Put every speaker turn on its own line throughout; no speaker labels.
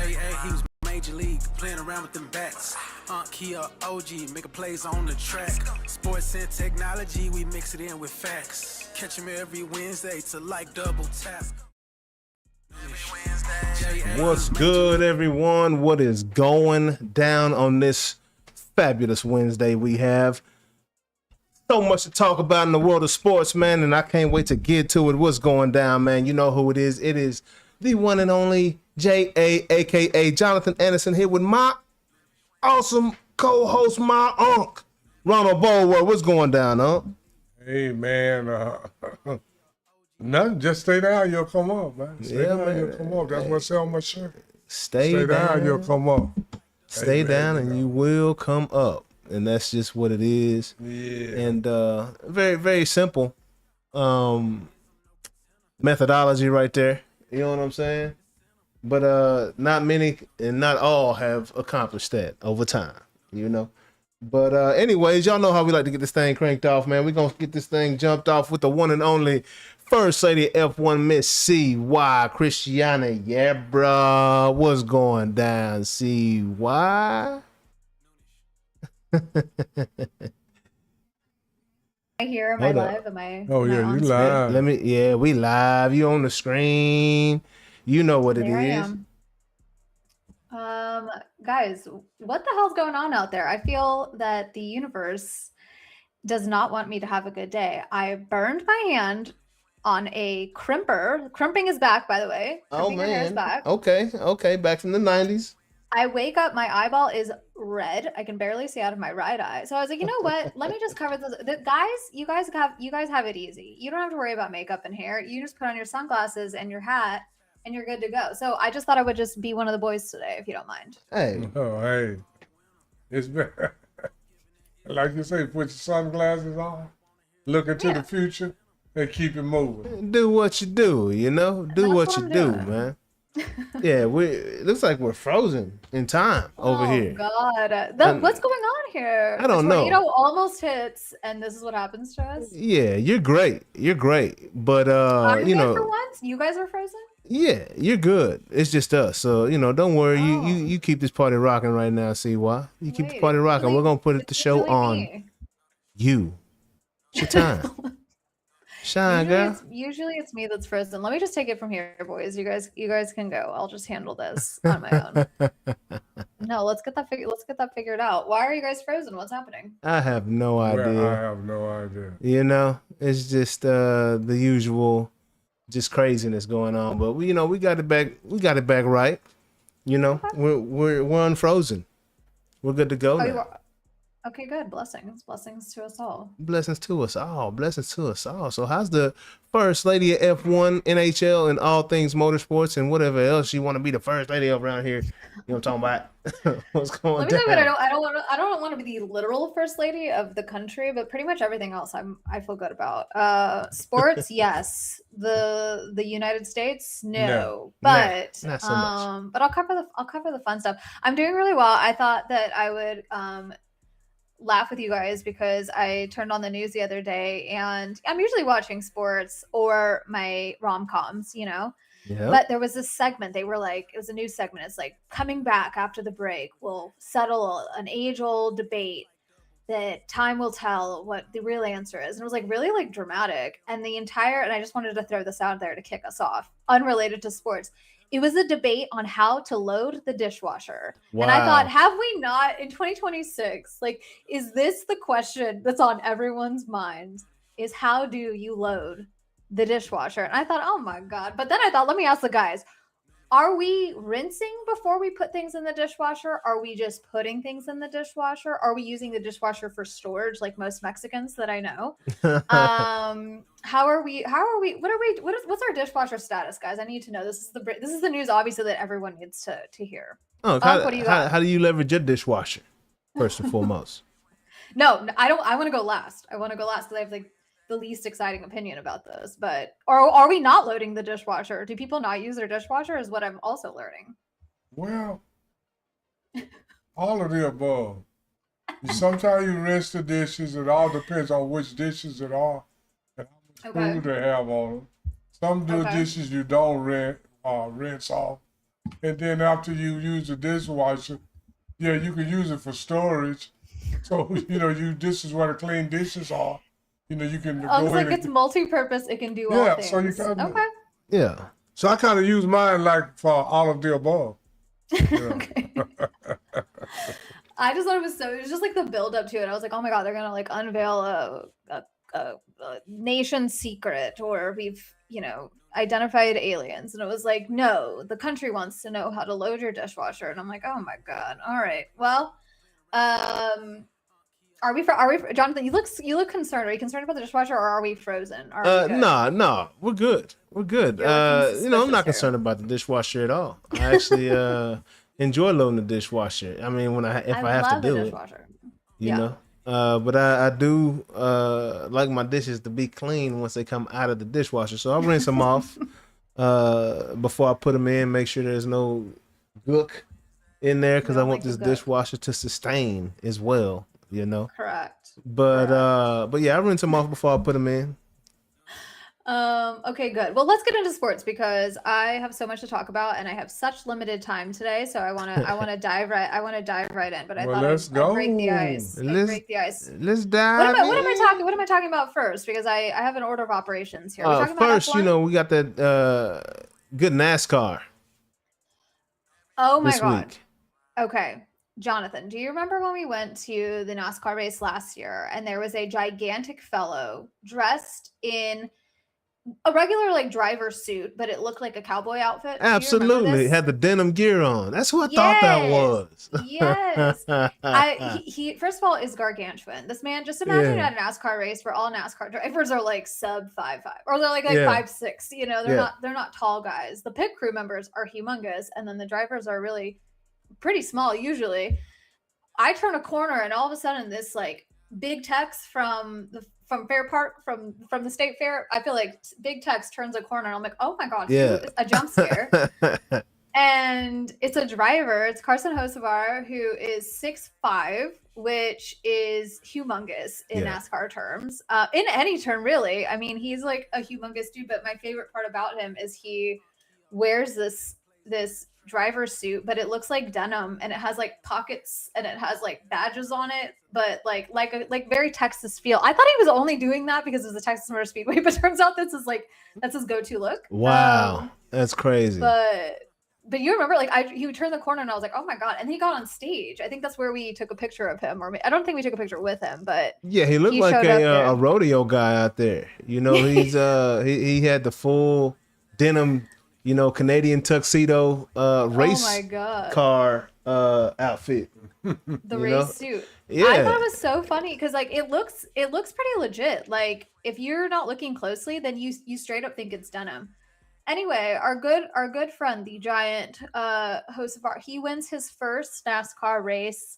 J.A., he was major league, playing around with them bats. Kia OG, making plays on the track. Sports and technology, we mix it in with facts. Catch him every Wednesday to like double tap.
What's good, everyone? What is going down on this fabulous Wednesday? We have so much to talk about in the world of sports, man, and I can't wait to get to it. What's going down, man? You know who it is. It is the one and only J.A., a.k.a. Jonathan Anderson, here with my awesome co-host, my unc, Ronald Bulwer. What's going down, Unc?
Hey, man. Nothing. Just stay down. You'll come up, man. Stay down. Man. You'll come up. That's what I say on my shirt.
Stay down.
You'll come up.
Stay down, and you will come up. And that's just what it is.
Yeah.
And very, very simple methodology right there. You know what I'm saying? But not many and not all have accomplished that over time, you know. But anyways, y'all know how we like to get this thing cranked off, man. We're going to get this thing jumped off with the one and only First Lady F1 Miss C.Y. Christiana. Yeah, bruh. What's going down, C.Y.?
I hear, am I live? Am I?
Oh,
am I
yeah,
on
you
screen?
live.
Yeah, we live. You on the screen. You know what it
There
is.
I am. Guys, what the hell's going on out there? I feel that the universe does not want me to have a good day. I burned my hand on a crimper. Crimping is back, by the way.
Oh,
Crimping your hair is
man.
back.
Okay. Back from the 90s.
I wake up, my eyeball is red. I can barely see out of my right eye. So I was like, you know what? Let me just cover this. You guys have it easy. You don't have to worry about makeup and hair. You just put on your sunglasses and your hat and you're good to go. So I just thought I would just be one of the boys today, if you don't mind.
Hey.
Oh, hey. It's better. Like you say, put your sunglasses on, look into the future, and keep it moving.
Do what you do, you know? Do what you do, man. Yeah, it looks like we're frozen in time over here.
Oh, God. What's going on here?
I don't know.
Almost hits, and this is what happens to us.
Yeah, you're great. But,
Are
you know.
For once? You guys are frozen?
Yeah, you're good. It's just us. So, you know, don't worry. You keep this party rocking right now, CY. You keep the party rocking.
Really,
We're going to put the show on you. It's your time. Shine, girl.
Usually it's me that's frozen. Let me just take it from here, boys. You guys can go. I'll just handle this on my own. No, let's get that figured out. Why are you guys frozen? What's happening?
I have no idea.
Well, I have no idea.
You know, it's just the usual just craziness going on. But we got it back right. You know, okay. We're unfrozen. We're good to go now.
Okay, good. Blessings to us all.
Blessings to us all. So how's the First Lady of F1, NHL, and all things motorsports and whatever else you want to be the first lady of around here? You know what I'm talking about? What's going on?
Let me tell you what, I don't want to be the literal first lady of the country, but pretty much everything else I feel good about. Sports, yes. The United States, no. But
not so much.
But I'll cover the fun stuff. I'm doing really well. I thought that I would laugh with you guys because I turned on the news the other day and I'm usually watching sports or my rom-coms, you know. Yep. But there was this segment, they were like, it was a news segment. It's like, coming back after the break, we'll settle an age-old debate that time will tell what the real answer is. And it was like really like dramatic. And I just wanted to throw this out there to kick us off, unrelated to sports. It was a debate on how to load the dishwasher. Wow. And I thought, have we not in 2026, like, is this the question that's on everyone's mind, is how do you load the dishwasher? And I thought, oh my God. But then I thought, let me ask the guys, are we rinsing before we put things in the dishwasher? Are we just putting things in the dishwasher? Are we using the dishwasher for storage like most Mexicans that I know? What's our dishwasher status, guys? I need to know. This is the news obviously that everyone needs to hear.
Oh, what do you got? How do you leverage your dishwasher first and foremost?
No, I want to go last. Because I have like the least exciting opinion about this, but are we not loading the dishwasher? Do people not use their dishwasher is what I'm also learning.
Well, all of the above. Sometimes you rinse the dishes. It all depends on which dishes it are and how much food they have on them. Some dishes you don't rinse off. and then after you use the dishwasher, yeah, you can use it for storage. So this is where the clean dishes are. You can
Oh,
go
it's like
in.
it's multi-purpose. It can do all
Yeah,
things.
so you kind of.
Okay.
Yeah.
So I kind of use mine like for all of the above.
Okay. I just thought it was just like the build up to it. I was like, oh my God, they're going to like unveil a nation secret, or we've, identified aliens. And it was like, no, the country wants to know how to load your dishwasher. And I'm like, oh my God. All right. Well, are we Jonathan, you look concerned. Are you concerned about the dishwasher, or are we frozen? Are we good?
Nah, we're good. We're good. I'm not
suspicious
concerned about the dishwasher at all. I actually enjoy loading the dishwasher. I mean, if I have to
love
do
the
it,
dishwasher.
you know. But I do like my dishes to be clean once they come out of the dishwasher. So I rinse them off before I put them in. Make sure there's no gook in there, because I want this dishwasher to sustain as well.
Correct.
But yeah, I rinse them off before I put them in.
Okay, good. Well, let's get into sports, because I have so much to talk about and I have such limited time today. So I want to dive right in, but I thought I'd break the ice.
Let's dive
What am I talking about first? Because I have an order of operations here.
First, we got that good NASCAR.
Oh my God.
Week.
Okay. Jonathan, do you remember when we went to the NASCAR race last year and there was a gigantic fellow dressed in a regular like driver suit, but it looked like a cowboy outfit?
Absolutely. Had the denim gear on. That's who I thought that was.
Yes. He first of all is gargantuan. This man, just imagine at a NASCAR race where all NASCAR drivers are like sub 5'5", or they're like 5'6". They're not tall guys. The pit crew members are humongous, and then the drivers are really pretty small usually. I turn a corner and all of a sudden this like Big Tex from Fair Park from the State Fair, I feel like Big Tex turns a corner and I'm like, oh my God, a jump scare. And it's a driver. It's Carson Hocevar, who is 6'5", which is humongous in NASCAR terms. In any term, really. I mean, he's like a humongous dude, but my favorite part about him is he wears this driver suit, but it looks like denim, and it has like pockets and it has like badges on it, but like very Texas feel. I thought he was only doing that because it was the Texas Motor Speedway, but turns out that's his go-to look.
Wow, that's crazy.
But you remember, like, he would turn the corner and I was like, oh my God. And then he got on stage. I think that's where we took a picture of him, or I don't think we took a picture with him, but
yeah, he looked like a rodeo guy out there. He's he had the full denim, Canadian tuxedo race car outfit.
The race suit.
Yeah.
I thought it was so funny because like it looks pretty legit. Like if you're not looking closely, then you straight up think it's denim. Anyway, our good friend, the giant Hocevar, he wins his first NASCAR race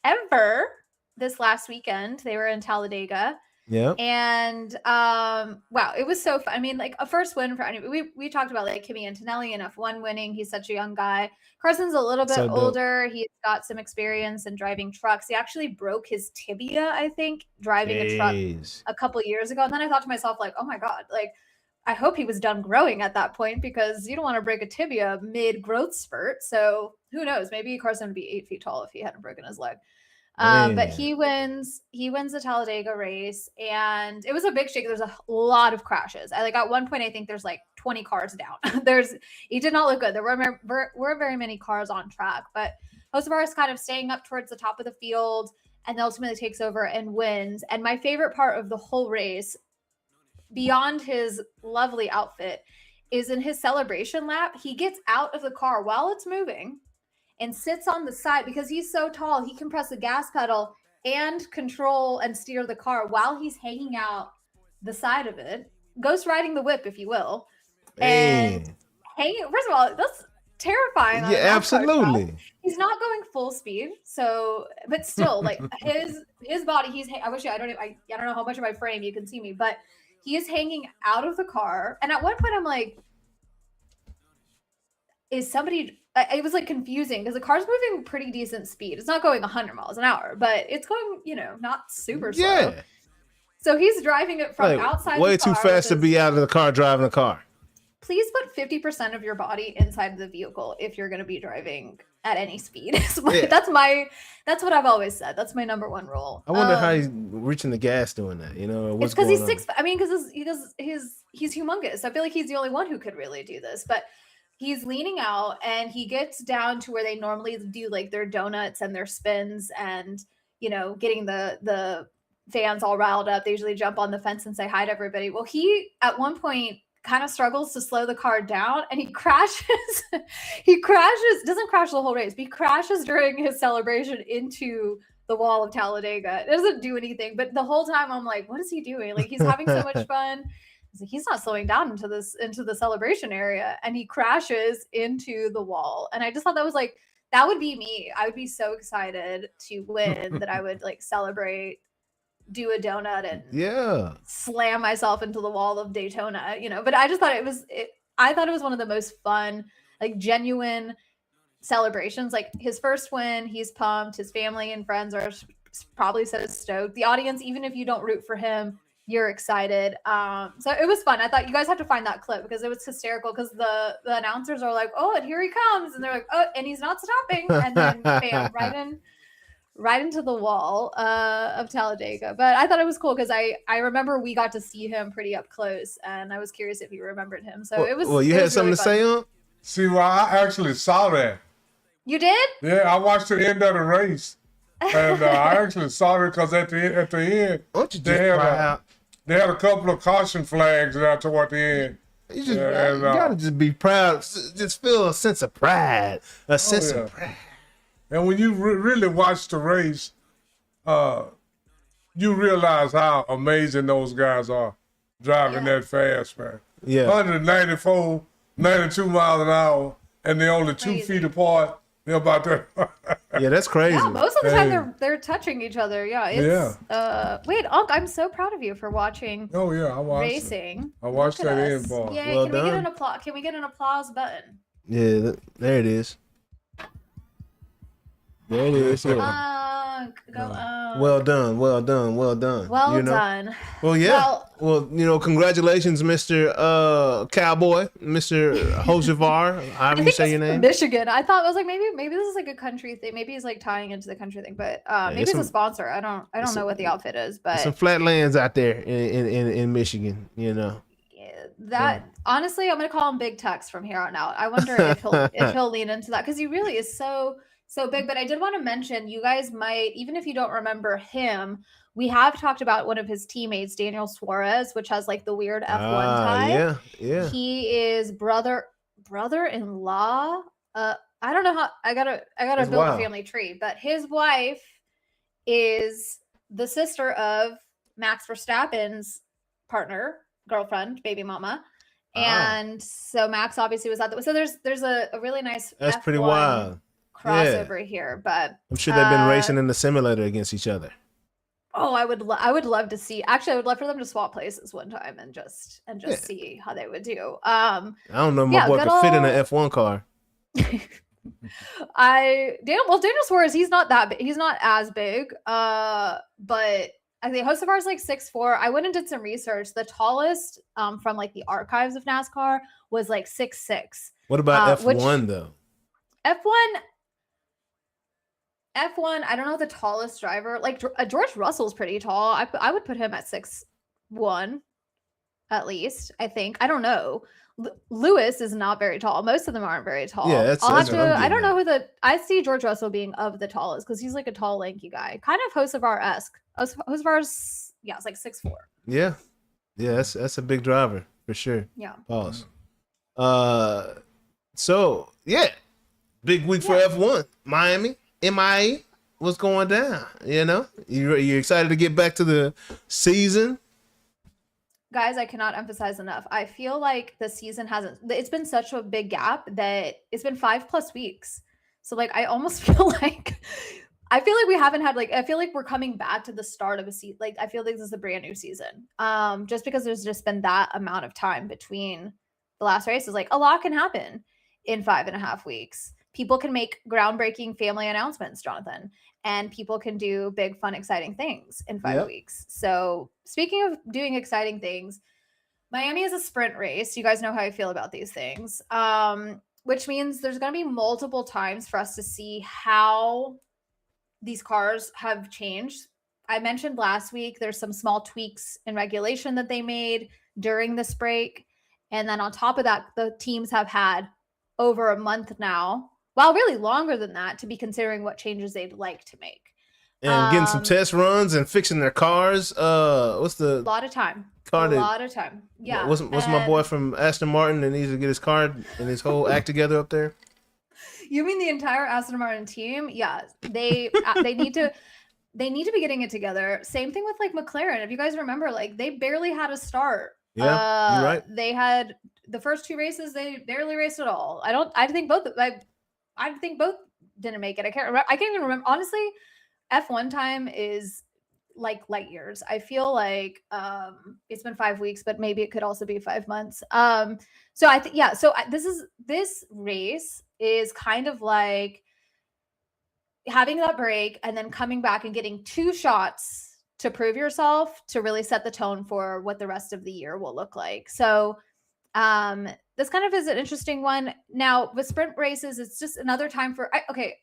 ever this last weekend. They were in Talladega.
Yeah.
And wow, it was so fun. I mean, like a first win for anybody. We talked about like Kimi Antonelli in F1 winning. He's such a young guy. Carson's a little bit older. He's got some experience in driving trucks. He actually broke his tibia, I think, driving a truck a couple years ago. And then I thought to myself, like, oh my God, like I hope he was done growing at that point, because you don't want to break a tibia mid-growth spurt. So who knows? Maybe Carson would be 8 feet tall if he hadn't broken his leg. But he wins the Talladega race, and it was a big shake. There's a lot of crashes. At one point, I think there's like 20 cars down. He did not look good. There weren't very many cars on track, but Hocevar is kind of staying up towards the top of the field and ultimately takes over and wins. And my favorite part of the whole race, beyond his lovely outfit, is in his celebration lap. He gets out of the car while it's moving and sits on the side, because he's so tall, he can press the gas pedal and control and steer the car while he's hanging out the side of it, ghost riding the whip, if you will. And hanging, first of all, that's terrifying.
Yeah, absolutely.
He's not going full speed, so, but still, like his body, I don't know how much of my frame you can see me, but he is hanging out of the car. And at one point I'm like, is somebody, it was like confusing because the car's moving pretty decent speed. It's not going 100 miles an hour, but it's going, not super slow.
Yeah.
So he's driving it from outside
way
the car.
Too fast to be out of the car driving the car.
please put 50% of your body inside the vehicle if you're going to be driving at any speed. That's what I've always said. That's my number one rule.
I wonder how he's reaching the gas doing that. You know, what's
it's because
going
he's
on?
6. I mean, because he's humongous. I feel like he's the only one who could really do this. But he's leaning out and he gets down to where they normally do like their donuts and their spins and, you know, getting the fans all riled up. They usually jump on the fence and say hi to everybody. Well, he at one point kind of struggles to slow the car down and he crashes. Doesn't crash the whole race, but he crashes during his celebration into the wall of Talladega. It doesn't do anything, but the whole time I'm like, what is he doing? Like, he's having so much fun. He's not slowing down into the celebration area, and he crashes into the wall. And I just thought that would be me. I would be so excited to win that I would like celebrate, do a donut, and slam myself into the wall of Daytona, you know. But I just thought I thought it was one of the most fun, like genuine celebrations. Like his first win, he's pumped. His family and friends are probably so stoked. The audience, even if you don't root for him, you're excited. So it was fun. I thought you guys have to find that clip because it was hysterical. Because the announcers are like, "Oh, and here he comes," and they're like, "Oh, and he's not stopping," and then bam, right into the wall of Talladega. But I thought it was cool because I remember we got to see him pretty up close, and I was curious if you remembered him. So it was.
Well, you had something really to say on?
See, well, I actually saw that.
You did?
Yeah, I watched the end of the race, and I actually saw it because at the end, they had a couple of caution flags out toward the end.
You gotta just be proud. Just feel a sense of pride. A sense of pride.
And when you really watch the race, you realize how amazing those guys are driving that fast, man.
Yeah.
194, 92 miles an hour, and they're only 2 feet apart. They're about that.
Yeah, that's crazy.
Yeah, most of the time they're touching each other. Yeah. Wait, Unc, I'm so proud of you for watching.
Oh yeah, I watched
racing.
I watched that end part.
Yeah, well, can we get an applause button?
Yeah, there it is. There it is. Well done.
Well done.
Well, yeah. Well, you know, congratulations, Mr. Cowboy, Mr. Hojevar. However you say your name.
Michigan. I thought it was like maybe this is like a country thing. Maybe he's like tying into the country thing, but maybe it's a sponsor. I don't know what the outfit is, but
some flatlands out there in Michigan, you know.
Honestly, I'm gonna call him Big Tex from here on out. I wonder if he'll lean into that because he really is so big. But I did want to mention, you guys might, even if you don't remember him, we have talked about one of his teammates, Daniel Suarez, which has like the weird F1 tie.
Yeah.
He is brother-in-law. I don't know how I gotta build a family tree, but his wife is the sister of Max Verstappen's partner, girlfriend, baby mama. And so Max obviously was at the, so there's a really nice
that's
F1
pretty wild
crossover here, but
I'm sure they've been racing in the simulator against each other.
Oh, I would love to see. Actually, I would love for them to swap places one time and just see how they would do. I
don't know. My boy could fit in an F1 car.
Daniel Suarez, he's not that big. He's not as big. But I think Hocevar is like 6'4". I went and did some research. The tallest from like the archives of NASCAR was like 6'6".
What about F1 though?
F1, I don't know the tallest driver. Like George Russell's pretty tall. I would put him at 6'1", at least. I think. I don't know. Lewis is not very tall. Most of them aren't very tall.
Yeah, that's
I don't know I see George Russell being of the tallest because he's like a tall, lanky guy, kind of Hocevar-esque. Hocevar's it's like 6'4".
Yeah, that's a big driver for sure.
Yeah.
Pause. So yeah, big week for F1. Miami. MIA, what's going down? You know, you excited to get back to the season?
Guys, I cannot emphasize enough. I feel like the season it's been such a big gap that it's been 5+ weeks. So like, I almost feel like we haven't had I feel like we're coming back to the start of a season. Like, I feel like this is a brand new season. Just because there's just been that amount of time between the last races. Like, a lot can happen in 5.5 weeks. People can make groundbreaking family announcements, Jonathan, and people can do big, fun, exciting things in 5 weeks. So speaking of doing exciting things, Miami is a sprint race. You guys know how I feel about these things. Which means there's going to be multiple times for us to see how these cars have changed. I mentioned last week there's some small tweaks in regulation that they made during this break. And then on top of that, the teams have had over a month now, well, really longer than that, to be considering what changes they'd like to make.
And getting some test runs and fixing their cars. What's the
A lot of time.
car
A lot of time. Yeah.
Wasn't my boy from Aston Martin that needs to get his car and his whole act together up there?
You mean the entire Aston Martin team? Yeah. They need to be getting it together. Same thing with like McLaren. If you guys remember, like they barely had a start.
Yeah, you're right.
They had the first 2 races, they barely raced at all. I think both didn't make it. I can't even remember. Honestly, F1 time is like light years. I feel like it's been 5 weeks, but maybe it could also be 5 months. So I think, yeah. So this race is kind of like having that break and then coming back and getting 2 shots to prove yourself, to really set the tone for what the rest of the year will look like. So this kind of is an interesting one. Now with sprint races, it's just another time for, okay,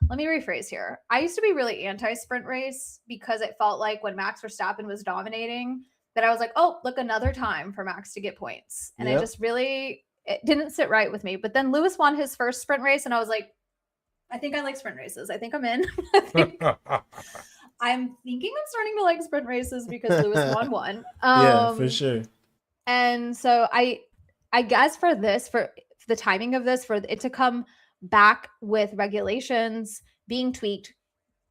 let me rephrase here. I used to be really anti-sprint race because it felt like when Max Verstappen was dominating that I was like, oh, look, another time for Max to get points. And
Yep.
I just really, it didn't sit right with me. But then Lewis won his first sprint race and I was like, I think I like sprint races. I think I'm in. I'm thinking I'm starting to like sprint races because Lewis won one.
Yeah, for sure.
And so I guess for the timing of this, for it to come back with regulations being tweaked,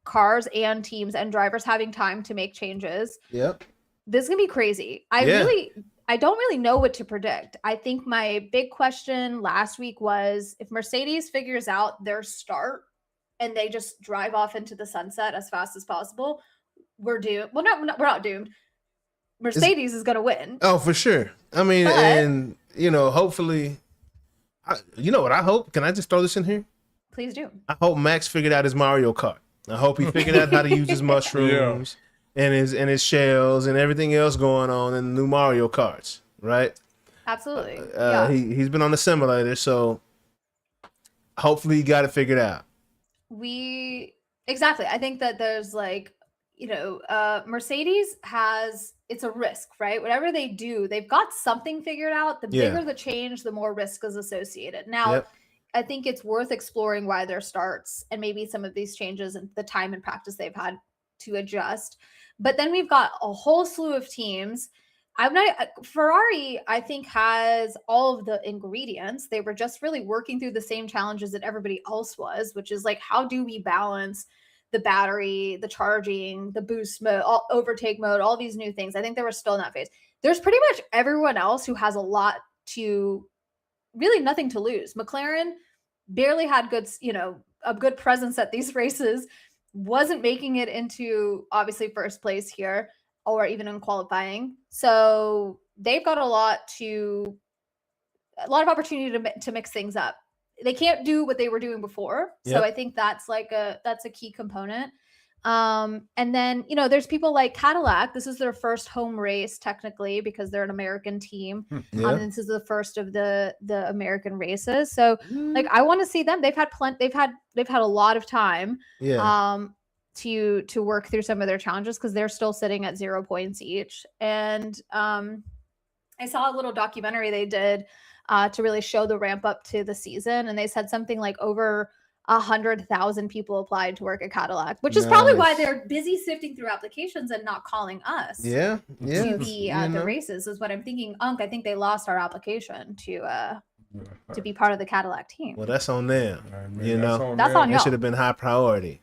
cars and teams and drivers having time to make changes.
Yep.
This is gonna be crazy. I don't really know what to predict. I think my big question last week was if Mercedes figures out their start and they just drive off into the sunset as fast as possible, we're doomed. Well, we're not doomed. Mercedes is going to win.
Oh, for sure. I mean, and hopefully, you know what I hope? Can I just throw this in here?
Please do.
I hope Max figured out his Mario Kart. I hope he figured out how to use his mushrooms and his shells and everything else going on in the new Mario Karts, right?
Absolutely.
He's been on the simulator, so hopefully he got it figured out.
Exactly. I think that there's like, Mercedes it's a risk, right? Whatever they do, they've got something figured out. The bigger the change, the more risk is associated. Now, I think it's worth exploring why their starts and maybe some of these changes and the time and practice they've had to adjust. But then we've got a whole slew of teams. Ferrari, I think, has all of the ingredients. They were just really working through the same challenges that everybody else was, which is like, how do we balance the battery, the charging, the boost mode, overtake mode, all these new things. I think they were still in that phase. There's pretty much everyone else who has really nothing to lose. McLaren barely had a good presence at these races, wasn't making it into obviously first place here or even in qualifying. So they've got a lot of opportunity to mix things up. They can't do what they were doing before. So I think that's a key component. And then, there's people like Cadillac. This is their first home race technically because they're an American team. And this is the first of the American races. So like, I want to see them. They've had a lot of time to work through some of their challenges because they're still sitting at 0 points each. And I saw a little documentary they did to really show the ramp up to the season. And they said something like over 100,000 people applied to work at Cadillac, which is probably why they're busy sifting through applications and not calling us to be at the races is what I'm thinking. I think they lost our application to be part of the Cadillac team.
Well, that's on them.
That's on y'all.
It should have been high priority.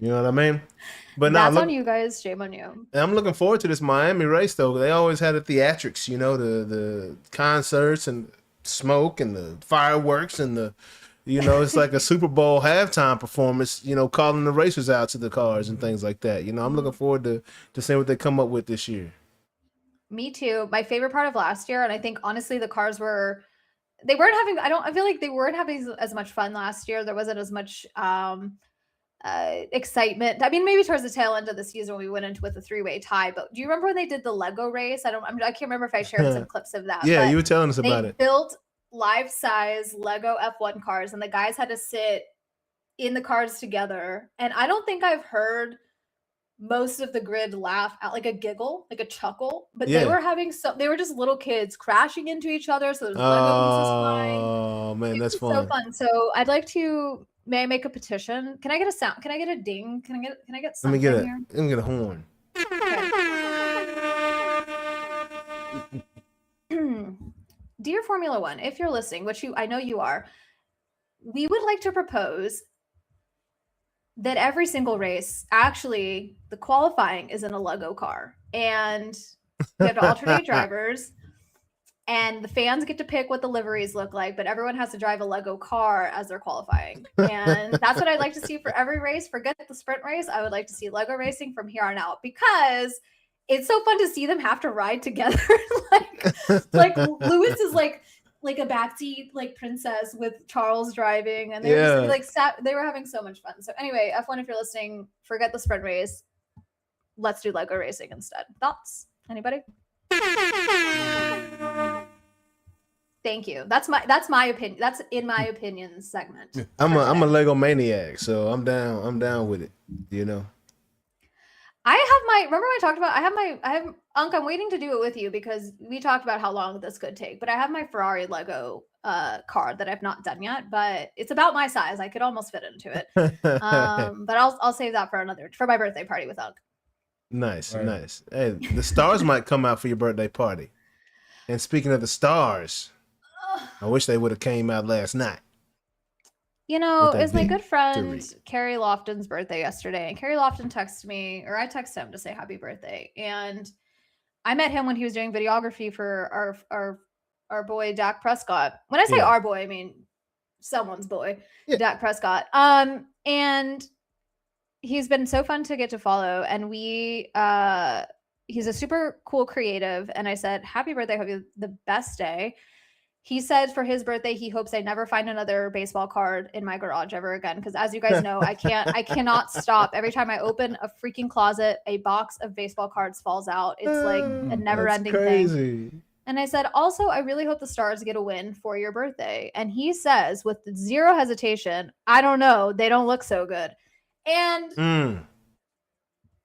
You know what I mean? But
that's on you guys. Shame on you.
And I'm looking forward to this Miami race, though. They always had the theatrics, the concerts and smoke and the fireworks and it's like a Super Bowl halftime performance, calling the racers out to the cars and things like that. I'm looking forward to seeing what they come up with this year.
Me too. My favorite part of last year, and I think honestly the cars I feel like they weren't having as much fun last year. There wasn't as much excitement. I mean, maybe towards the tail end of the season when we went into with a 3-way tie. But do you remember when they did the Lego race? I can't remember if I shared some clips of that.
Yeah,
but
you were telling us about
they
it.
built life-size Lego F1 cars, and the guys had to sit in the cars together. And I don't think I've heard most of the grid laugh out like a giggle, like a chuckle, but
Yeah.
they were just little kids crashing into each other. So there's Lego pieces flying.
Oh man,
It
that's
was
fun.
so fun. So I'd like to. May I make a petition? Can I get a sound? Can I get a ding? Can I get
Let
something
me get
here?
Let me get a horn.
Okay. Dear Formula One, if you're listening, which I know you are, we would like to propose that every single race, actually, the qualifying is in a Lego car, and we have to alternate drivers, and the fans get to pick what the liveries look like, but everyone has to drive a Lego car as they're qualifying. And that's what I'd like to see for every race. Forget the sprint race. I would like to see Lego racing from here on out, because it's so fun to see them have to ride together. like Lewis is like a backseat like princess with Charles driving, and they were just, they were having so much fun. So anyway, F1, if you're listening, forget the sprint race. Let's do Lego racing instead. Thoughts? Anybody? Thank you. That's my opinion. That's in my opinion segment.
I'm a Lego maniac, so I'm down with it. You know.
Remember when I talked about, Unc, I'm waiting to do it with you because we talked about how long this could take, but I have my Ferrari Lego car that I've not done yet, but it's about my size. I could almost fit into it. But I'll save that for my birthday party with Unc.
Nice. Hey, the stars might come out for your birthday party. And speaking of the stars, I wish they would have came out last night.
You know, it's my good friend Carrie Lofton's birthday yesterday, and Carrie Lofton texted me, or I texted him to say happy birthday. And I met him when he was doing videography for our boy Dak Prescott. When I say our boy, I mean someone's boy, Dak Prescott. And he's been so fun to get to follow, and he's a super cool creative. And I said, happy birthday, hope you have the best day. He said for his birthday, he hopes I never find another baseball card in my garage ever again. Because as you guys know, I cannot stop. Every time I open a freaking closet, a box of baseball cards falls out. It's like a never-ending thing. And I said, also, I really hope the Stars get a win for your birthday. And he says, with zero hesitation, I don't know, they don't look so good. And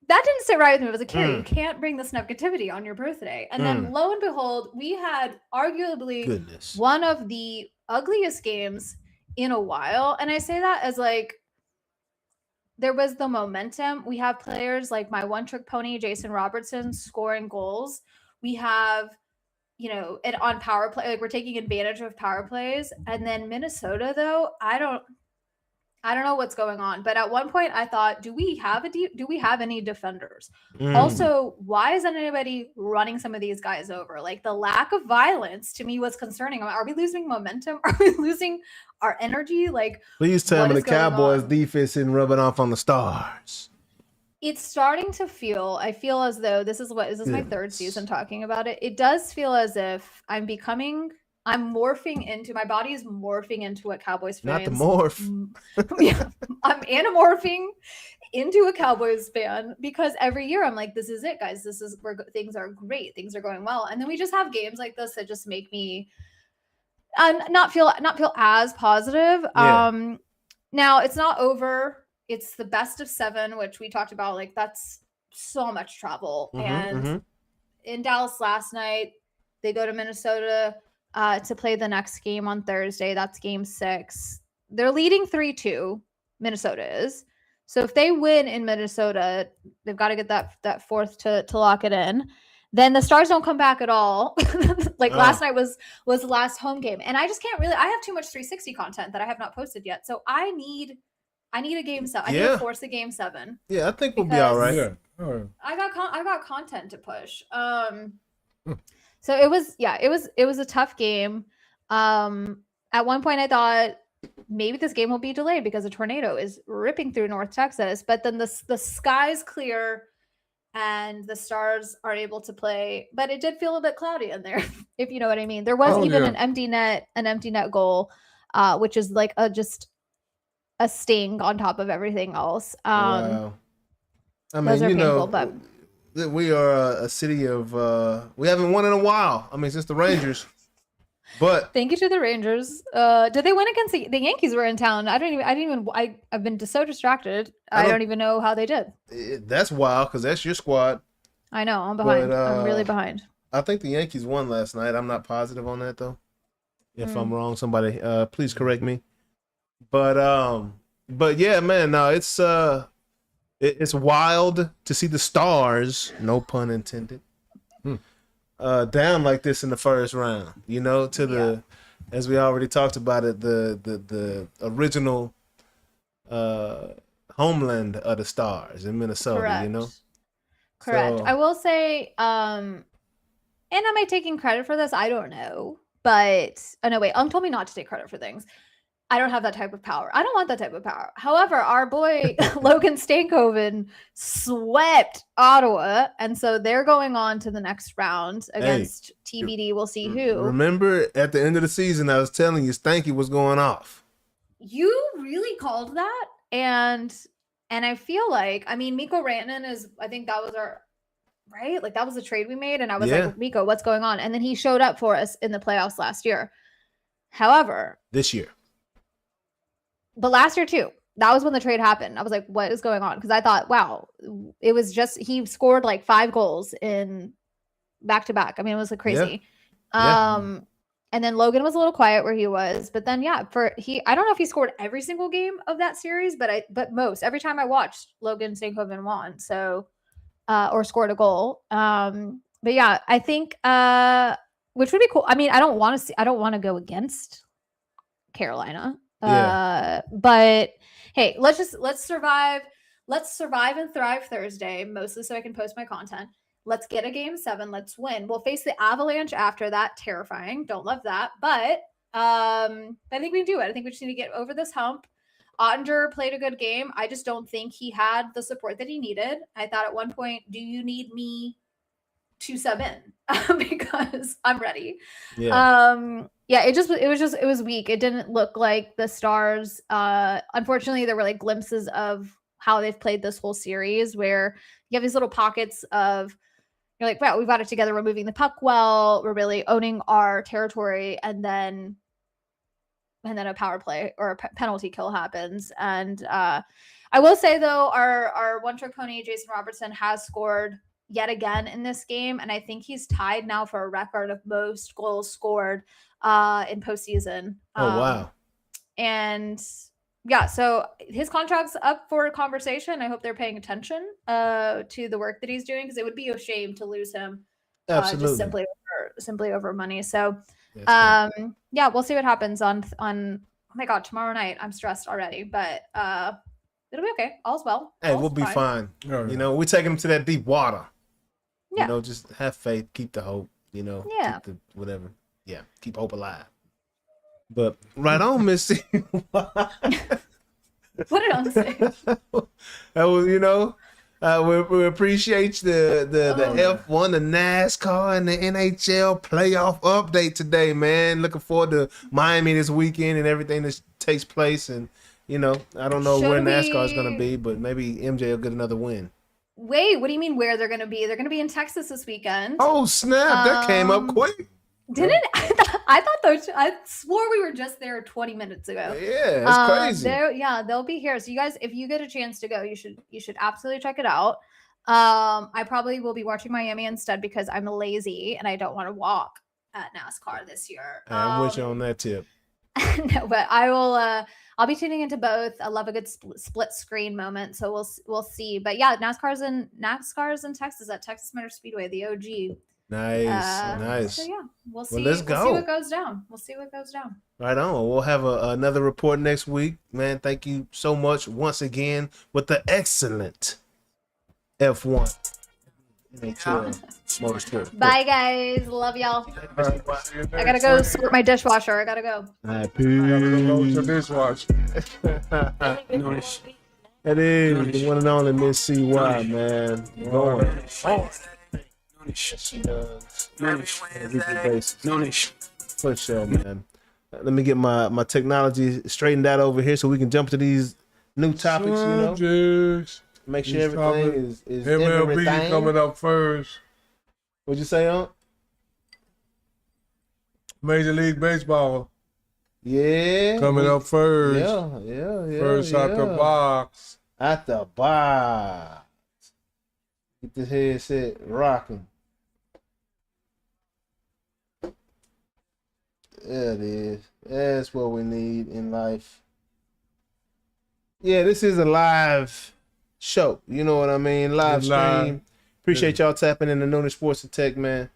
that didn't sit right with me. It was like, Carrie, you can't bring this negativity on your birthday. And then lo and behold, we had arguably one of the ugliest games in a while. And I say that as like, there was the momentum. We have players like my one-trick pony, Jason Robertson, scoring goals. We have, and on power play, like we're taking advantage of power plays. And then Minnesota, though, I don't know what's going on, but at one point I thought, do we have any defenders? Also, why isn't anybody running some of these guys over? Like the lack of violence to me was concerning. Are we losing momentum? Are we losing our energy? Like,
please tell me the Cowboys defense isn't rubbing off on the Stars.
It's starting to feel, I feel as though this is my third season talking about it. It does feel as if I'm morphing into, my body is morphing into what Cowboys fans.
Not the morph.
Yeah, I'm anamorphing into a Cowboys fan because every year I'm like, this is it, guys. This is where things are great. Things are going well. And then we just have games like this that just make me not feel as positive.
Yeah.
Now it's not over. It's the best of 7, which we talked about. Like that's so much travel. In Dallas last night, they go to Minnesota to play the next game on Thursday. That's game 6. They're leading 3-2. Minnesota is. So if they win in Minnesota, they've got to get that fourth to lock it in. Then the Stars don't come back at all. Last night was the last home game. And I just can't really, I have too much 360 content that I have not posted yet. So I need a game 7. I need to force a game 7.
Yeah, I think we'll be all right.
Yeah. All right.
I got content to push. So it was a tough game. At one point I thought maybe this game will be delayed because a tornado is ripping through North Texas, but then the sky's clear and the Stars are able to play, but it did feel a bit cloudy in there, if you know what I mean. There was an empty net goal, which is like just a sting on top of everything else.
Wow. I
those
mean,
are
you
painful,
know,
but
we are a city of we haven't won in a while. I mean, since the Rangers. But
thank you to the Rangers. Did they win against the Yankees? Were in town. I've been so distracted. I don't even know how they did.
That's wild because that's your squad.
I know. I'm behind.
But,
I'm really behind.
I think the Yankees won last night. I'm not positive on that though. If I'm wrong, somebody please correct me. But yeah, man, no, it's wild to see the Stars, no pun intended, down like this in the first round. You know, to the as we already talked about it, the original homeland of the Stars in Minnesota.
Correct.
You know,
Correct.
So,
I will say, and am I taking credit for this? I don't know. But oh no, wait, told me not to take credit for things. I don't have that type of power. I don't want that type of power. However, our boy Logan Stankoven swept Ottawa, and so they're going on to the next round against TBD. We'll see who.
Remember at the end of the season, I was telling you Stanky was going off.
You really called that, and I feel like, I mean, Mikko Rantanen is. I think that was our. Right? Like that was a trade we made. And I was like, Miko, what's going on? And then he showed up for us in the playoffs last year. However,
this year.
But last year too. That was when the trade happened. I was like, what is going on? Because I thought, wow, it was just he scored like 5 goals in back to back. I mean, it was like crazy. And then Logan was a little quiet where he was. But then I don't know if he scored every single game of that series, but most. Every time I watched, Logan Stankoven won. So or scored a goal. But yeah, I think which would be cool. I mean, I don't want to go against Carolina. But hey, let's survive and thrive Thursday, mostly so I can post my content. Let's get a game 7. Let's win. We'll face the Avalanche after that. Terrifying. Don't love that. But I think we can do it. I think we just need to get over this hump. Ottinger played a good game. I just don't think he had the support that he needed. I thought at one point, do you need me to sub in? Because I'm ready. It was weak. It didn't look like the Stars. Unfortunately, there were like glimpses of how they've played this whole series where you have these little pockets of, you're like, wow, we've got it together. We're moving the puck well. We're really owning our territory. And then a power play or a penalty kill happens. And I will say, though, our one-trick pony, Jason Robertson, has scored yet again in this game. And I think he's tied now for a record of most goals scored in postseason.
Oh, wow.
And yeah, so his contract's up for conversation. I hope they're paying attention to the work that he's doing, because it would be a shame to lose him just simply over money. So we'll see what happens on oh my god, tomorrow night. I'm stressed already, but it'll be okay. All's well.
Hey, we'll be fine. You know, we're taking them to that deep water. You know, just have faith, keep the hope, you know, keep the whatever. Yeah, keep hope alive. But right on, Miss C.
What did I say?
That was, you know, we appreciate the F1, the NASCAR, and the NHL playoff update today, man. Looking forward to Miami this weekend and everything that takes place. And, you know, I don't know where NASCAR is going to be, but maybe MJ will get another win.
Wait, what do you mean where they're going to be? They're going to be in Texas this weekend.
Oh, snap. That came up quick.
Didn't I thought I swore we were just there 20 minutes ago.
Yeah, it's crazy.
They'll be here. So you guys, if you get a chance to go, you should absolutely check it out. I probably will be watching Miami instead because I'm lazy and I don't want to walk at NASCAR this year.
I'm with you on that tip.
No, but I will. I'll be tuning into both. I love a good split screen moment, so we'll see. But yeah, NASCAR's in Texas at Texas Motor Speedway, the OG.
Nice.
So yeah, we'll see.
Let's go.
We'll see what goes down.
Right on. We'll have another report next week, man. Thank you so much once again with the excellent F1.
Bye guys, love y'all. I gotta go sort my dishwasher. I gotta go.
All right, peace.
I gotta go to the dishwasher.
Noonish. That is the one and only Miss CY, man. Going. Noonish. Noonish. For sure, man. Let me get my technology straightened out over here so we can jump to these new topics, you know.
Subjects.
Make sure
These
everything is
MLB
everything.
coming up first.
What'd you say, Unc?
Major League Baseball
Yeah.
coming up first.
Yeah.
First out the box.
At the box. Get this headset rocking. There it is. That's what we need in life. Yeah, this is a live show. You know what I mean? Live
It's
stream.
live.
Appreciate y'all tapping in the Noonish Sports and Tech, man.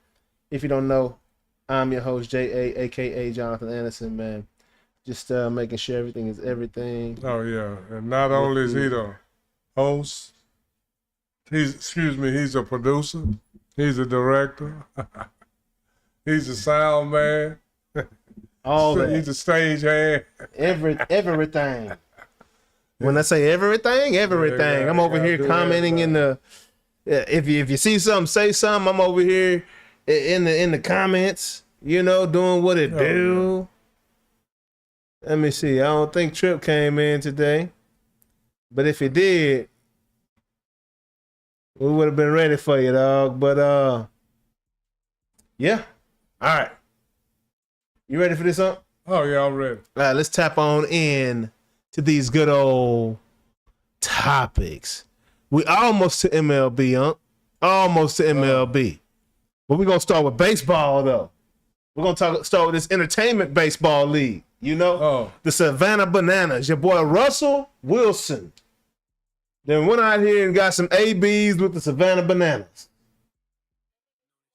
If you don't know, I'm your host, J.A., a.k.a. Jonathan Anderson, man. Just making sure everything is everything.
Oh yeah, and not only is he the host, he's a producer, he's a director, he's a sound man,
All that.
he's a stage hand.
Everything. When I say everything,
Yeah,
I'm over
yeah,
here
do
commenting in the. If you see something, say something. I'm over here in the comments. You know, doing what it do. Let me see. I don't think Trip came in today, but if he did, we would have been ready for you, dog. But yeah. All right. You ready for this, Unc?
Oh yeah, I'm ready.
All right, let's tap on in to these good old topics. We almost to MLB, Unc. Almost to MLB. But we're going to start with baseball, though. We're going to start with this entertainment baseball league. You know? The Savannah Bananas. Your boy Russell Wilson. Then went out here and got some ABs with the Savannah Bananas.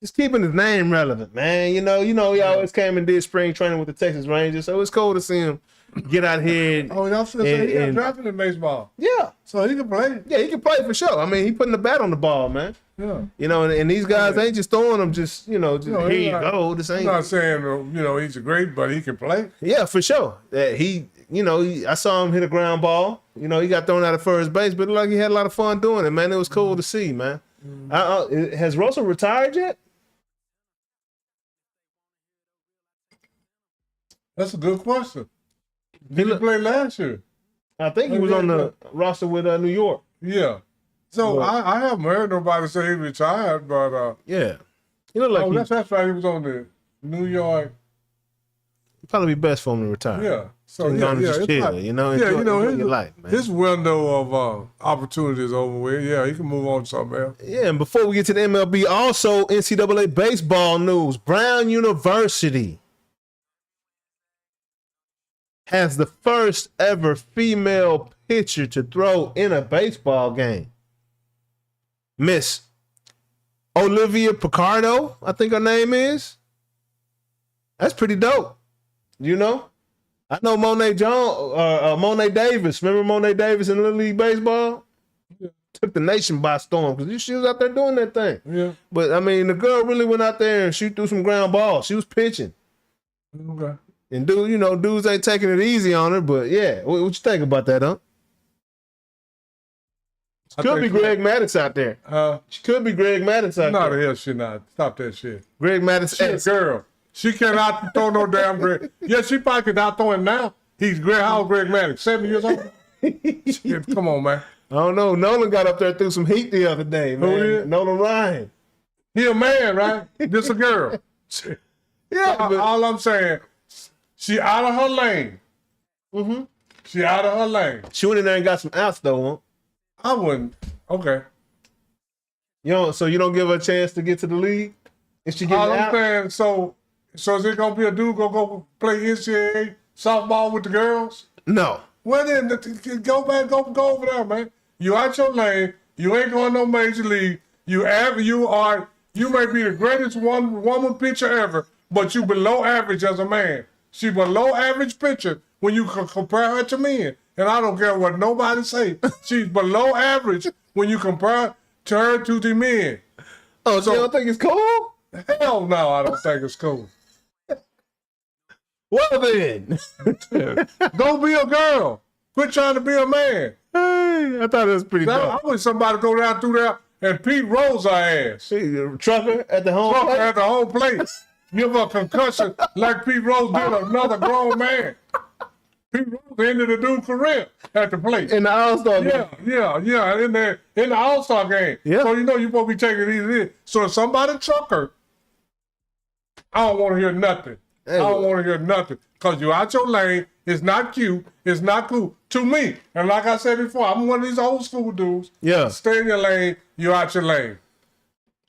Just keeping his name relevant, man. You know, he always came and did spring training with the Texas Rangers, so it's cool to see him get out here. And,
he got drafted in baseball.
Yeah.
So he can play.
Yeah, he can play for sure. I mean, he putting the bat on the ball, man.
Yeah.
You know, and these guys ain't just throwing them just, here you go. This
I'm
ain't.
not saying, he's a great, but he can play.
Yeah, for sure. I saw him hit a ground ball. He got thrown out of first base, but it looked like he had a lot of fun doing it, man. It was cool to see, man. Has Russell retired yet?
That's a good question. Did he play last year?
I think he was on the roster with New York.
Yeah. So I haven't heard nobody say he retired, but
yeah, he looked like
that's right. He was on the New York.
It'd probably be best for him to retire.
Yeah. So
just chill, enjoy your life, man.
His window of opportunity is over with. Yeah, he can move on to something else.
Yeah, and before we get to the MLB, also NCAA baseball news. Brown University has the first ever female pitcher to throw in a baseball game. Miss Olivia Picardo, I think her name is. That's pretty dope. I know Monet Davis. Remember Monet Davis in Little League Baseball? Yeah. Took the nation by storm because she was out there doing that thing.
Yeah.
But, I mean, the girl really went out there and she threw some ground balls. She was pitching.
Okay.
And, dudes ain't taking it easy on her, but, yeah. What you think about that, huh? Could be Greg Maddux out there. She could be Greg Maddux out there.
No, the hell she not. Stop that shit.
Greg Maddux.
She's a girl. She cannot throw no damn Greg. Yeah, she probably could out throw him now. How old Greg Maddux? 7 years old? Shit, come on, man.
I don't know. Nolan got up there through some heat the other day, man. Who did? Nolan Ryan.
He a man, right? This a girl.
Yeah.
All I'm saying, she out of her lane.
Mm-hmm.
She out of her lane.
She went in there and got some outs, though, huh?
I wouldn't. Okay.
So you don't give her a chance to get to the league? Is she getting
All
out?
I'm saying, so is it gonna be a dude gonna go play NCAA softball with the girls?
No.
Well then, go over there, man. You out your lane. You ain't going no major league. You may be the greatest woman pitcher ever, but you below average as a man. She below average pitcher when you compare her to men. And I don't care what nobody say. She's below average when you compare her to the men.
Oh, so you don't think it's cool?
Hell no, I don't think it's cool.
Well then.
Go be a girl. Quit trying to be a man.
Hey, I thought it was pretty dope.
I wish somebody go down through there and Pete Rose her ass.
Trucker at the home plate?
At the home plate. give a concussion like Pete Rose did another grown man. Pete Rose ended the dude's career at the plate.
In the All-Star game.
Yeah. In the All-Star game.
Yeah.
So you know you're supposed to be taking it easy. So if somebody chuck her, I don't want to hear nothing.
Hey,
I don't want to hear nothing. Because you're out your lane. It's not cute. It's not cool. To me, and like I said before, I'm one of these old school dudes.
Yeah.
Stay in your lane. You're out your lane.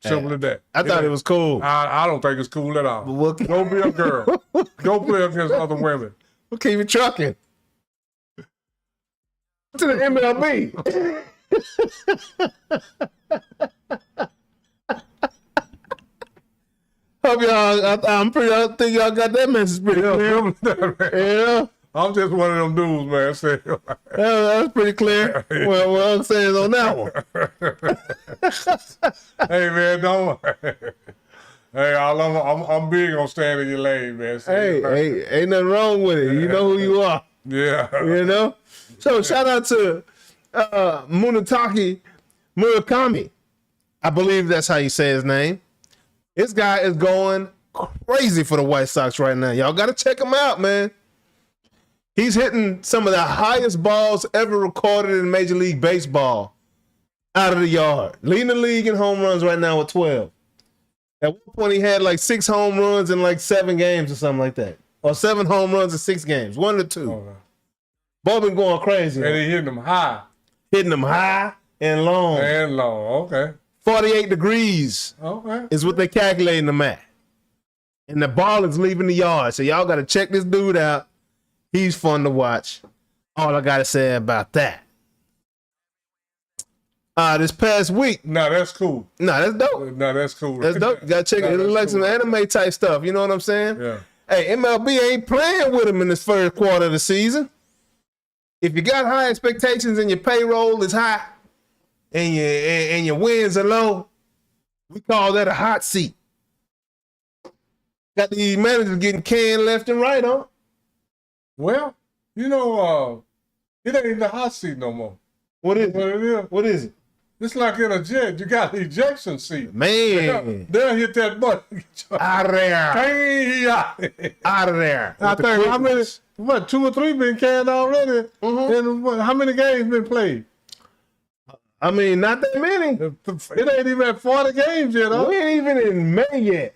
Simple as that.
I thought it was cool.
I don't think it's cool at all.
We'll keep-
Go be a girl. Go play against other women.
We'll keep it trucking. To the MLB. Hope y'all, I think y'all got that message pretty clear. Yeah.
I'm just one of them dudes, man. Say,
That's pretty clear. Well, what I'm saying is on that one.
hey, man, don't. Hey, I'm big on staying in your lane, man.
Hey, ain't nothing wrong with it. You know who you are.
Yeah.
You know? So shout out to Munetaki Murakami. I believe that's how you say his name. This guy is going crazy for the White Sox right now. Y'all got to check him out, man. He's hitting some of the highest balls ever recorded in Major League Baseball out of the yard. Leading the league in home runs right now with 12. At one point, he had like 6 home runs in like 7 games or something like that. Or 7 home runs in 6 games. 1 to 2.
Oh,
Ball been going crazy.
and he hitting them high
Hitting them high and long.
and long. Okay.
48 degrees
Okay.
is what they're calculating them at. And the ball is leaving the yard. So y'all got to check this dude out. He's fun to watch. All I got to say about that. This past week.
No, that's cool.
No, that's dope.
No, that's cool.
That's dope. You got to check it. It looks like some anime type stuff. You know what I'm saying?
Yeah.
Hey, MLB ain't playing with him in this first quarter of the season. If you got high expectations and your payroll is high and your wins are low, we call that a hot seat. Got these managers getting canned left and right, huh?
Well, you know, it ain't the hot seat no more.
What is
What
it?
it is?
What is it?
It's like in a jet. You got the ejection seat.
Man,
They'll hit that button.
out of there.
Hey,
Out of there.
I
With the
think how many?
quickness.
What 2 or 3 been canned already? And how many games been played?
I mean, not that many.
It ain't even at 40 games yet. Huh?
We ain't even in May yet.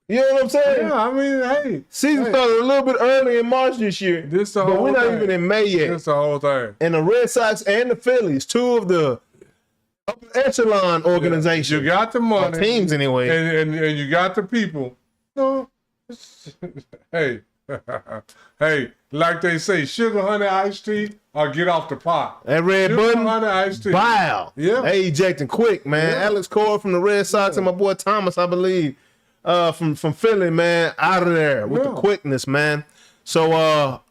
You know what I'm saying?
Yeah, I mean, hey,
Season started a little bit early in March this year.
This the
but
whole
we're not
thing.
even in May yet.
That's the whole thing.
And the Red Sox and the Phillies, 2 of the upper echelon organizations.
You got the
or
money,
teams anyway.
and you got the people. No, hey, hey, like they say, sugar honey iced tea or get off the pot.
That red
Sugar
button,
honey iced tea.
wow.
Yeah.
They ejecting quick, man.
Yeah.
Alex Cora from the Red Sox and my boy Thomas, I believe, from Philly, man, out of there with the
Yeah.
quickness, man. So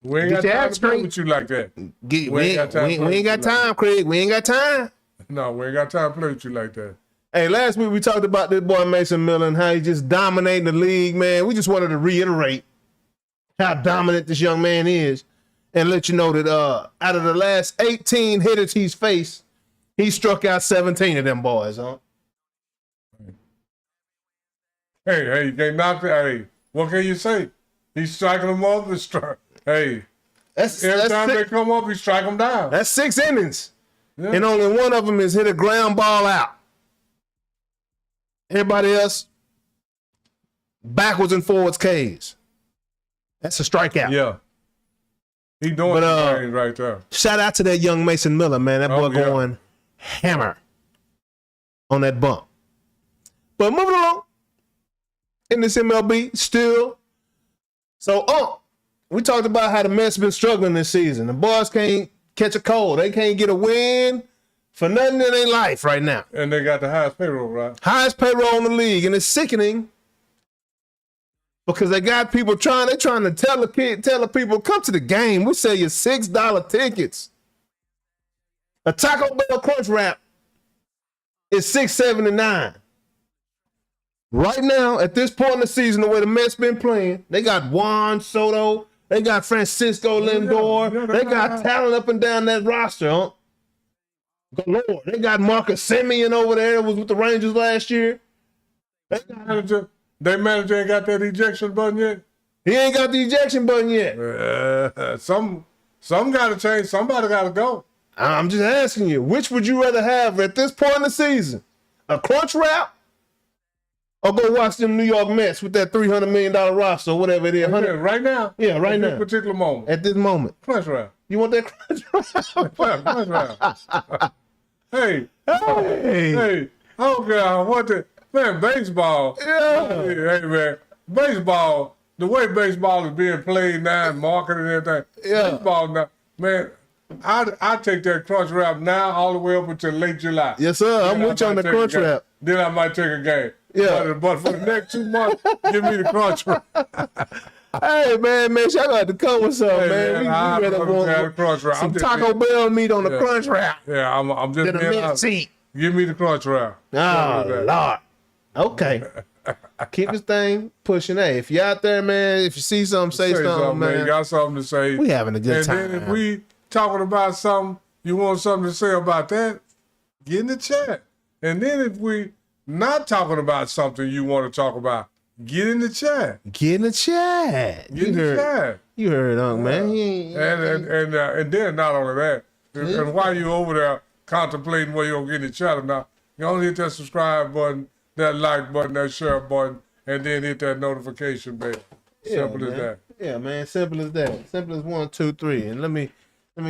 We ain't
Get
got
your
time
act
to play
straight.
with you like that.
we
We ain't got time
ain't
for it.
got time, Craig. We ain't got time.
No, we ain't got time to play with you like that.
Hey, last week we talked about this boy Mason Miller and how he just dominating the league, man. We just wanted to reiterate how dominant this young man is and let you know that out of the last 18 hitters he's faced, he struck out 17 of them boys, huh?
Hey, you can't knock that. Hey, what can you say? He's striking them up and strike. Hey,
That's
every time they
six,
come up, he strike them down.
that's 6 innings.
Yeah.
And only one of them is hit a ground ball out. Everybody else, backwards and forwards Ks. That's a strikeout.
Yeah. He doing
But,
the things right there.
Shout out to that young Mason Miller, man. That boy
Oh, yeah.
going hammer on that bump. But moving along in this MLB still. So, we talked about how the Mets been struggling this season. The boys can't catch a cold. They can't get a win for nothing in their life right now.
And they got the highest payroll, right?
Highest payroll in the league, and it's sickening because they got people trying to tell the people, come to the game. We sell you $6 tickets. A Taco Bell Crunch Wrap is $6.79. Right now, at this point in the season, the way the Mets been playing, they got Juan Soto, they got Francisco Lindor,
yeah,
they got talent up and down that roster, huh? Galore. They got Marcus Semien over there that was with the Rangers last year.
Their manager ain't got that ejection button yet.
He ain't got the ejection button yet.
Some got to change. Somebody got to go.
I'm just asking you, which would you rather have at this point in the season? A crunch wrap? Or go watch them New York Mets with that $300 million roster or whatever it is?
Right now?
Yeah, right now.
At this particular moment.
At this moment.
Crunch wrap.
You want that crunch wrap?
Crunch wrap. Hey,
Hey.
I don't care what the, man, baseball.
Yeah.
Hey, man, baseball, the way baseball is being played now and marketed and everything.
Yeah.
Baseball now, man, I take that crunch wrap now all the way up until late July.
Yes, sir. I'm with you on the crunch wrap.
Then I might take a game.
Yeah.
But for the next 2 months, give me the crunch wrap.
Hey, man, make sure I got to come with something,
Hey,
man.
man,
We better want
crunch wrap.
some Taco Bell meat on the crunch wrap.
Yeah, I'm just
To the
being
mint
honest.
seat.
Give me the crunch wrap.
Oh, Lord. Okay. Keep this thing pushing. Hey, if you out there, man, if you see something, say something, man.
You got something to say.
We having a good time.
And then if we talking about something, you want something to say about that, get in the chat. And then if we not talking about something you want to talk about, get in the chat.
Get in the chat.
Get in the chat.
You heard, man.
And then not only that, and while you over there contemplating whether you're gonna get in the chat or not, you only hit that subscribe button, that like button, that share button, and then hit that notification bell. Simple as that.
Yeah, man. Simple as that. Simple as 1, 2, 3. And let me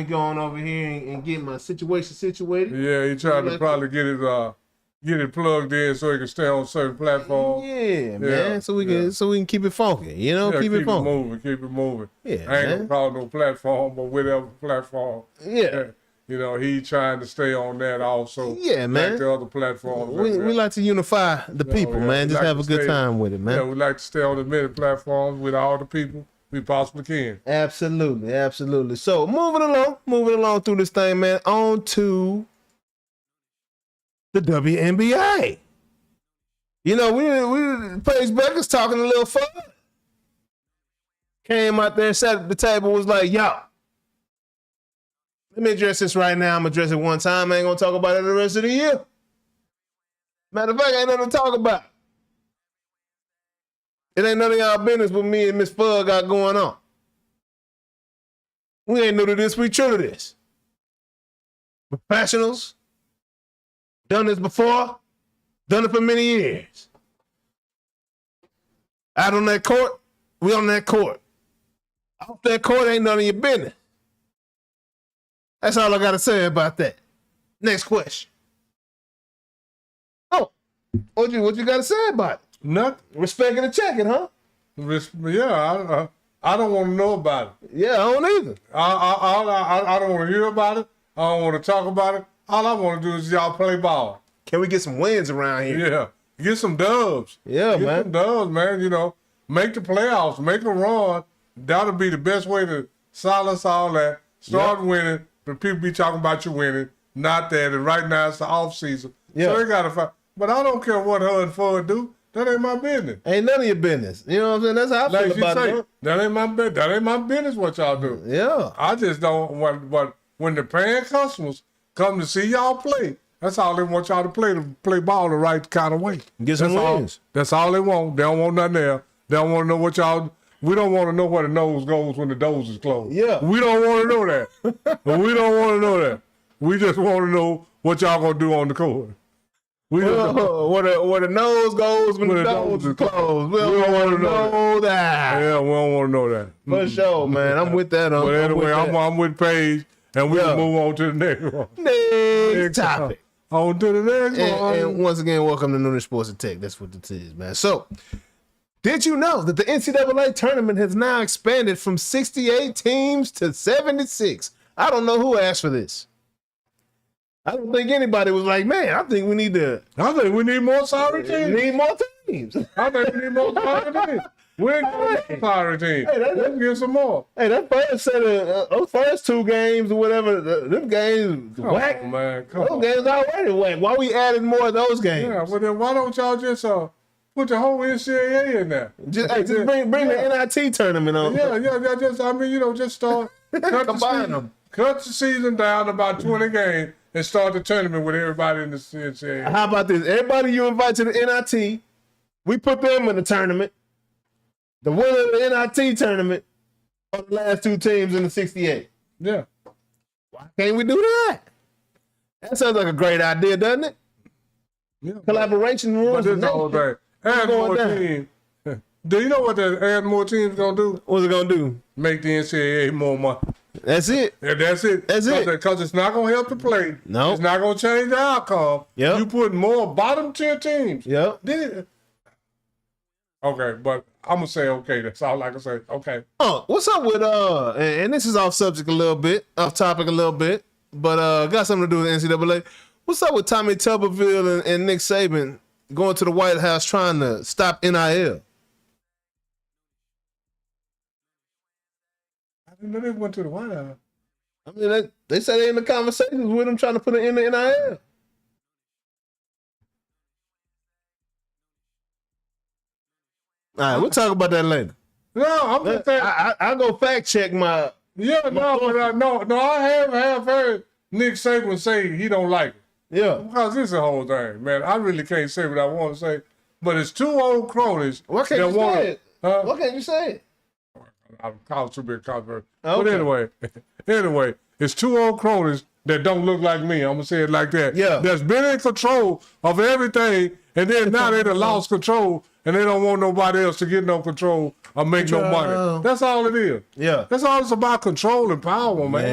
go on over here and get my situation situated.
Yeah, he trying to probably get it plugged in so he can stay on certain platforms.
Yeah, man. So we can keep it funky. You know, keep it funky.
Keep it moving.
Yeah,
I ain't gonna call no platform, but whatever platform.
Yeah.
You know, he trying to stay on that also.
Yeah, man.
Like the other platforms.
We like to unify the people, man. Just
like
have a good time with it, man.
Yeah, we like to stay on as many platforms with all the people we possibly can.
Absolutely, absolutely. So moving along through this thing, man. On to the WNBA. You know, we Paige Becker's talking a little fun. Came out there and sat at the table, was like, yo, let me address this right now. I'm gonna address it one time. I ain't gonna talk about it the rest of the year. Matter of fact, ain't nothing to talk about. It ain't none of y'all business what me and Miss Fug got going on. We ain't new to this, we true to this. Professionals, done this before, done it for many years. Out on that court, we on that court. Off that court ain't none of your business. That's all I got to say about that. Next question. Oh, what you got to say about it?
Nothing.
Respecting and checking, huh?
Yeah, I don't want to know about it.
Yeah, I don't either.
I don't want to hear about it. I don't want to talk about it. All I want to do is y'all play ball.
Can we get some wins around here?
Yeah, get some dubs.
Yeah,
get
man.
some dubs, man. You know, make the playoffs, make a run. That'll be the best way to silence all that. Start winning. But people be talking about you winning, not that. And right now it's the off season, so they gotta fight. But I don't care what her and Ford do. That ain't my business.
Ain't none of your business. You know what I'm saying? That's how I feel about it.
That ain't my business. That ain't my business what y'all do.
Yeah.
I just don't want. But when the paying customers come to see y'all play, that's all they want y'all to play ball the right kind of way.
Get some wins.
That's all they want. They don't want nothing else. They don't want to know what y'all. We don't want to know where the nose goes when the doors is closed.
Yeah.
We don't want to know that. We don't want to know that. We just want to know what y'all gonna do on the court. We just
where the nose goes when the doors is closed. We don't want to know that.
Yeah, we don't want to know that.
For sure, man. I'm with that.
But anyway, I'm with Paige, and we can move on to the next one.
Next topic.
On to the next one.
And once again, welcome to Noonish Sports and Tech. That's what it is, man. So, did you know that the NCAA tournament has now expanded from 68 teams to 76? I don't know who asked for this. I don't think anybody was like, man, I think we need
more sorry teams.
Need more teams.
I think we need more sorry teams. We ain't got more sorry teams.
Hey,
let's get some more.
Hey, that first set of those first 2 games or whatever, them games whack.
Man,
those games already whack. Why we adding more of those games?
Yeah, well then why don't y'all just put the whole NCAA in there?
Just bring the NIT tournament on.
Yeah. Just start cut the season down to about 20 games and start the tournament with everybody in the NCAA.
How about this? Everybody you invite to the NIT, We put them in the tournament. The winner of the NIT tournament are the last two teams in the 68.
Yeah.
Why can't we do that? That sounds like a great idea, doesn't it?
Yeah.
Collaboration rules.
But this is the whole thing. Add more teams. Do you know what that add more teams gonna do?
What's it gonna do?
Make the NCAA more money.
That's it.
Yeah, that's it.
That's it.
Because it's not gonna help the play.
No.
It's not gonna change the outcome.
Yep.
You put more bottom tier teams.
Yep.
Okay, but I'm gonna say okay. That's all I can say. Okay.
What's up with and this is off subject a little bit, off topic a little bit, but got something to do with NCAA. What's up with Tommy Tuberville and Nick Saban going to the White House trying to stop NIL?
I didn't know they went to the White House.
I mean, they said they in the conversations with him trying to put it in the NIL. All right, we'll talk about that later.
No, I'm just saying.
I'll go fact check my.
Yeah, no, I have heard Nick Saban say he don't like it.
Yeah.
Because this is the whole thing, man. I really can't say what I want to say, but it's two old cronies.
Why can't you say it? Why can't you say it?
I'm caused too big controversy.
Okay.
But anyway, it's two old cronies that don't look like me. I'm gonna say it like that.
Yeah.
That's been in control of everything, and then now they done lost control, and they don't want nobody else to get no control or make no money. That's all it is.
Yeah.
That's all it's about, control and power, man.
Money,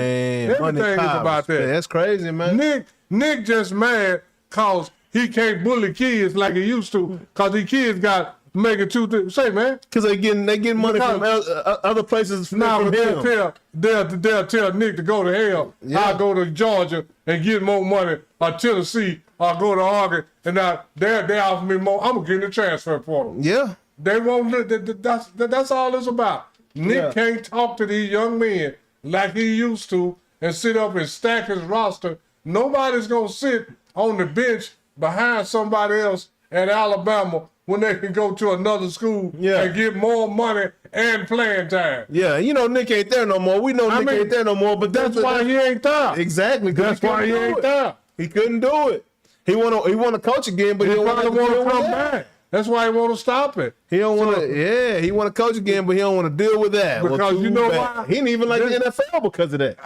Everything is
power.
about that.
Man, that's crazy, man.
Nick just mad cause he can't bully kids like he used to, cause these kids got making say, man.
Because they getting money from other places.
Now
from him.
they'll tell Nick to go to hell.
Yeah.
I'll go to Georgia and get more money, or Tennessee, or go to Oregon, and now they offer me more. I'm gonna get the transfer portal.
Yeah.
They won't. That's all it's about. Nick can't talk to these young men like he used to and sit up and stack his roster. Nobody's gonna sit on the bench behind somebody else at Alabama when they can go to another school and get more money and playing time.
Yeah, you know Nick ain't there no more. We know Nick ain't there no more, but
that's why he ain't there.
Exactly.
That's why he ain't there.
He couldn't do it. He want to coach again, but he don't
probably want to come back. That's why he want to stop it.
He don't want to. Yeah, he want to coach again, but he don't want to deal with that.
Because you know why?
He didn't even like the NFL because of that.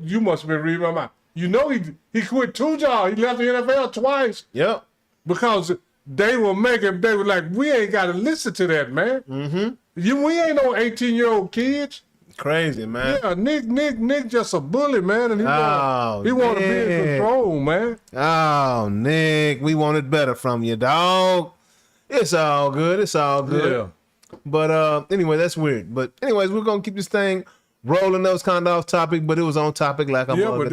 You must have been reading my mind. You know he quit 2 jobs. He left the NFL twice.
Yep.
Because they were like, we ain't got to listen to that, man. Mm-hmm. We ain't no 18-year-old kids.
Crazy, man.
Yeah, Nick just a bully, man, and he want to be in control, man.
Oh, Nick, we wanted better from you, dog. It's all good. It's all good. Yeah. But anyway, that's weird. But anyways, we're gonna keep this thing rolling. That was kind of off topic, but it was on topic. Like I'm.
Yeah, but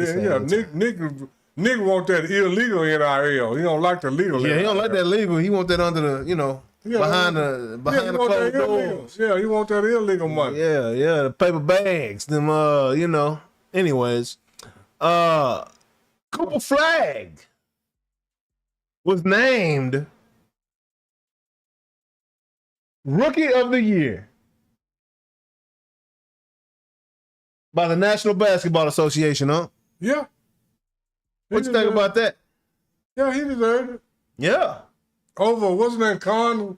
Nick want that illegal NIL. He don't like the legal.
Yeah, he don't like that legal. He want that under the behind the closed doors.
Yeah, he want that illegal money.
Yeah, the paper bags. Them Anyways, Cooper Flagg was named Rookie of the Year by the National Basketball Association, huh?
Yeah.
What you think about that?
Yeah, he deserved it.
Yeah.
Over, what's his name? How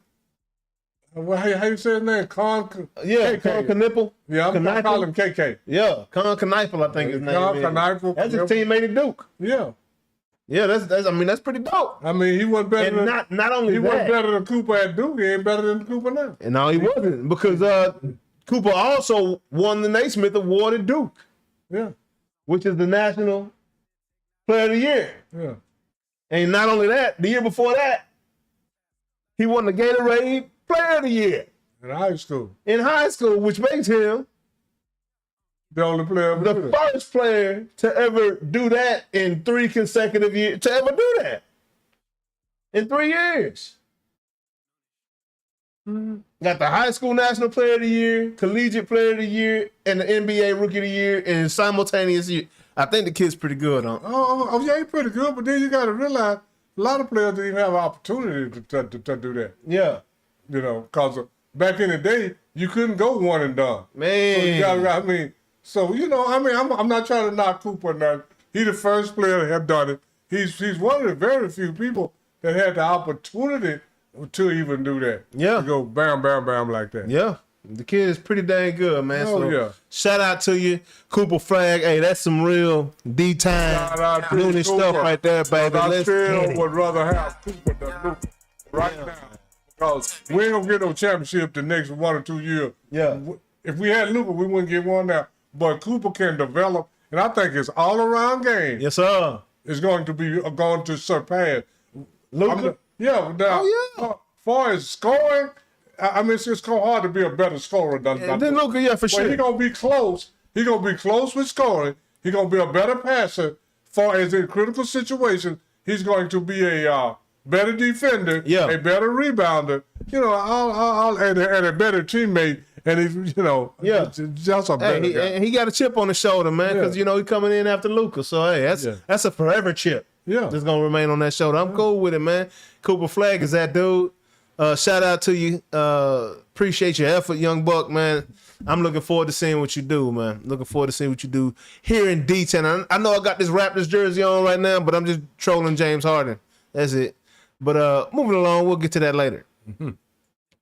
you say his name?
Yeah, Con Knipple.
Yeah, I'm call him KK.
Yeah, Con Knipple, I think his name is.
Knipple.
That's his teammate at Duke.
Yeah.
Yeah, that's pretty dope.
I mean, he wasn't better than
not only
he
that,
wasn't better than Cooper at Duke. He ain't better than Cooper now.
And no, he wasn't, because Cooper also won the Naismith Award at Duke.
Yeah.
Which is the National Player of the Year.
Yeah.
And not only that, the year before that, he won the Gatorade Player of the Year.
In high school.
In high school, which makes him
the only player
the first player to ever do that in 3 consecutive years, to ever do that in 3 years. Mm-hmm. Got the high school National Player of the Year, Collegiate Player of the Year, and the NBA Rookie of the Year in simultaneous year. I think the kid's pretty good, huh?
Oh, yeah, he's pretty good, but then you got to realize a lot of players didn't even have an opportunity to do that.
Yeah.
You know, because back in the day, you couldn't go one and done.
Man.
So you gotta, I'm not trying to knock Cooper now. He's the first player to have done it. He's one of the very few people that had the opportunity to even do that.
Yeah.
To go bam, bam, bam like that.
Yeah. The kid is pretty dang good, man.
Oh,
so
yeah.
shout out to you, Cooper Flag. Hey, that's some real D-time
Shout out to
Noonish
Cooper.
stuff right there, baby.
I
Let's
still
get it.
would rather have Cooper than Luka right now. Because we ain't going to get no championship the next 1 or 2 years.
Yeah.
If we had Luka, we wouldn't get one now. But Cooper can develop, and I think his all-around game
Yes, sir.
is going to surpass
Luka?
Yeah. Now, far as scoring, I mean, it's just hard to be a better scorer than
Then Luka, yeah, for
But
sure.
he's going to be close. He's going to be close with scoring. He's going to be a better passer. Far as in critical situations, he's going to be a better defender, a better rebounder, you know, and a better teammate. And he's, you know, just a better guy.
And he got a chip on his shoulder, man, because, you know, he's coming in after Luka. So, hey, that's a forever chip.
Yeah.
That's going to remain on that shoulder. I'm cool with it, man. Cooper Flag is that dude. Shout out to you. Appreciate your effort, young buck, man. I'm looking forward to seeing what you do, man. Looking forward to seeing what you do here in D10. I know I got this Raptors jersey on right now, but I'm just trolling James Harden. That's it. But moving along, we'll get to that later.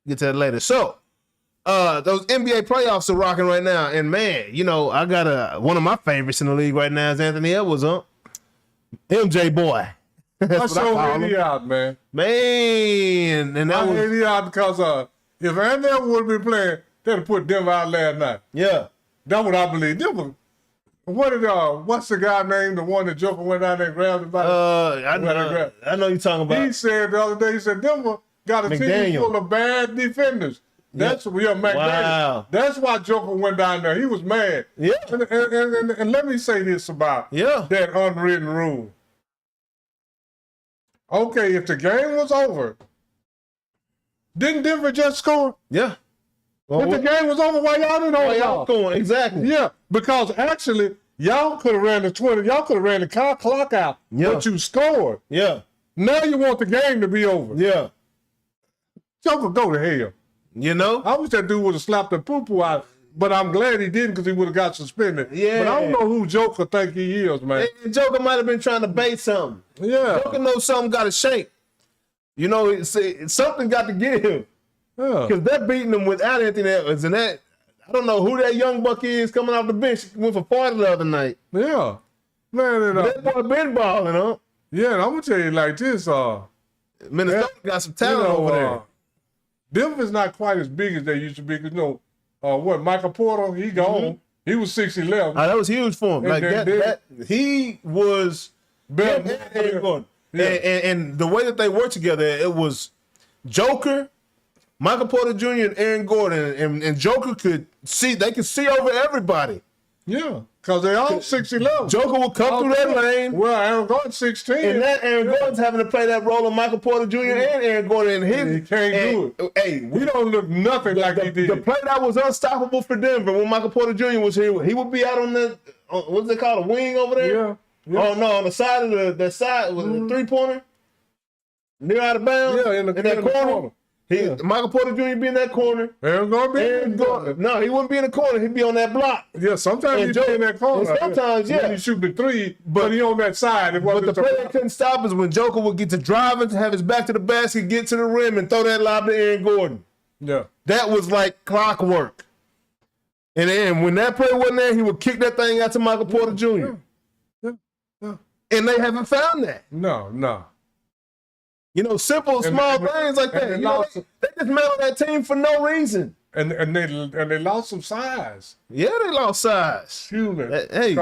Get to that later. So, those NBA playoffs are rocking right now. And, man, you know, I got one of my favorites in the league right now is Anthony Edwards, huh? MJ boy.
I so hate he out, man.
Man. And
I hate he out because if Anthony Edwards would have been playing, they'd have put Denver out last night.
Yeah.
That's what I believe. Denver. What's the guy named, the one that Joker went down there and grabbed him by
I know you're talking about.
He said the other day, he said, Denver got a team full of bad defenders. That's McDaniel.
Wow.
That's why Joker went down there. He was mad.
Yeah.
And let me say this about that unwritten rule. Okay, if the game was over, didn't Denver just score?
Yeah. Well,
if the game was over, why y'all didn't hold y'all
scoring? Exactly.
Yeah, because actually, y'all could have ran the 20, y'all could have ran the clock out, but you scored.
Yeah.
Now you want the game to be over.
Yeah.
Joker, go to hell.
You know?
I wish that dude would have slapped the poo-poo out, but I'm glad he didn't because he would have got suspended.
Yeah.
But I don't know who Joker think he is, man.
And Joker might have been trying to bait something.
Yeah.
Joker knows something got to shake. You know, something got to get him.
Yeah.
Because they're beating him without Anthony Edwards. And that, I don't know who that young buck is coming off the bench. Went for party the other night.
Yeah. Man,
that boy been balling, huh?
Yeah, and I'm going to tell you like this.
Minnesota got some talent over there.
Denver's not quite as big as they used to be. Because, you know, Michael Porter, he gone. He was 6'11".
That was huge for him. Like he was better. And the way that they worked together, it was Joker, Michael Porter Jr. and Aaron Gordon, and Joker could see over everybody.
Yeah, because they all 6'11".
Joker would come through that lane.
Well, Aaron Gordon's 6'10".
And that Aaron Gordon's having to play that role of Michael Porter Jr. and Aaron Gordon. And
he can't do it.
Hey,
we don't look nothing like he did.
The play that was unstoppable for Denver when Michael Porter Jr. was here, he would be out on the, what's it called, a wing over there?
Yeah.
Oh, no, on the side of the side, was it a three-pointer? Near out of bounds?
Yeah, in that corner.
Michael Porter Jr. be in that corner.
Aaron Gordon.
No, he wouldn't be in the corner. He'd be on that block.
Yeah, sometimes he'd be in that corner.
Sometimes,
yeah. He shoot the three, but he on that side.
But the play that couldn't stop is when Joker would get to driving, to have his back to the basket, get to the rim, and throw that lob to Aaron Gordon.
Yeah.
That was like clockwork. And then when that play wasn't there, he would kick that thing out to Michael Porter Jr.
Yeah.
And they haven't found that.
No.
You know, simple, small things like that. They just made on that team for no reason.
And they lost some size.
Yeah, they lost size.
Human.
Hey,
you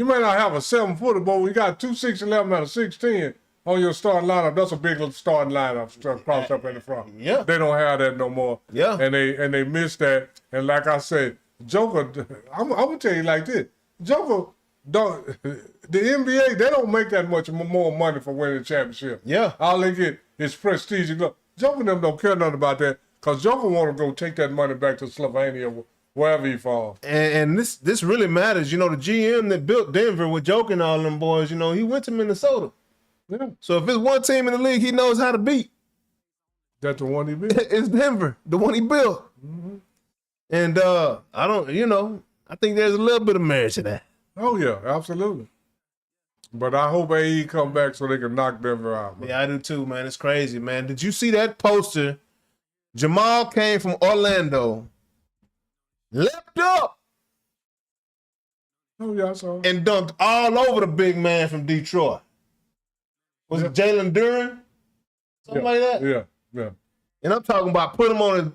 may not have a 7-footer, but we got 2 6'11" and a 6'10" on your starting lineup. That's a big starting lineup crossed up in the front.
Yeah.
They don't have that no more.
Yeah.
And they missed that. And like I said, Joker, I'm gonna tell you like this. Joker the NBA, they don't make that much more money for winning the championship.
Yeah.
All they get is prestige. Joker and them don't care nothing about that because Joker want to go take that money back to Slovenia, wherever he falls.
And this really matters. You know, the GM that built Denver with Joker and all them boys, you know, he went to Minnesota.
Yeah.
So if it's one team in the league he knows how to beat,
that's the one he built.
It's Denver, the one he built.
Mm-hmm.
And I think there's a little bit of merit to that.
Oh, yeah, absolutely. But I hope AE come back so they can knock Denver out. Man.
Yeah, I do too, man. It's crazy, man. Did you see that poster? Jamal came from Orlando, leapt up,
Oh, yeah, I saw it.
and dunked all over the big man from Detroit. Was it Jalen Duren? Something like that?
Yeah.
And I'm talking about put him on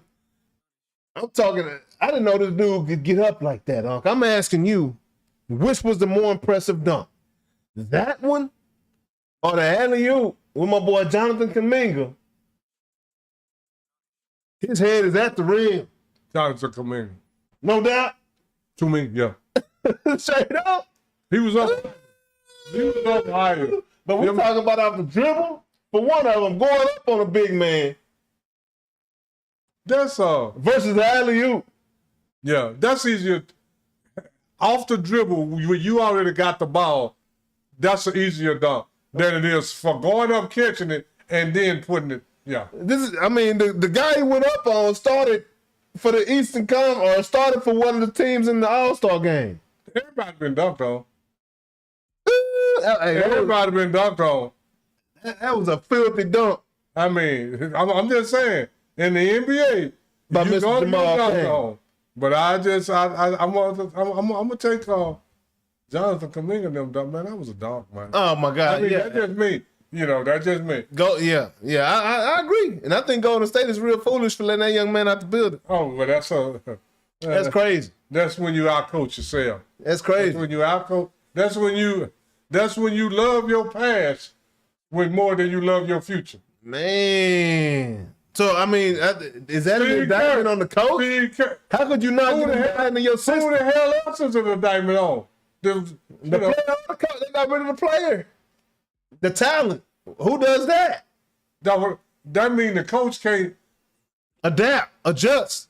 I didn't know this dude could get up like that, Unc. I'm asking you, which was the more impressive dunk? That one or the alley-oop with my boy Jonathan Kuminga? His head is at the rim.
Jonathan Kuminga.
No doubt.
To me, yeah.
Straight up.
He was up. He was up higher.
But we're talking about off the dribble. For one of them, going up on a big man.
That's
versus the alley-oop.
Yeah, that's easier. Off the dribble, when you already got the ball, that's an easier dunk than it is for going up, catching it, and then putting it. Yeah.
The guy he went up on started for the Eastern Conference, or started for one of the teams in the All-Star game.
Everybody been dunked on.
Hey,
Everybody been dunked on.
That was a filthy dunk.
I mean, I'm just saying, in the NBA,
By
you're
Mr.
going to be
Jamal
dunked
Cain.
on. But I'm gonna take Jonathan Kuminga and them dunk, man. That was a dunk, man.
Oh my God!
I mean,
yeah,
that's just me. That's just me.
I agree, and I think Golden State is real foolish for letting that young man out the building.
Oh, but
That's crazy.
That's when you outcoach yourself.
That's crazy.
That's when you outcoach. That's when you love your past with more than you love your future.
Man. So I mean, is that an indictment on the coach? How could you not get an indictment in your system?
Who the hell else is an indictment on?
The player on the coach. They got rid of the player. The talent. Who does that?
That means the coach can't
adapt, adjust.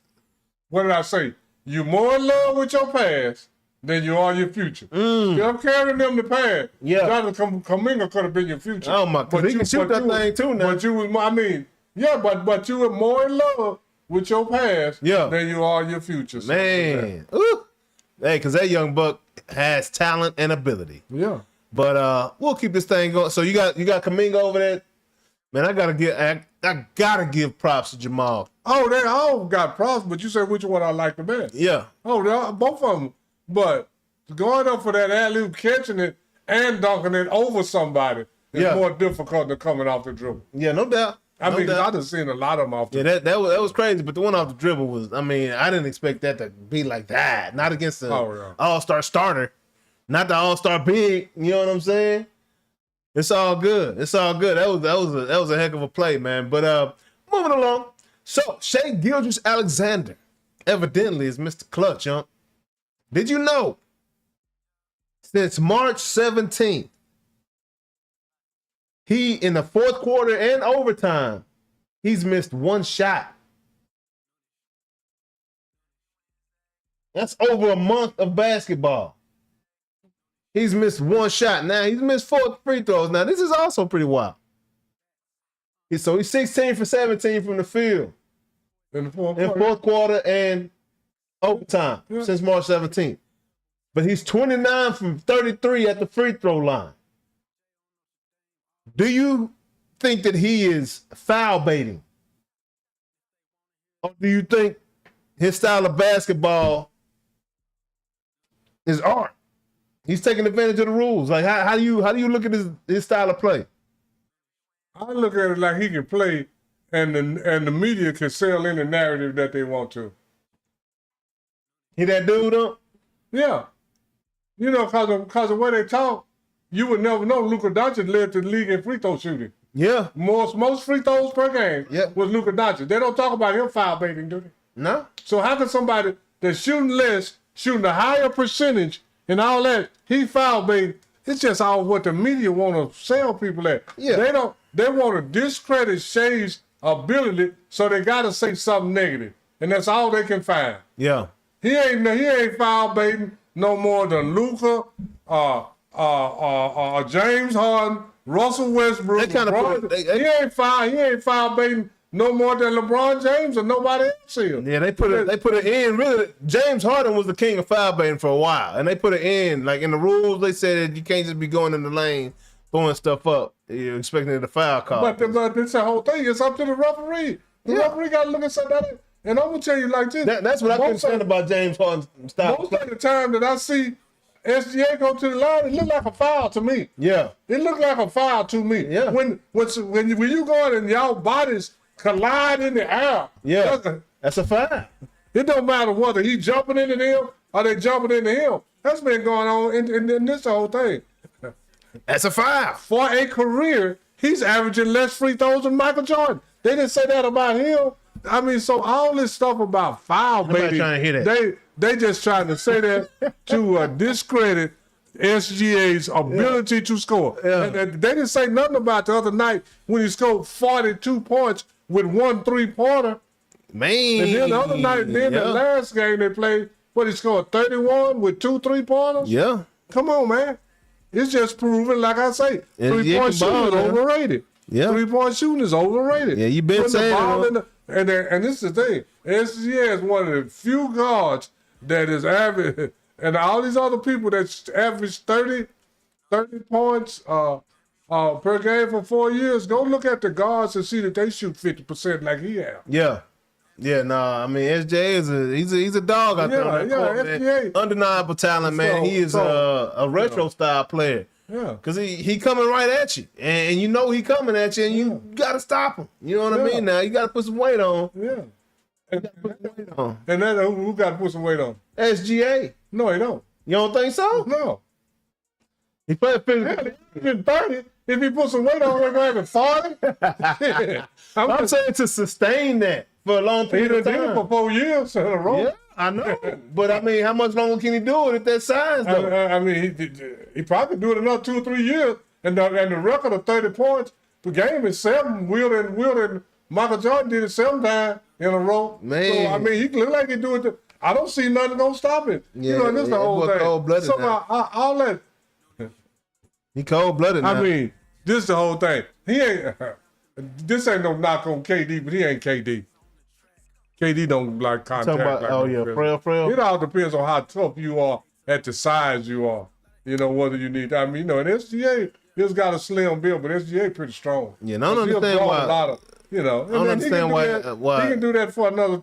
What did I say? You more in love with your past than you are your future. I'm carrying them the past.
Yeah.
Jonathan Kuminga could have been your future.
Oh my! Because he can shoot that thing too now.
But you was, but you were more in love with your past than you are your future.
Man, ooh. Hey, because that young buck has talent and ability.
Yeah.
But we'll keep this thing going. So you got Kuminga over there. Man, I gotta give props to Jamal.
Oh, they all got props, but you said which one I like the best.
Yeah.
Oh, both of them. But going up for that alley-oop, catching it and dunking it over somebody is more difficult than coming off the dribble.
Yeah, no doubt.
I mean, I've just seen a lot of them off the
dribble. Yeah, that was crazy. But the one off the dribble was, I didn't expect that to be like that. Not against the all-star starter. Not the all-star big. You know what I'm saying? It's all good. It's all good. That was a heck of a play, man. But moving along. So Shai Gilgeous-Alexander evidently is Mr. Clutch, huh? Did you know? Since March 17th, he in the fourth quarter and overtime, he's missed one shot. That's over a month of basketball. He's missed one shot. Now he's missed 4 free throws. Now this is also pretty wild. So he's 16 for 17 from the field
in the
fourth quarter and overtime since March 17th. But he's 29 from 33 at the free throw line. Do you think that he is foul baiting? Or do you think his style of basketball is art? He's taking advantage of the rules. Like how do you look at his style of play?
I look at it like he can play, and the media can sell any narrative that they want to.
He that dude up?
Yeah. Because of the way they talk, you would never know Luka Doncic led the league in free throw shooting.
Yeah.
Most free throws per game was Luka Doncic. They don't talk about him foul baiting, do they?
No.
So how can somebody that's shooting less, shooting a higher percentage and all that, he foul baiting? It's just all what the media want to sell people at.
Yeah.
They want to discredit Shai's ability, so they got to say something negative, and that's all they can find.
Yeah.
He ain't foul baiting no more than Luka, James Harden, Russell Westbrook.
He ain't
he ain't foul baiting no more than LeBron James or nobody else is.
Yeah, they put it in. Really, James Harden was the king of foul baiting for a while, and they put it in. Like in the rules, they said that you can't just be going in the lane throwing stuff up. You're expecting it to foul call.
But this the whole thing. It's up to the referee. The referee got to look at something. And I'm gonna tell you like this.
That's what I couldn't stand about James Harden's style.
Most of the time that I see SGA go to the line, it look like a foul to me.
Yeah,
it looked like a foul to me.
Yeah.
When you going and y'all bodies collide in the air.
Yeah, that's a foul.
It don't matter whether he jumping into them or they jumping into him. That's been going on in this whole thing.
That's a foul.
For a career, he's averaging less free throws than Michael Jordan. They didn't say that about him. I mean, so all this stuff about foul baiting,
trying to hear that.
they just trying to say that to discredit SGA's ability to score.
Yeah.
And they didn't say nothing about the other night when he scored 42 points with 1 3-pointer.
Man.
And then the other night, the last game they played, he scored 31 with 2 3-pointers?
Yeah.
Come on, man. It's just proven, like I say, 3-point shooting is overrated.
Yeah.
3-point shooting is overrated.
Yeah, you been saying
that. And this is the thing. SGA is one of the few guards that is average, and all these other people that average 30 points per game for 4 years, go look at the guards and see that they shoot 50% like he has.
Yeah. Yeah, I mean SJ he's a dog out there.
SGA.
Undeniable talent, man. He is a retro style player.
Yeah.
Cause he coming right at you. And you know he coming at you and you gotta stop him. You know what I mean? Now you gotta put some weight on.
Yeah. And then who got to put some weight on?
SGA.
No, he don't.
You don't think so?
No.
He played 50.
He's been 30. If he put some weight on, we're going to 40.
I'm saying to sustain that for a long period of time.
He did it for 4 years in a row.
Yeah, I know. But I mean, how much longer can he do it at that size, though?
I mean, he probably do it another 2 or 3 years. And the record of 30 points per game is 7. Will and Michael Jordan did it 7 times in a row.
Man.
So, I mean, he look like he do it. I don't see nothing going to stop it.
Yeah,
you know, this is the whole thing.
Cold-blooded
somehow, all that.
He cold-blooded now.
I mean, this is the whole thing. He ain't. This ain't no knock on KD, but he ain't KD. KD don't like contact.
Frail.
It all depends on how tough you are at the size you are. You know, whether you need. I mean, and SGA, he's got a slim build, but SGA pretty strong.
Yeah, I don't understand why.
A lot of, I
don't understand why.
He can do that for another.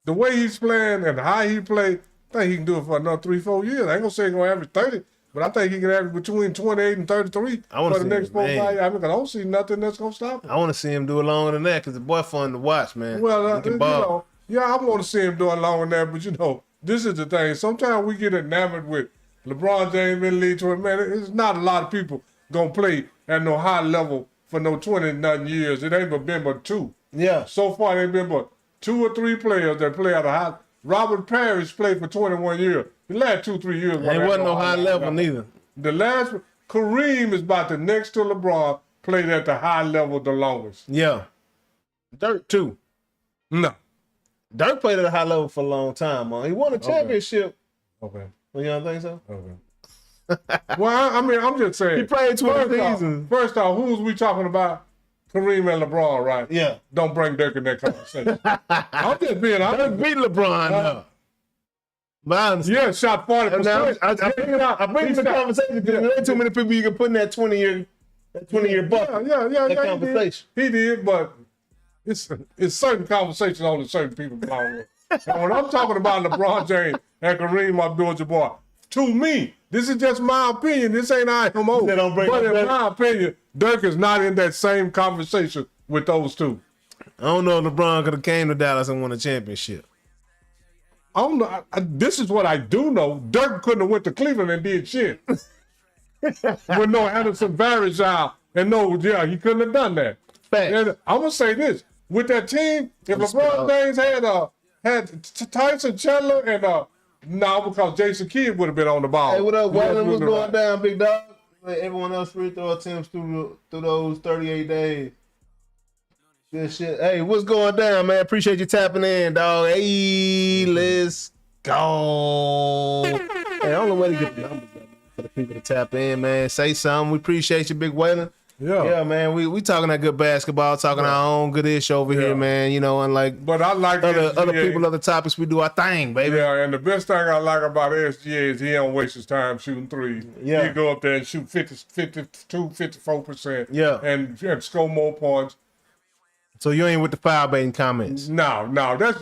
The way he's playing and how he play, I think he can do it for another 3-4 years. I ain't gonna say he's gonna average 30. But I think he can average between 28 and 33 for the next 4 5 years. I mean, I don't see nothing that's going to stop him.
I want to see him do it longer than that because the boy fun to watch, man.
Well, I want to see him do it longer than that. But, this is the thing. Sometimes we get enamored with LeBron James in the league. Man, it's not a lot of people going to play at no high level for no 20-nothing years. It ain't been but 2.
Yeah.
So far, it ain't been but 2 or 3 players that play at a high. Robert Parrish played for 21 years. The last 2-3 years.
It wasn't no high level neither.
The last, Kareem is about the next to LeBron, played at the high level the longest.
Yeah. Dirk, too.
No.
Dirk played at a high level for a long time, man. He won a championship.
Okay.
Well, you don't think so?
Okay. Well, I mean, I'm just saying.
He played 20 seasons.
First off, who's we talking about? Kareem and LeBron, right?
Yeah.
Don't bring Dirk in that conversation. I'm just being honest.
Dirk beat LeBron, though. But I understand.
Yeah, shot 40%.
I bring the conversation because there ain't too many people you can put in that 20-year bucket.
Yeah.
Conversation.
He did, but it's certain conversations only certain people belong with. And when I'm talking about LeBron James and Kareem Abdul-Jabbar, to me, this is just my opinion. This ain't IMO. But in my opinion, Dirk is not in that same conversation with those two.
I don't know if LeBron could have came to Dallas and won a championship.
I don't know. This is what I do know. Dirk couldn't have went to Cleveland and did shit. With no Anderson Varejao and he couldn't have done that. And I'm gonna say this: with that team, if LeBron James had Tyson Chandler and because Jason Kidd would have been on the ball.
Hey, what up, Waylon? What's going down, big dog? Like everyone else free throw attempts through those 38 days. Good shit. Hey, what's going down, man? Appreciate you tapping in, dog. Hey, let's go. Hey, I don't know where to get the numbers for the people to tap in, man. Say something. We appreciate you, big Waylon. Yeah, man. We talking that good basketball, talking our own good ish over here, man. You know, unlike
but I like
other people, other topics, we do our thing, baby.
Yeah, and the best thing I like about SGA is he don't waste his time shooting threes.
Yeah.
He go up there and shoot 54%.
Yeah.
And score more points.
So you ain't with the foul baiting comments?
No, that's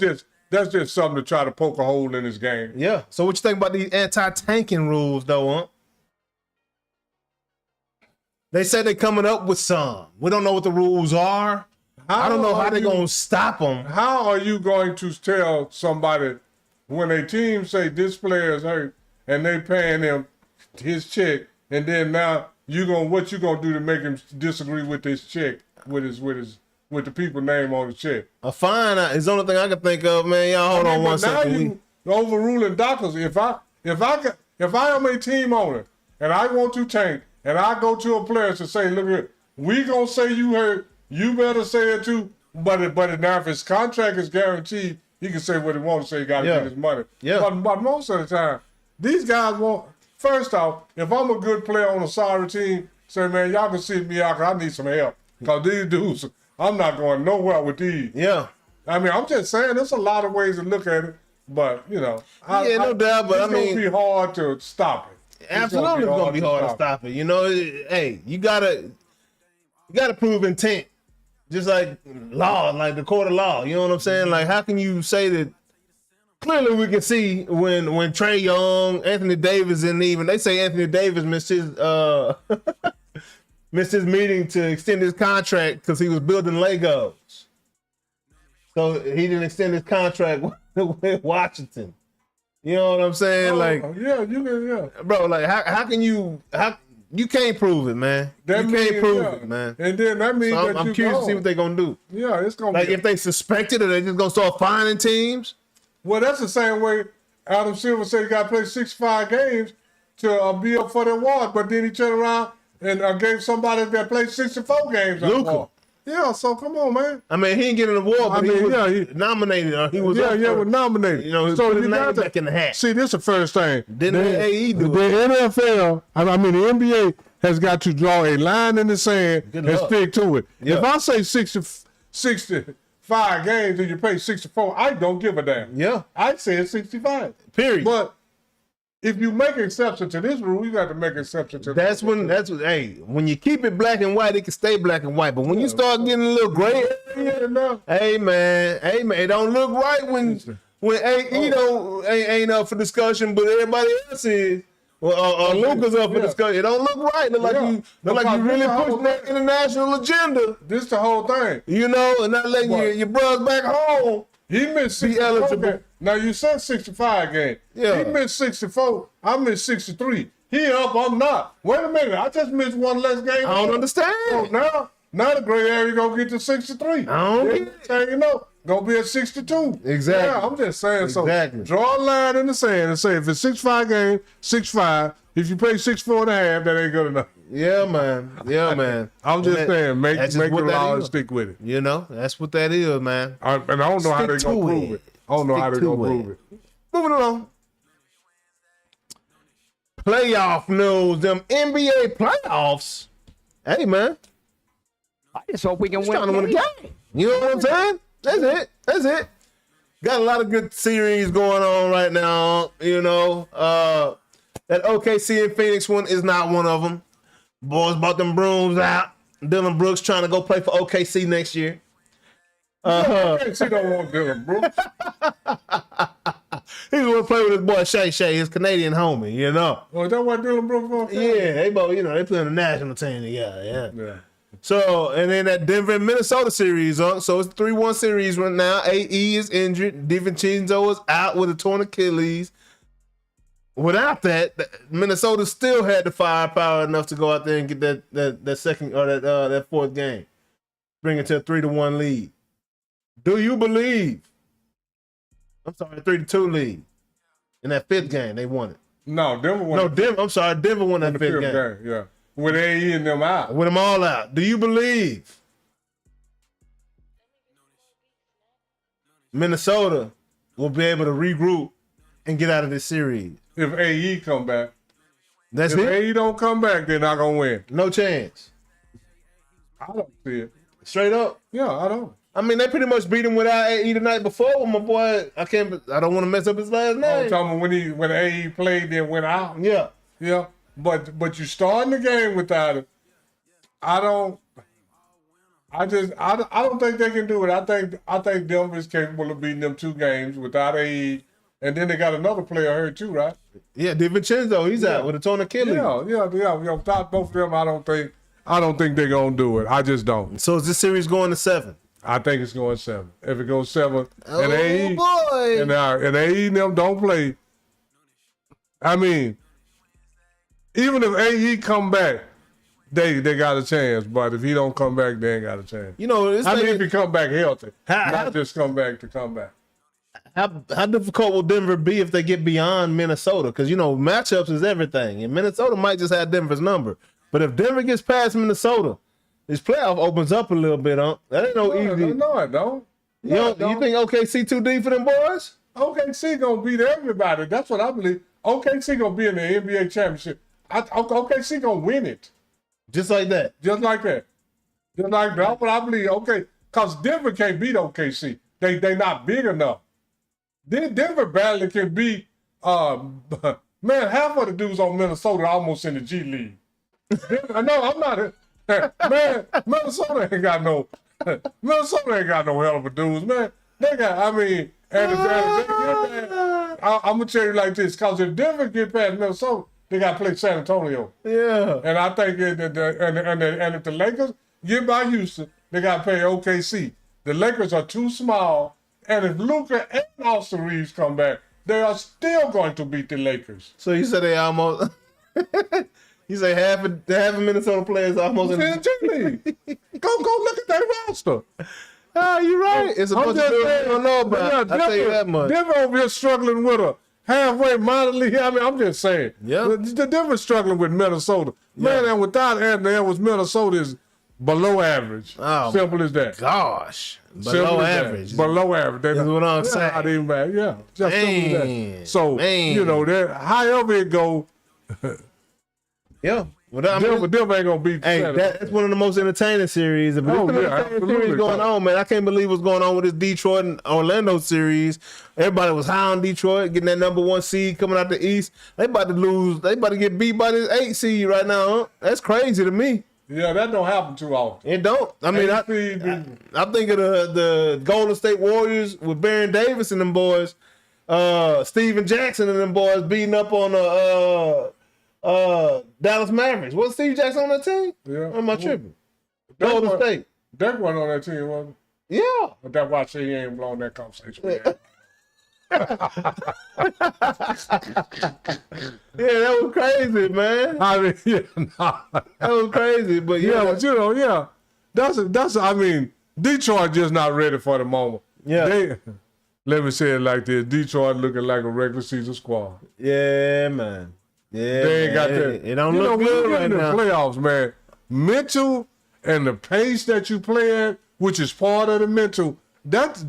just something to try to poke a hole in his game.
Yeah. So what you think about these anti-tanking rules, though, huh? They said they're coming up with some. We don't know what the rules are. I don't know how they're going to stop them.
How are you going to tell somebody when a team say this player is hurt and they paying him his check, and then now what you gonna do to make him disagree with this check with the people name on the check?
A fine is the only thing I can think of, man. Y'all hold on one second.
Now you overruling doctors. If I am a team owner and I want to tank, and I go to a player to say, look here, we gonna say you hurt, you better say it too. But now if his contract is guaranteed, he can say what he wants to say. He got to get his money.
Yeah.
But most of the time, these guys want. First off, if I'm a good player on a sorry team, say, man, y'all can sit me out 'cause I need some help. 'Cause these dudes, I'm not going nowhere with these.
Yeah.
I mean, I'm just saying, there's a lot of ways to look at it, but no
doubt. But
it's gonna be hard to stop it.
Absolutely, it's gonna be hard to stop it. You know, hey, you gotta prove intent, just like law, like the court of law. You know what I'm saying? Like, how can you say that? Clearly, we can see when Trae Young, Anthony Davis, and even they say Anthony Davis missed his missed his meeting to extend his contract because he was building Legos. So he didn't extend his contract with Washington. You know what I'm saying? Bro, like how can you can't prove it, man. You can't prove it, man.
And then that means
so I'm curious to see what they're gonna do.
Yeah, it's gonna
like if they suspect it, or they just gonna start finding teams.
Well, that's the same way Adam Silver said he got to play 65 games to be up for the award, but then he turned around and gave somebody that played 64 games.
Luka.
Yeah, so come on, man.
I mean, he didn't get an award, but he was nominated. Or he was
was nominated.
You know, so you got back in the hat.
See, this is the first thing.
Didn't the AE do
the
it?
NFL, the NBA has got to draw a line in the sand and stick to it.
Yeah.
If I say 65 games and you pay 64, I don't give a damn.
Yeah.
I said 65.
Period.
But if you make an exception to this rule, you got to make an exception to
when you keep it black and white, it can stay black and white. But when you start getting a little gray area, hey man, it don't look right when AE ain't up for discussion, but everybody else is. Or Luka's up for discussion. It don't look right. Look like you really pushing that international agenda.
This the whole thing.
You know, and not letting your bros back home.
He missed 64 games. Now you said 65 games.
Yeah.
He missed 64. I missed 63. He up, I'm not. Wait a minute. I just missed one less game.
I don't understand.
So now the gray area gonna get to 63.
I don't get it.
You know, gonna be at 62.
Exactly.
Yeah, I'm just saying.
Exactly.
So draw a line in the sand and say if it's 65 games, 65. If you play 64 and a half, that ain't good enough.
Yeah, man. Yeah, man.
I'm just saying, make the law and stick with it.
You know, that's what that is, man.
And I don't know how they're gonna prove it. I don't know how they're gonna prove it.
Moving along. Playoff news. Them NBA playoffs. Hey, man.
I just hope we can
Trying to win a game. You know what I'm saying? That's it. Got a lot of good series going on right now. You know, that OKC and Phoenix one is not one of them. Boys bought them brooms out. Dylan Brooks trying to go play for OKC next year.
OKC don't want Dylan Brooks.
He's going to play with his boy Shay, his Canadian homie, you know.
Oh, is that what Dylan Brooks wants?
Yeah, they both, they play on the national team together, yeah. So, and then that Denver and Minnesota series, so it's a 3-1 series right now. AE is injured. DiVincenzo is out with a torn Achilles. Without that, Minnesota still had the firepower enough to go out there and get that second or that fourth game, bring it to a 3-1 lead. Do you believe? I'm sorry, 3-2 lead. In that fifth game, they won it.
No, Denver won.
No, Denver won that fifth game.
Yeah, with AE and them out.
With them all out. Do you believe Minnesota will be able to regroup and get out of this series?
If AE come back.
That's
if
it?
AE don't come back, they're not going to win.
No chance.
I don't see it.
Straight up.
Yeah, I don't.
I mean, they pretty much beat him without AE the night before with my boy. I don't want to mess up his last
I'm
name.
talking about when AE played, then went out.
Yeah.
Yeah. But you starting the game without it. I don't think they can do it. I think Denver is capable of beating them 2 games without AE. And then they got another player hurt too, right?
Yeah, DiVincenzo, he's out with a torn Achilles.
Yeah. Without both of them, I don't think they're gonna do it. I just don't.
So is this series going to 7?
I think it's going 7. If it goes 7,
Oh,
and AE
boy.
and AE and them don't play. I mean, even if AE come back, they got a chance. But if he don't come back, they ain't got a chance.
You know, this
if he come back healthy,
How-
not just come back to come back.
how difficult will Denver be if they get beyond Minnesota? Because, you know, matchups is everything. And Minnesota might just have Denver's number. But if Denver gets past Minnesota, this playoff opens up a little bit, huh? That ain't no easy.
No, I don't.
You think OKC too deep for them boys?
OKC gonna beat everybody. That's what I believe. OKC gonna be in the NBA championship. OKC gonna win it.
Just like that.
Just like that. Just like that. But I believe, because Denver can't beat OKC. They not big enough. Denver badly can beat, man, half of the dudes on Minnesota are almost in the G League. No, I'm not. Man, Minnesota ain't got no hell of a dudes, man. They got, I mean, and if they get past, I'm gonna tell you like this, because if Denver get past Minnesota, they got to play San Antonio.
Yeah.
And I think and if the Lakers get by Houston, they got to play OKC. The Lakers are too small, and if Luka and Austin Reeves come back, they are still going to beat the Lakers.
So you said they almost. You say half of Minnesota players almost in the
G League. Go look at that roster.
Oh, you're right. It's a bunch of dudes I don't know about.
Yeah,
I'll tell you that much.
Denver over here struggling with a halfway minor league. I mean, I'm just saying.
Yeah.
The Denver struggling with Minnesota. Man, and without Anthony Edwards, Minnesota is below average.
Oh,
simple as that.
Gosh.
Simple
Below
as that.
average.
Below average.
That's what I'm saying.
Not even bad. Yeah. Just simple as
Man.
that. So,
Man.
you know, however it go,
Yeah. Well,
Denver ain't going to beat
hey,
the
that's one of the most entertaining series. But
Oh,
it's an
yeah,
entertaining
absolutely.
series going on, man. I can't believe what's going on with this Detroit and Orlando series. Everybody was high on Detroit, getting that #1 seed coming out the East. They about to lose. They about to get beat by this 8 seed right now, huh? That's crazy to me.
Yeah, that don't happen too often.
It don't. I mean, I think of the Golden State Warriors with Baron Davis and them boys, Steven Jackson and them boys beating up on the Dallas Mavericks. Was Steve Jackson on that team?
Yeah.
Or am I tripping? Golden State.
That wasn't on that team, wasn't it?
Yeah.
But that's why I say he ain't blown that conversation.
Yeah, that was crazy, man.
I mean, yeah, nah.
That was crazy, but
Yeah,
yeah,
but you know, yeah. That's I mean, Detroit just not ready for the moment.
Yeah.
Let me say it like this. Detroit looking like a regular season squad.
yeah, man. Yeah,
They ain't got
man.
that.
It don't
you
look
know,
good
when you
right
get in
now.
the playoffs, man, mental and the pace that you play at, which is part of the mental, that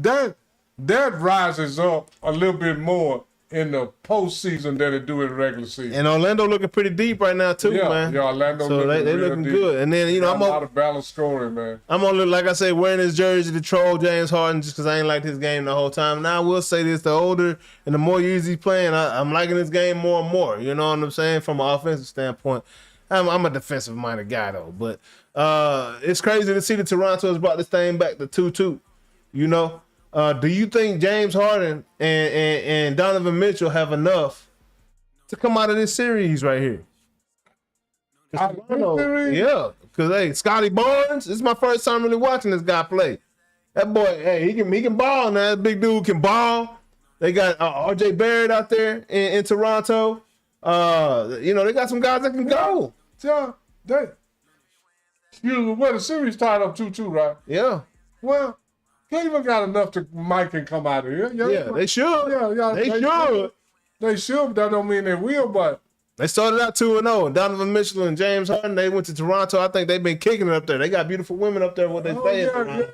rises up a little bit more in the postseason than it do in the regular season.
And Orlando looking pretty deep right now too,
yeah,
man.
yeah, Orlando
So
looking
they
real
looking
deep.
good. And then you know
Got
I'm
a lot of balanced scoring, man.
I'm only, like I said, wearing his jersey to troll James Harden just because I ain't liked his game the whole time. Now I will say this: the older and the more years he's playing, I'm liking his game more and more. You know what I'm saying? From an offensive standpoint, I'm a defensive-minded guy though. But it's crazy to see that Toronto has brought this thing back to 2-2. You know, do you think James Harden and Donovan Mitchell have enough to come out of this series right here? Yeah, because hey, Scotty Barnes, this is my first time really watching this guy play. That boy, hey, he can ball now. That big dude can ball. They got RJ Barrett out there in Toronto. You know, they got some guys that can go.
Yeah, the series tied up 2-2, right?
Yeah.
Well, Cleveland got enough to Mike can come out of here.
Yeah, they should.
Yeah,
They should.
They should, but that don't mean they will, but
They started out 2-0. Donovan Mitchell and James Harden, they went to Toronto. I think they've been kicking it up there. They got beautiful women up there, what they say.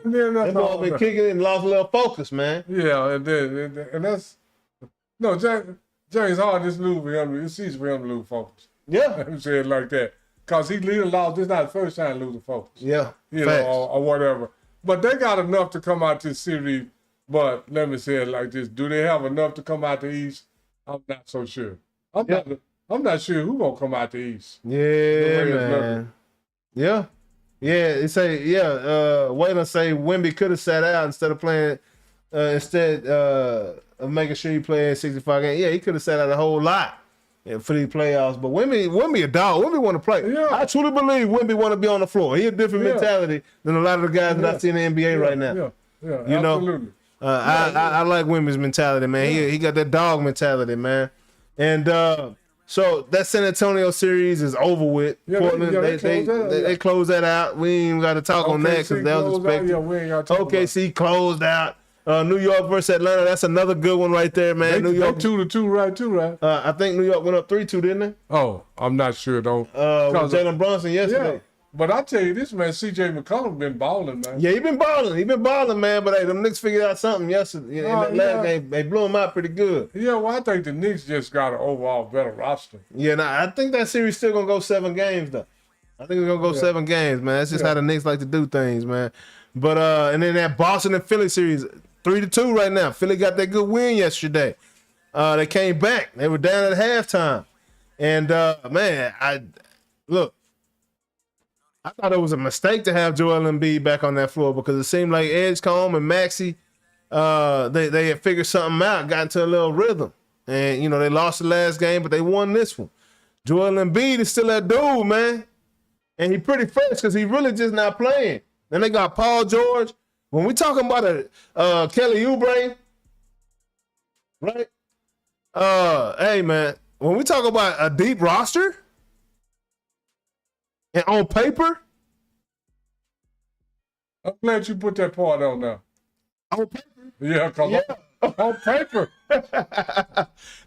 They've all been kicking it and lost a little focus, man.
Yeah, and that's no James Harden. It's easy for him to lose focus.
Yeah.
Let me say it like that. because he lost. This is not the first time losing focus.
Yeah,
You
facts.
know, or whatever. But they got enough to come out this series. But let me say it like this: do they have enough to come out the East? I'm not so sure. I'm not sure who's gonna come out the East.
Yeah,
Reds
man. Yeah. It say Waylon say Wemby could have sat out instead of playing of making sure he played 65 games. Yeah, he could have sat out a whole lot for these playoffs. But Wemby a dog. Wemby want to play.
Yeah.
I truly believe Wemby want to be on the floor. He a different mentality than a lot of the guys that I see in the NBA right now.
Yeah,
You know?
absolutely.
I like Wemby's mentality, man. He got that dog mentality, man. And so that San Antonio series is over with.
Yeah,
Portland,
they
closed that out. We ain't even got to talk on that because that was expected.
Yeah, we ain't got to talk
OKC closed out. New York versus Atlanta. That's another good one right there, man. New York
2-2, right?
I think New York went up 3-2, didn't they?
Oh, I'm not sure though.
With Jalen Brunson yesterday.
Yeah, but I tell you this, man. C.J. McCollum been balling, man.
Yeah, he been balling, man. But hey, them Knicks figured out something yesterday. In that last game, they blew him out pretty good.
Yeah, well, I think the Knicks just got an overall better roster.
Yeah, I think that series still gonna go 7 games though. I think it's gonna go 7 games, man. That's just how the Knicks like to do things, man. But and then that Boston and Philly series, 3-2 right now. Philly got that good win yesterday. They came back. They were down at halftime, and man, I thought it was a mistake to have Joel Embiid back on that floor because it seemed like Edgecombe and Maxey, they had figured something out, got into a little rhythm. And, you know, they lost the last game, but they won this one. Joel Embiid is still that dude, man. And he pretty fresh because he really just not playing. Then they got Paul George. When we talking about Kelly Oubre, right? Hey, man, when we talk about a deep roster, and on paper,
I'm glad you put that part on now.
on paper,
Yeah, because on paper.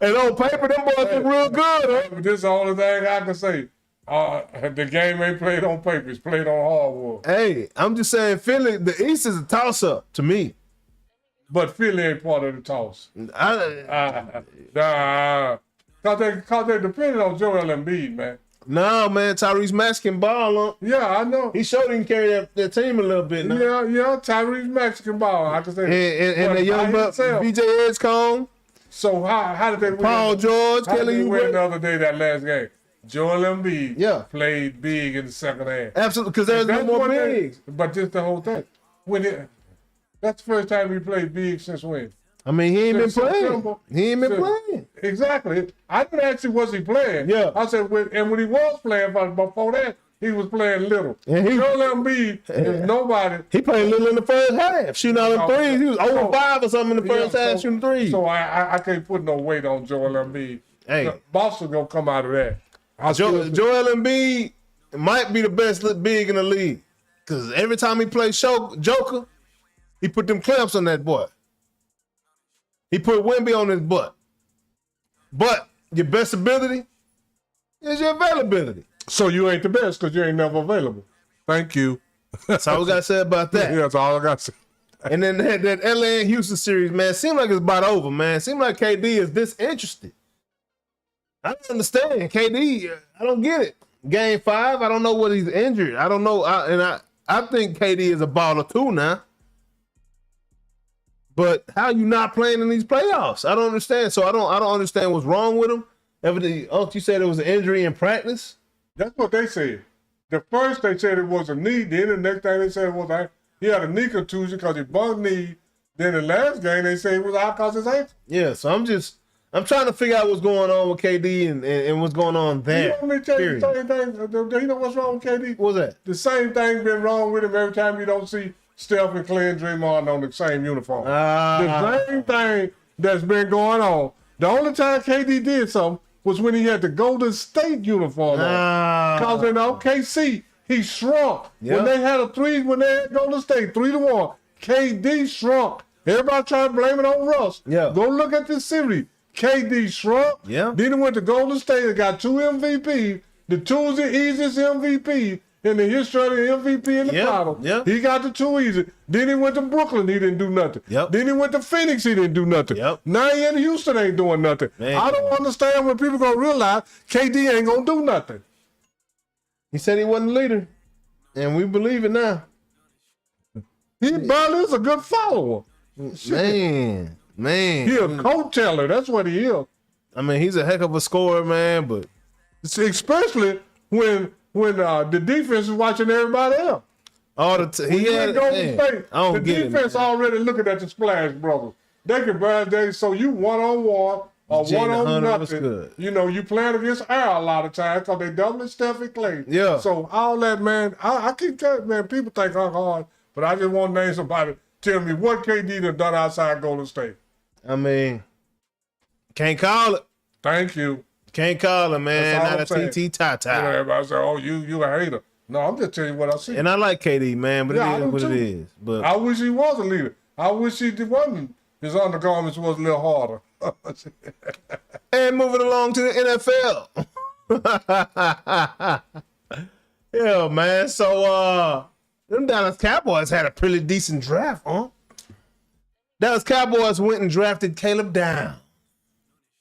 and on paper, them boys look real good, huh?
But this is the only thing I can say. The game ain't played on paper. It's played on hardwood.
Hey, I'm just saying, Philly, the East is a toss-up to me.
But Philly ain't part of the toss. Because they depended on Joel Embiid, man.
No, man, Tyrese Maxey can ball on.
Yeah, I know.
He showed he can carry that team a little bit now.
Yeah, Tyrese Mexican ball. I can say.
And the young buck, BJ Edgecombe,
So how did they win?
Paul George,
How did
Kelly
they win the
Oubre.
other day, that last game? Joel Embiid played big in the second half.
Absolutely, because there's no more bigs.
But just the whole thing. That's the first time he played big since when?
I mean, he ain't been
Since
playing.
September.
He ain't been playing.
Exactly. I didn't ask him, was he playing?
Yeah.
I said, when he was playing, but before that, he was playing little.
And
Joel Embiid is nobody.
He played little in the first half, shooting all them threes. He was 0-5 or something in the first half shooting threes.
So I can't put no weight on Joel Embiid.
Hey.
Boston gonna come out of that.
Joel Embiid might be the best big in the league because every time he plays Joker, he put them clamps on that boy. He put Wemby on his butt. But your best ability is your availability.
So you ain't the best because you ain't never available. Thank you.
That's all we got to say about that.
Yeah, that's all I got to say.
And then that LA and Houston series, man, seemed like it's about over, man. Seemed like KD is disinterested. I don't understand. KD, I don't get it. Game 5, I don't know what he's injured. I don't know. I think KD is a baller too now. But how you not playing in these playoffs? I don't understand. So I don't understand what's wrong with him. You said it was an injury in practice?
That's what they said. The first they said it was a knee. Then the next thing they said was he had a knee contusion because he bumped knee. Then the last game they said it was out because his ankle.
Yeah, so I'm trying to figure out what's going on with KD and what's going on there.
You know, tell you the same thing. You know what's wrong with KD?
What's that?
The same thing been wrong with him every time you don't see Steph and Clay and Draymond on the same uniform. The same thing that's been going on. The only time KD did something was when he had the Golden State uniform on. Because in OKC, he shrunk.
Yep.
When they had Golden State 3-1, KD shrunk. Everybody trying to blame it on Russ.
Yeah.
Go look at this series. KD shrunk.
Yeah.
Then he went to Golden State and got 2 MVP. The 2 is the easiest MVP in the history of the MVP in the final.
Yep.
He got the 2 easy. Then he went to Brooklyn. He didn't do nothing.
Yep.
Then he went to Phoenix. He didn't do nothing.
Yep.
Now he in Houston ain't doing nothing.
Man.
I don't understand when people gonna realize KD ain't gonna do nothing.
He said he wasn't the leader, and we believe it now.
He barely is a good follower.
Man.
He a coat teller. That's what he is.
I mean, he's a heck of a scorer, man, but
Especially when the defense is watching everybody else.
all the
He had Golden State.
I don't
The
get it,
defense
man.
already looking at the Splash Brothers. They can barely so you 1-on-1 or
Jalen Hunter was
nothing.
good.
You know, you playing against Al a lot of times because they doubling Steph and Clay.
Yeah.
So all that, man, I keep telling, man, people think I'm hard, but I just want to name somebody. Tell me what KD done outside Golden State.
I mean, can't call it.
Thank you.
Can't call it, man.
That's all
Not
I'm
a
saying.
TT Tata.
You know, everybody say, "Oh, you a hater." No, I'm just telling you what I see.
And I like KD, man, but
Yeah, I
it
do
is what
too.
it is. But
I wish he was a leader. I wish he wasn't. His undergarments was a little harder.
and moving along to the NFL. Yeah, man. So them Dallas Cowboys had a pretty decent draft, huh? Dallas Cowboys went and drafted Caleb Down,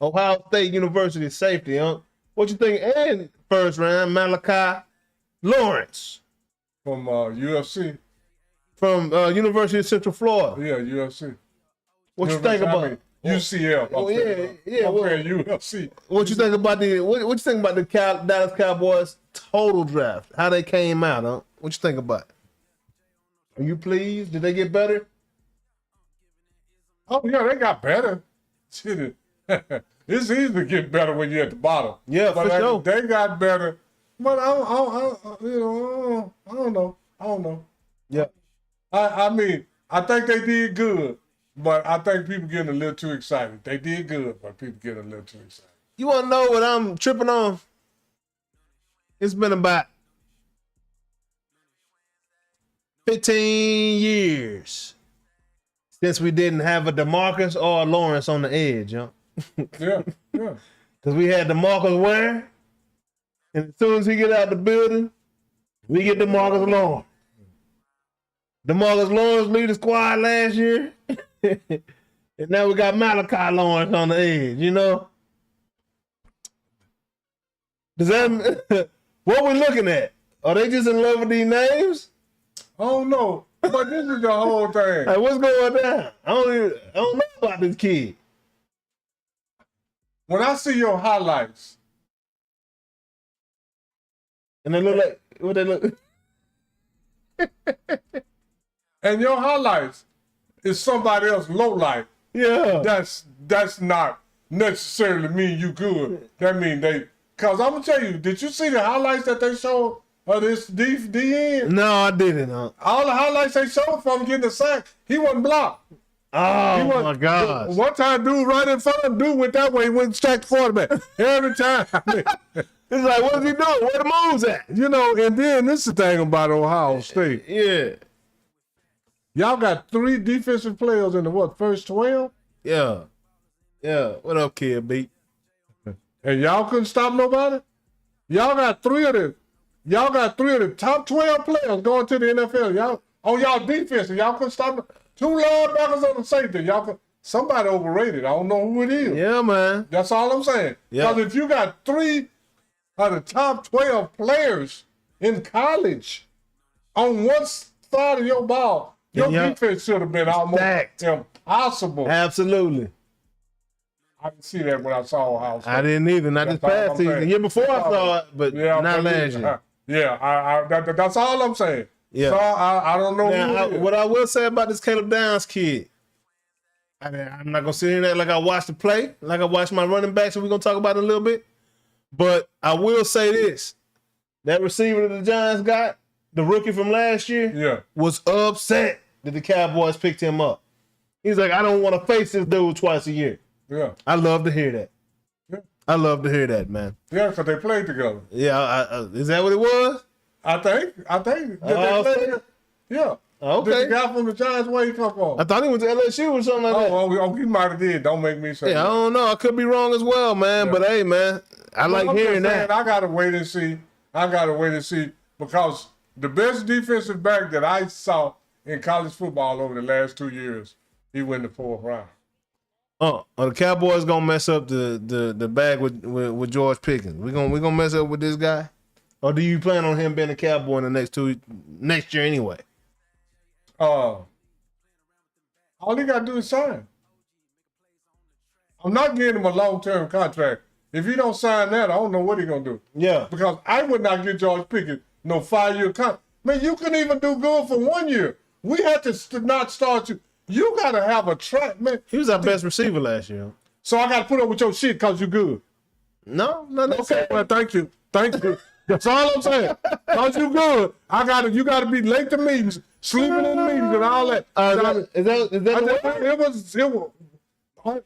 Ohio State University safety, huh? What you think? And first round, Malachi Lawrence
From UFC.
from University of Central Florida.
Yeah, UFC.
What you think about?
UCF?
Oh, yeah.
I'm
Well,
saying UFC.
what you think about the what you think about the Dallas Cowboys total draft? How they came out, huh? What you think about it? Are you pleased? Did they get better?
Oh yeah, they got better. Shit, it's easy to get better when you're at the bottom.
Yeah,
but
for sure.
They got better. But I don't know.
Yeah.
I mean, I think they did good, but I think people getting a little too excited. They did good, but people getting a little too excited.
You want to know what I'm tripping on? It's been about 15 years since we didn't have a DeMarcus or a Lawrence on the edge, huh?
Yeah.
Because we had DeMarcus Ware, and as soon as he get out the building, we get DeMarcus Lawrence. DeMarcus Lawrence lead the squad last year, and now we got Malachi Lawrence on the edge, you know? Does that what we looking at? Are they just in love with these names?
I don't know, but this is the whole thing.
Like, what's going on? I don't know about this kid.
When I see your highlights,
And they look like what they look.
and your highlights is somebody else low light,
Yeah.
that's not necessarily mean you good. That mean they. Cause I'm gonna tell you, did you see the highlights that they showed of this DN?
No, I didn't. Huh?
All the highlights they showed from getting the sack, he wasn't blocked.
Oh
He wasn't-
my gosh.
One time, dude right in front of him, dude went that way, he went and stacked the quarterback. Every time.
It's like, what is he doing? Where the moves at?
You know, and then this is the thing about Ohio State.
Yeah.
Y'all got 3 defensive players in the first 12?
Yeah. Yeah. What up, kid, B?
And y'all couldn't stop nobody? Y'all got 3 of the top 12 players going to the NFL. Y'all on y'all defense, and y'all couldn't stop them. 2 linebackers on the safety. Somebody overrated. I don't know who it is.
Yeah, man.
That's all I'm saying.
Yeah.
Because if you got 3 of the top 12 players in college on one side of your ball, your
Yeah.
defense should have been almost
Stacked.
impossible.
Absolutely.
I didn't see that when I saw Ohio State.
I didn't either. Not this
That's all
past
I'm
season.
saying.
The year before I saw it, but
Yeah,
not
but
last year.
Yeah, that's all I'm saying.
Yeah.
So I don't know
Now,
who it is.
what I will say about this Caleb Downs kid, I'm not gonna sit here and act like I watched the play, like I watched my running backs, and we're gonna talk about it in a little bit. But I will say this: that receiver that the Giants got, the rookie from last year,
Yeah.
was upset that the Cowboys picked him up. He's like, I don't want to face this dude twice a year.
Yeah.
I love to hear that.
Yeah.
I love to hear that, man.
Yeah, because they played together.
Yeah, is that what it was?
I think. Did they
Oh,
play
okay.
together? Yeah.
Okay.
Did the guy from the Giants, where he come from?
I thought he went to LSU or something like that.
Oh, he might have did. Don't make me say
Yeah, I
that.
don't know. I could be wrong as well, man.
Yeah.
But hey, man, I like
I'm just
hearing
saying,
that.
I gotta wait and see. Because the best defensive back that I saw in college football over the last 2 years, he went the 4th round.
The Cowboys gonna mess up the bag with George Pickens. We gonna mess up with this guy. Or do you plan on him being a Cowboy in the next year anyway?
All he got to do is sign. I'm not getting him a long-term contract. If he don't sign that, I don't know what he's going to do.
Yeah.
Because I would not get George Pickens no 5-year contract. Man, you couldn't even do good for 1 year. We had to not start you. You got to have a track, man.
He was our best receiver last year.
So I got to put up with your shit because you good.
No.
Okay, well, thank you. That's all I'm saying. Because you good. You got to be late to meetings, sleeping in meetings and all that.
Is that
It was.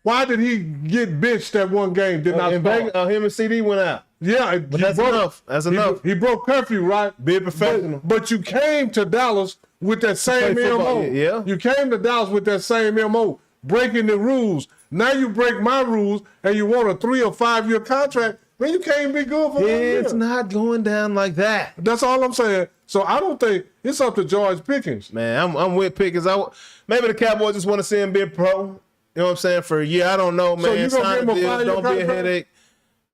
Why did he get benched that one game? Did not start?
Him and CD went out.
Yeah,
But that's enough. That's enough.
He broke curfew, right?
Be a professional.
But you came to Dallas with that same MO.
Yeah.
You came to Dallas with that same MO, breaking the rules. Now you break my rules and you want a 3 or 5 year contract. Man, you can't be good for 1 year.
It's not going down like that.
That's all I'm saying. So I don't think it's up to George Pickens.
Man, I'm with Pickens. Maybe the Cowboys just want to see him be a pro. You know what I'm saying? For a year, I don't know, man.
So you gonna give him a 5-year
don't be a
contract?
headache.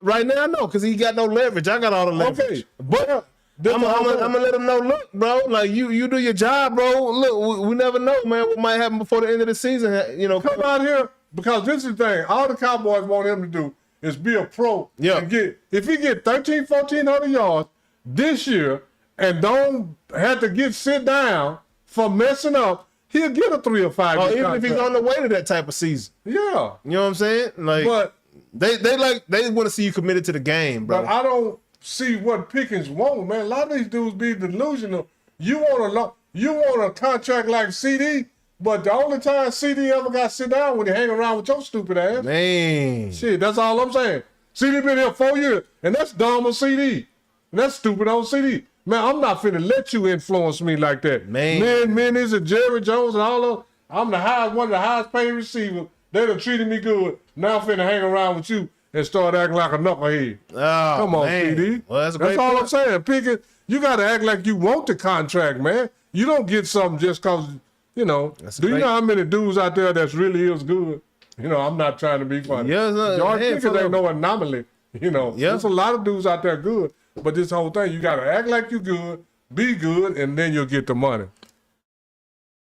Right now, no, because he got no leverage. I got all the leverage.
Okay,
But I'm gonna let him know, look, bro, like you do your job, bro. Look, we never know, man, what might happen before the end of the season. You know,
come out here, because this is the thing. All the Cowboys want him to do is be a pro.
Yeah.
And if he get 1,400 yards this year and don't have to sit down for messing up, he'll get a 3 or 5 year
even
contract.
if he's on the way to that type of season.
Yeah.
You know what I'm saying? Like,
But
they want to see you committed to the game, bro.
But I don't see what Pickens want, man. A lot of these dudes be delusional. You want a contract like CD, but the only time CD ever got sit down when he hang around with your stupid ass.
Man.
Shit, that's all I'm saying. CD been here 4 years, and that's dumb on CD. And that's stupid on CD. Man, I'm not finna let you influence me like that.
Man.
Minnie's and Jerry Jones and all those. I'm one of the highest paid receivers. They done treated me good. Now I'm finna hang around with you and start acting like a knucklehead.
Oh,
Come on,
man.
CD.
Well, that's a great
all
point.
I'm saying. Pickett, you got to act like you want the contract, man. You don't get something just because, you know. Do you know how many dudes out there that's really is good? You know, I'm not trying to be funny.
Yeah,
George Pickens ain't no anomaly. You know,
Yeah.
there's a lot of dudes out there good. But this whole thing, you got to act like you good, be good, and then you'll get the money.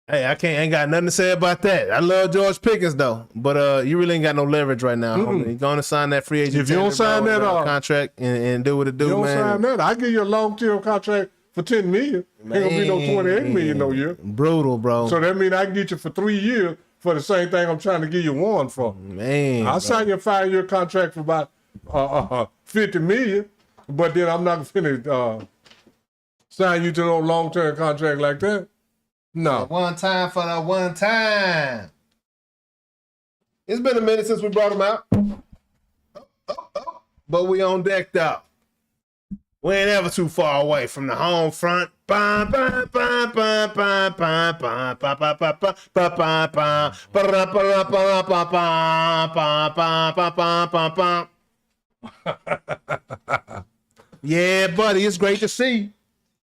Hey, I ain't got nothing to say about that. I love George Pickens though, but you really ain't got no leverage right now. Homie. You're gonna sign that free agent.
If you don't sign that
contract and do what it do,
You don't
man.
sign that. I give you a long-term contract for $10 million. Ain't gonna be no $28 million no year.
Brutal, bro.
So that means I can get you for 3 years for the same thing I'm trying to give you one for.
Man,
I'll sign you a 5-year contract for about $50 million, but then I'm not gonna sign you to no long-term contract like that. No.
One time for the one time. It's been a minute since we brought him out. But we on decked out. We ain't ever too far away from the home front. Yeah, buddy, it's great to see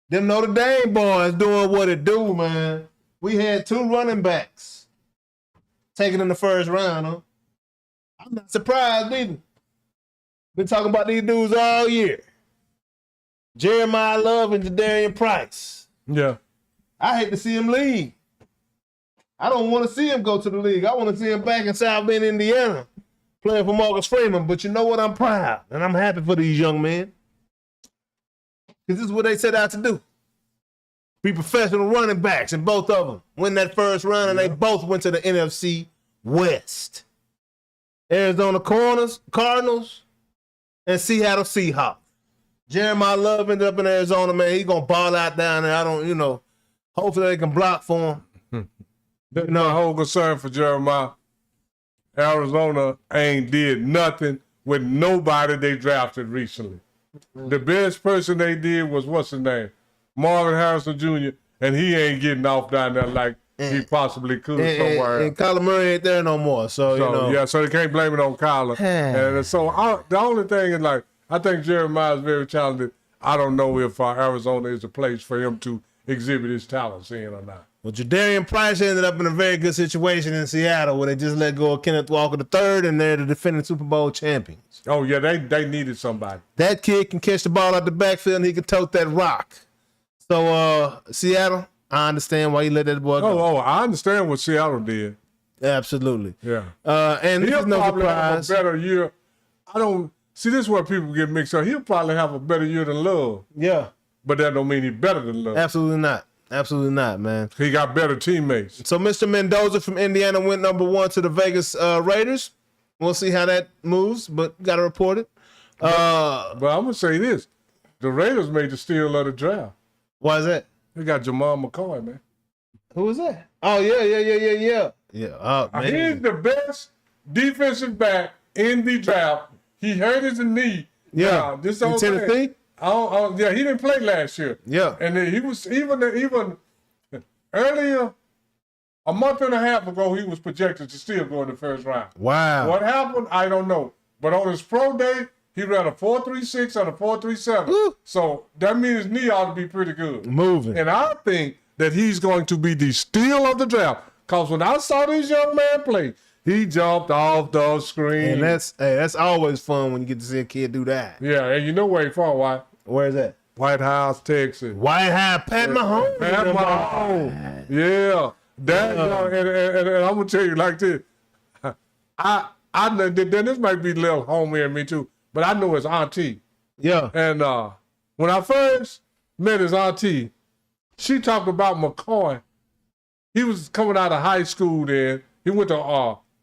them Notre Dame boys doing what it do, man. We had 2 running backs taken in the first round, huh? I'm not surprised either. Been talking about these dudes all year. Jeremiah Love and Jadarian Price.
Yeah.
I hate to see him leave. I don't want to see him go to the league. I want to see him back in South Bend, Indiana, playing for Marcus Freeman. But you know what? I'm proud, and I'm happy for these young men. Because this is what they set out to do. Be professional running backs, and both of them win that first round, and they both went to the NFC West. Arizona Cardinals and Seattle Seahawks. Jeremiah Love ended up in Arizona, man. He going to ball out down there. Hopefully they can block for him.
That's my whole concern for Jeremiah. Arizona ain't did nothing with nobody they drafted recently. The best person they did was, what's his name? Marvin Harrison Jr., and he ain't getting off down there like he possibly could somewhere.
And Kyler Murray ain't there no more, so you know.
Yeah, so they can't blame it on Kyler. And so the only thing is, like, I think Jeremiah is very talented. I don't know if Arizona is a place for him to exhibit his talents in or not.
Well, Jadarian Price ended up in a very good situation in Seattle where they just let go of Kenneth Walker III, and they're the defending Super Bowl champions.
Oh, yeah, they needed somebody.
That kid can catch the ball out the backfield, and he can tote that rock. So, Seattle, I understand why you let that boy go.
Oh, I understand what Seattle did.
Absolutely.
Yeah.
And this
He'll
is no
probably
surprise.
have a better year. I don't see this is where people get mixed up. He'll probably have a better year than Love,
Yeah,
but that don't mean he's better than Love.
absolutely not. Absolutely not, man.
He got better teammates.
So Mr. Mendoza from Indiana went number 1 to the Vegas Raiders. We'll see how that moves, but got to report it.
But I'm gonna say this: the Raiders made the steal of the draft.
Why is that?
They got Jamal McCoy, man.
Who was that? Oh, yeah. Oh, man.
He's the best defensive back in the draft. He hurt his knee.
Yeah.
This
In
whole thing.
Tennessee?
Yeah, he didn't play last year.
Yeah.
And then he was even earlier, a month and a half ago, he was projected to still go in the first round.
Wow.
What happened? I don't know. But on his pro day, he ran a 4.36 and a 4.37.
Ooh.
So that means his knee ought to be pretty good.
Moving.
And I think that he's going to be the steal of the draft. Because when I saw this young man play, he jumped off the screen.
And that's always fun when you get to see a kid do that.
Yeah, and you know where he from, why?
Where's that?
White House, Texas.
Pat Mahomes.
Pat Mahomes. Yeah. That young, and I'm going to tell you like this. I know, this might be a little homey in me too, but I know his auntie.
Yeah.
And when I first met his auntie, she talked about McCoy. He was coming out of high school then. He went to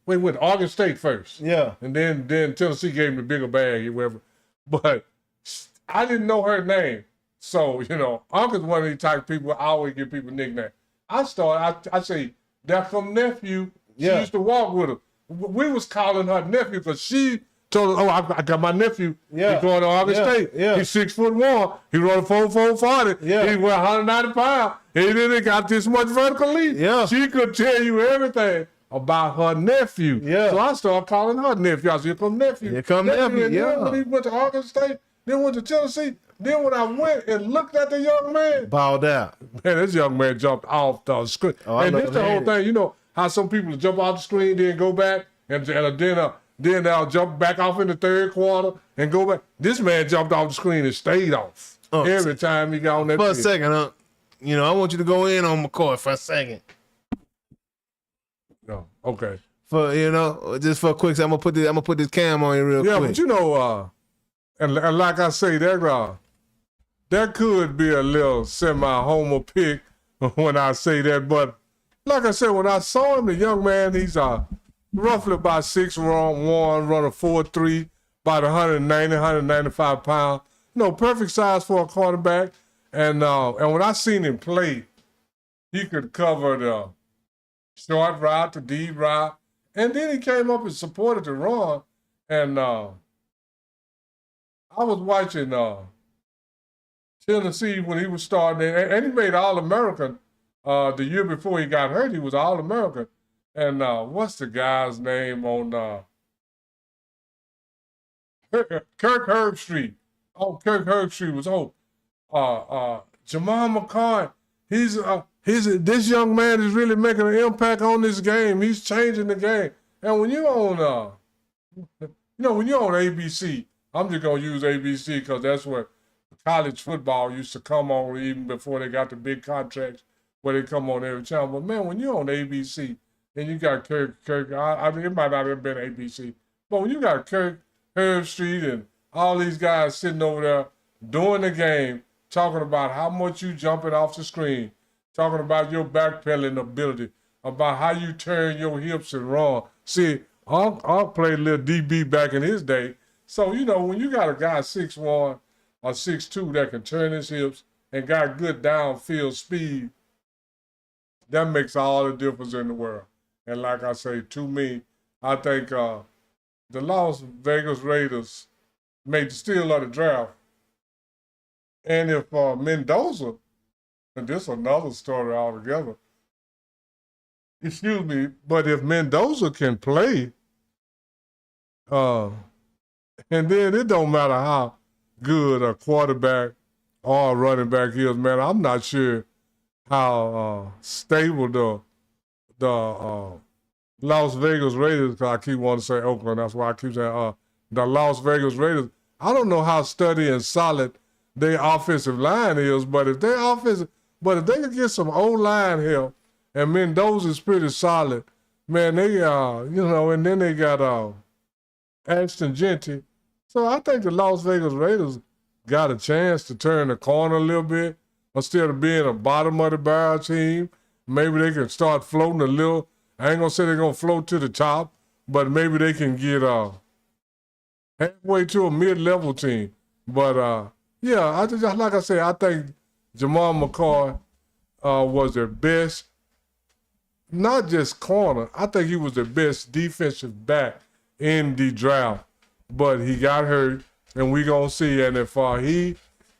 Oregon State first.
Yeah.
And then Tennessee gave him the bigger bag or whatever. But I didn't know her name. So, Uncle's one of these type of people, I always give people nicknames. I say, there come nephew. She used to walk with him. We was calling her nephew because she told us, I got my nephew.
Yeah.
He's going to Oregon State.
Yeah.
He's 6'1". He run a 4.40.
Yeah.
He weigh 190 pounds. He didn't got this much vertical leap.
Yeah.
She could tell you everything about her nephew.
Yeah.
So I started calling her nephew. I said, here come nephew.
Here come nephew,
And
yeah.
then when he went to Oregon State, then went to Tennessee. Then when I went and looked at the young man,
Balled out.
man, this young man jumped off the screen.
Oh, I
And
know
this the whole
that.
thing. You know how some people jump off the screen, then go back, and then they'll jump back off in the third quarter and go back. This man jumped off the screen and stayed off every time he got on that
For a
field.
second, I want you to go in on McCoy for a second.
No, okay.
Just for a quick second, I'm gonna put this cam on you real
Yeah,
quick.
but and like I say, that could be a little semi-homer pick when I say that. But like I said, when I saw him, the young man, he's roughly about 6'1", run a 4.3, about 195 pounds. Perfect size for a quarterback. And when I seen him play, he could cover the short route, the deep route. And then he came up and supported the run. And I was watching Tennessee when he was starting, and he made All-American the year before he got hurt. He was All-American. And what's the guy's name on Kirk Herbstreit? Oh, Kirk Herbstreit was Jamal McCoy. This young man is really making an impact on this game. He's changing the game. And when you're on when you're on ABC, I'm just gonna use ABC because that's where college football used to come on even before they got the big contracts where they come on every channel. But man, when you're on ABC and you got Kirk, it might not have been ABC, but when you got Kirk Herbstreit and all these guys sitting over there during the game talking about how much you jumping off the screen, talking about your backpedaling ability, about how you turn your hips and run. See, I played a little DB back in his day. So, when you got a guy 6'1" or 6'2" that can turn his hips and got good downfield speed, that makes all the difference in the world. And like I say, to me, I think the Las Vegas Raiders made the steal of the draft. And if Mendoza, and this is another story altogether, excuse me, but if Mendoza can play, and then it don't matter how good a quarterback or a running back is, man, I'm not sure how stable the Las Vegas Raiders, 'cause I keep wanting to say Oakland, that's why I keep saying the Las Vegas Raiders. I don't know how steady and solid their offensive line is, but if they can get some O-line help, and Mendoza's pretty solid, man, they and then they got Ashton Genty. So I think the Las Vegas Raiders got a chance to turn the corner a little bit. Instead of being a bottom of the barrel team, maybe they can start floating a little. I ain't gonna say they're gonna float to the top, but maybe they can get halfway to a mid-level team. But yeah, I just like I said, I think Jamal McCoy was their best, not just corner. I think he was the best defensive back in the draft, but he got hurt, and we gonna see. And if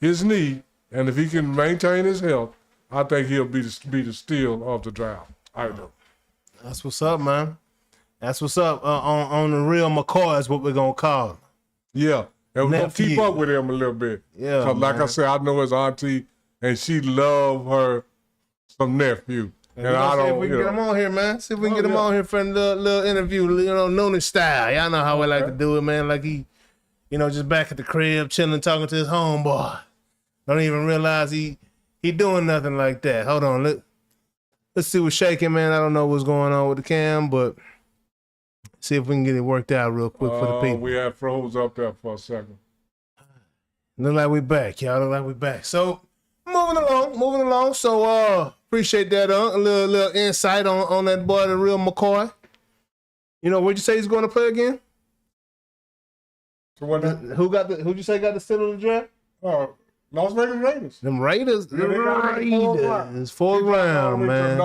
his knee, and if he can maintain his health, I think he'll be the steal of the draft. I do.
That's what's up, man. That's what's up. On the real McCoy is what we're gonna call him.
Yeah, and we're gonna keep up with him a little bit.
Yeah,
like I said, I know his auntie, and she love her some nephew. And I don't.
See if we can get him on here, man. See if we can get him on here for a little interview, Noonish style. Y'all know how we like to do it, man. Like he, just back at the crib, chilling, talking to his homeboy. Don't even realize he doing nothing like that. Hold on, let's see what's shaking, man. I don't know what's going on with the cam, but see if we can get it worked out real quick for the people.
We had froze up there for a second.
Look like we back, y'all. Look like we back. So moving along. So appreciate that, a little insight on that boy, the real McCoy. What'd you say he's going to play again?
So what?
Who'd you say got the steal of the draft?
Las Vegas Raiders.
Them Raiders, fourth round, man.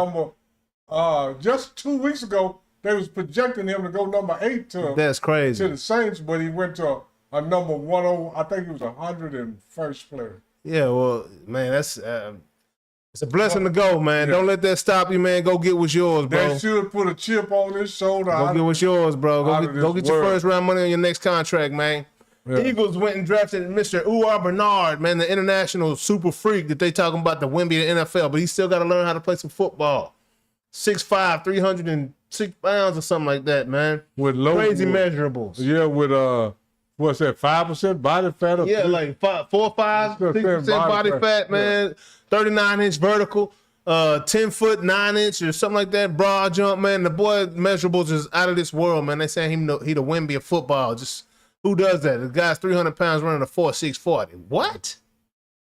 Just 2 weeks ago, they was projecting him to go number 8
That's crazy.
to the Saints, but he went to a number 10. I think he was 101st player.
Yeah, well, man, that's it's a blessing to go, man. Yeah. Don't let that stop you, man. Go get what's yours, bro.
They should put a chip on his shoulder.
Go get what's yours, bro. Go get your first round money on your next contract, man. Yeah. Eagles went and drafted Mr. Uar Bernard, man, the international super freak that they talking about the Wemby of the NFL, but he still got to learn how to play some football. 6'5", 306 pounds or something like that, man.
With
crazy measurables.
Yeah, with what's that? 5% body fat?
Yeah, like 4 or 5, 6% body fat, man. 39-inch vertical, 10-foot 9-inch or something like that. Broad jump, man. The boy measurables is out of this world, man. They saying he the Wemby of football. Just who does that? The guy's 300 pounds running a 4.6 40. What?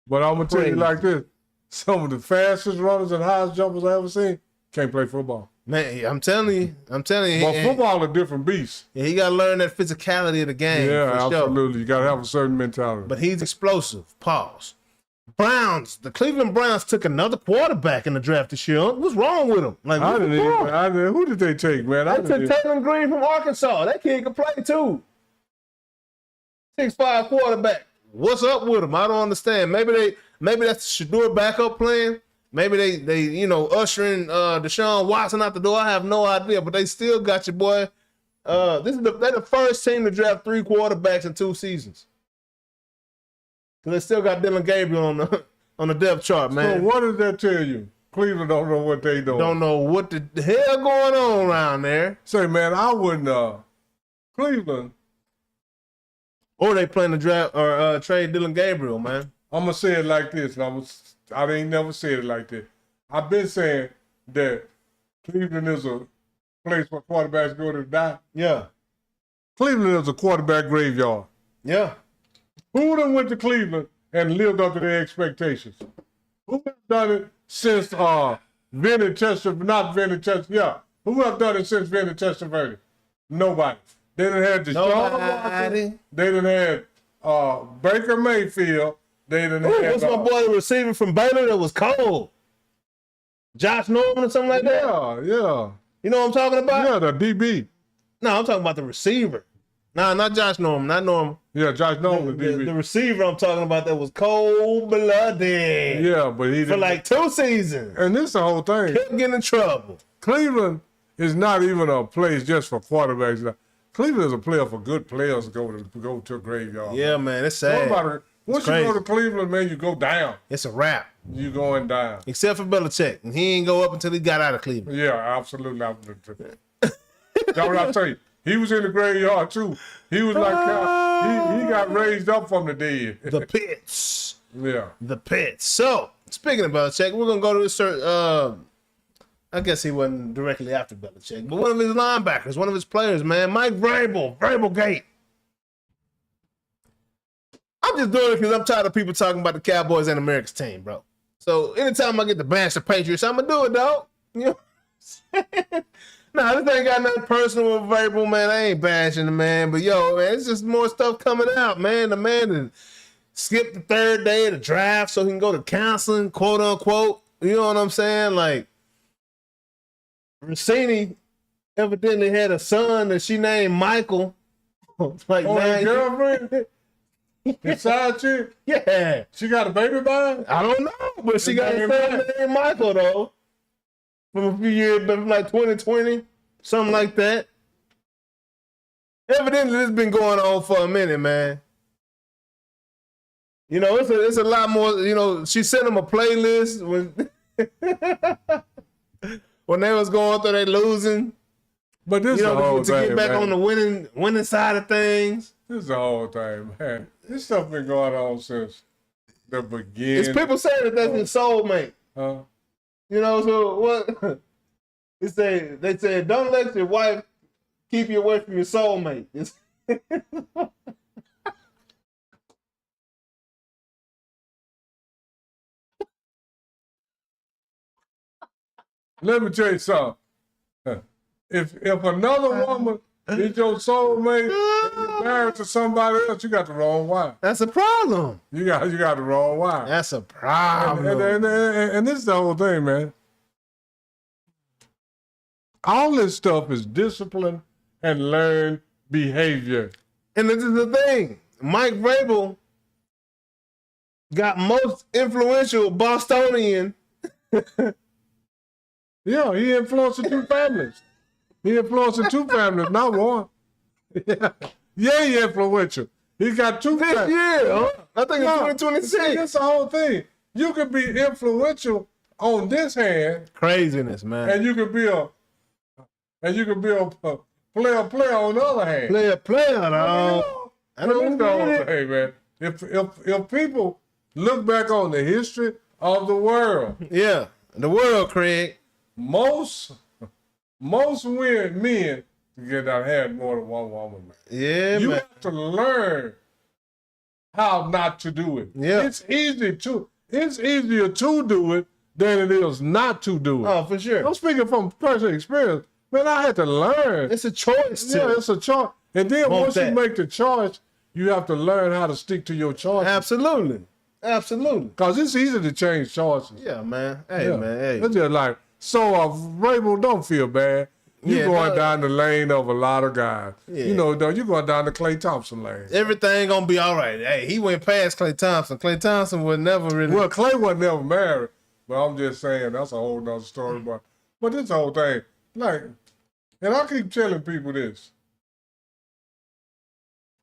But I'm gonna tell you like this: some of the fastest runners and highest jumpers I ever seen can't play football.
Man, I'm telling you.
But football a different beast.
Yeah, he got to learn that physicality of the game.
Yeah, absolutely.
Sure.
You got to have a certain mentality.
But he's explosive. Pause. The Cleveland Browns took another quarterback in the draft this year. What's wrong with him? Like,
who did they take, man?
They took Taylor Green from Arkansas. That kid can play too. 6'5" quarterback. What's up with him? I don't understand. Maybe that's the Shedeur backup plan. Maybe they ushering Deshaun Watson out the door. I have no idea, but they still got your boy. They're the first team to draft 3 quarterbacks in 2 seasons. They still got Dylan Gabriel on the depth chart, man.
So what does that tell you? Cleveland don't know what they doing.
Don't know what the hell going on around there.
Say, man, I wouldn't. Cleveland.
Or they plan to draft or trade Dylan Gabriel, man.
I'm gonna say it like this, and I ain't never said it like that. I've been saying that Cleveland is a place where quarterbacks go to die.
Yeah.
Cleveland is a quarterback graveyard.
Yeah.
Who done went to Cleveland and lived up to their expectations? Who have done it since Vinny Testaverde? Yeah. Who have done it since Vinny Testaverde? Nobody. They done had Deshaun Watson. They done had Baker Mayfield. They done had.
What's my boy receiving from Baylor that was cold? Josh Norman or something like that?
Yeah.
You know what I'm talking about?
Yeah, the DB.
No, I'm talking about the receiver. No, not Josh Norman, not Norman.
Yeah, Josh Norman, the DB.
The receiver I'm talking about that was cold-blooded.
Yeah, but he
for like 2 seasons.
And this the whole thing.
Kept getting in trouble.
Cleveland is not even a place just for quarterbacks. Cleveland is a player for good players to go to a graveyard.
Yeah, man, it's sad.
Once you
crazy.
go to Cleveland, man, you go down.
It's a wrap.
You going down.
Except for Belichick. And he ain't go up until he got out of Cleveland.
Yeah, absolutely. That's what I tell you. He was in the graveyard too. He was like he got raised up from the dead.
The pits.
Yeah.
The pits. So, speaking of Belichick, we're going to go to this. I guess he wasn't directly after Belichick, but one of his linebackers, one of his players, man, Mike Vrabel, Vrabelgate. I'm just doing it because I'm tired of people talking about the Cowboys and America's team, bro. So anytime I get to bash the Patriots, I'm going to do it, dog. You know what I'm saying? Nah, this ain't got nothing personal with Vrabel, man. I ain't bashing the man. But, yo, man, it's just more stuff coming out, man. The man skipped the third day of the draft so he can go to counseling, quote, unquote. You know what I'm saying? Like, Rossini evidently had a son that she named Michael. Like,
his girlfriend? His side chick?
Yeah.
She got a baby by?
I don't know, but she got a son named Michael, though. From a few years, from like 2020, something like that. Evidently, this has been going on for a minute, man. You know, it's a lot more, you know, she sent him a playlist when they was going through they losing.
But this is the whole
to
thing,
get back
man.
on the winning side of things.
This is the whole thing, man. This stuff been going on since the beginning.
It's people saying that that's his soulmate.
Huh?
You know, so what? They say, don't let your wife keep you away from your soulmate.
Let me tell you something. If another woman is your soulmate and you're married to somebody else, you got the wrong wife.
That's a problem.
You got the wrong wife.
That's a problem.
And this is the whole thing, man. All this stuff is discipline and learned behavior.
And this is the thing. Mike Vrabel got most influential Bostonian.
Yeah, he influenced the two families. He influenced the two families, not one. Yeah, he influential. He got two
This
families.
year, huh? I think
No,
it's 2026.
That's the whole thing. You can be influential on this hand,
Craziness, man.
and you can be a player on the other hand.
Player,
I
dog. I don't
know.
get it.
Hey, man. If people look back on the history of the world,
Yeah, the world, Craig.
most men get out had more than one woman, man.
Yeah,
You
man.
have to learn how not to do it.
Yeah.
It's easier to do it than it is not to do it.
Oh, for sure.
I'm speaking from personal experience. Man, I had to learn.
It's a choice, too.
Yeah, it's a choice. And then
Want
once
that.
you make the choice, you have to learn how to stick to your choices.
Absolutely.
Because it's easy to change choices.
Yeah, man. Hey,
Yeah.
man. Hey.
It's just like, Vrabel, don't feel bad. You're
Yeah,
going
no.
down the lane of a lot of guys.
Yeah.
You know, though, you're going down the Klay Thompson lane.
Everything gonna be all right. Hey, he went past Klay Thompson. Klay Thompson would never really.
Well, Klay wasn't never married, but I'm just saying that's a whole nother story. But this whole thing, like, and I keep telling people this,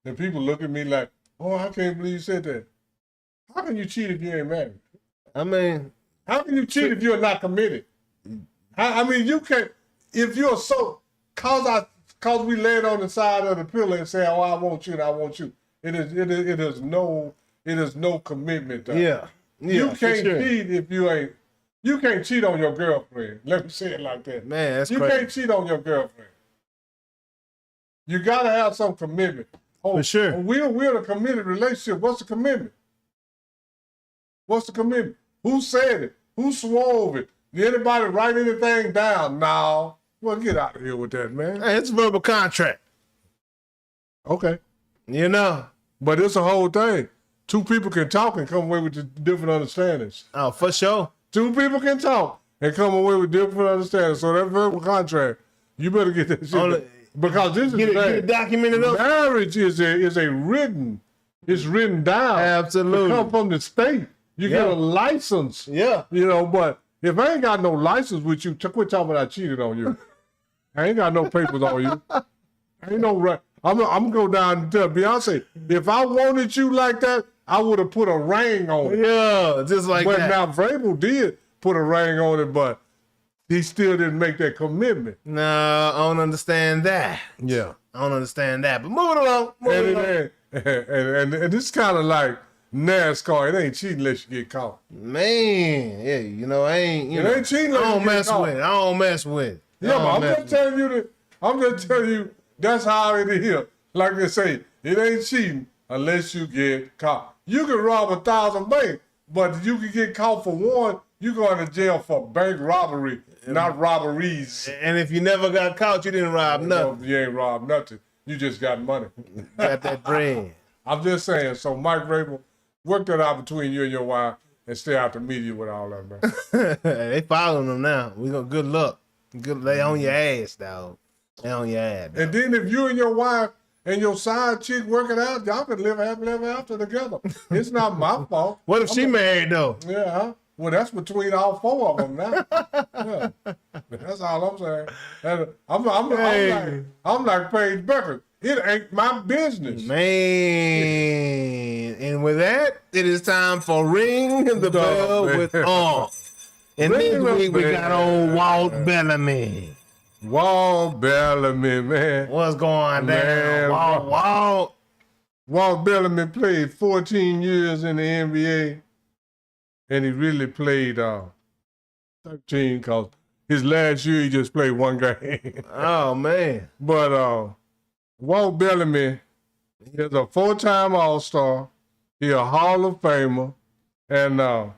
and people look at me like, "Oh, I can't believe you said that." How can you cheat if you ain't married?
I mean,
How can you cheat if you're not committed? I mean, you can't. If you're cause we laid on the side of the pillow and say, "Oh, I want you and I want you." It is no commitment. There.
yeah.
You
for
can't
sure.
cheat if you ain't. You can't cheat on your girlfriend. Let me say it like that.
Man, that's
You
crazy.
can't cheat on your girlfriend. You gotta have some commitment. Oh,
For sure.
We're in a committed relationship. What's the commitment? What's the commitment? Who said it? Who swore it? Did anybody write anything down? No. Well, get out of here with that, man.
Hey, it's a verbal contract.
Okay.
You know.
But it's a whole thing. Two people can talk and come away with different understandings.
Oh, for sure.
Two people can talk and come away with different understandings. So that verbal contract, you better get that shit.
Only-
Because this is
Get
the
it
thing.
documented up.
Marriage is a written. It's written down.
Absolutely.
It come from the state. You get a license.
Yeah.
You know, but if I ain't got no license with you, quit talking about I cheated on you. I ain't got no papers on you. Ain't no right. I'm gonna go down and tell Beyonce, if I wanted you like that, I would have put a ring on it.
Yeah, just like
But
that.
now Vrabel did put a ring on it, but he still didn't make that commitment.
No, I don't understand that.
Yeah.
I don't understand that. But moving along.
And this kind of like NASCAR. It ain't cheating unless you get caught.
Man, yeah, you know, I ain't,
It ain't cheating unless
I don't
you get
mess
caught.
with it. I don't mess with it.
Yeah, but I'm just telling you that. I'm just telling you that's how it is. Like they say, it ain't cheating unless you get caught. You can rob 1,000 banks, but you can get caught for one. You going to jail for bank robbery, not robberies.
And if you never got caught, you didn't rob nothing.
You ain't robbed nothing. You just got money.
Got that bread.
I'm just saying. So Mike Vrabel, work that out between you and your wife, and stay out the media with all that, man.
They following them now. We gonna good luck. Good, they on your ass, dog. They on your ass. Dog.
And then if you and your wife and your side chick work it out, y'all can live happily ever after together. It's not my fault.
What if she married though?
Yeah, huh? Well, that's between all four of them now. Yeah. That's all I'm saying. And I'm like Paige Becker. It ain't my business.
Man. And with that, it is time for Ring the Bell with And this week we got old Walt Bellamy.
Walt Bellamy, man.
What's going
Man,
down? Walt.
Walt Bellamy played 14 years in the NBA, and he really played 13 because his last year he just played one game.
Oh, man.
But Walt Bellamy is a 4-time All-Star. He a Hall of Famer, and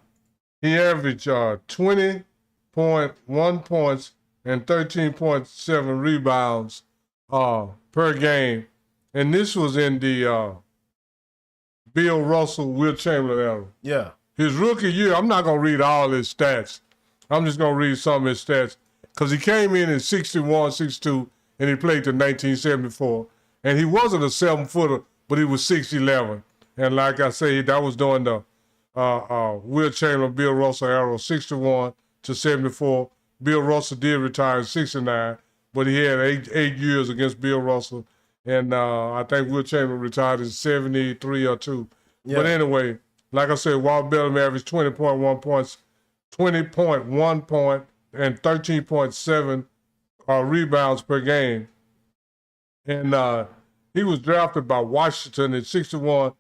he averaged 20.1 points and 13.7 rebounds per game. And this was in the Bill Russell, Will Chamberlain era.
Yeah.
His rookie year, I'm not going to read all his stats. I'm just going to read some of his stats because he came in 61, 62, and he played to 1974. And he wasn't a 7-footer, but he was 6'11". And like I say, that was during the Will Chamberlain, Bill Russell era, 61 to 74. Bill Russell did retire in 69, but he had eight years against Bill Russell. And I think Will Chamberlain retired in 73 or 2. Yeah. But anyway, like I said, Walt Bellamy averaged 20.1 points, 20.1 point, and 13.7 rebounds per game. And he was drafted by Washington in 61,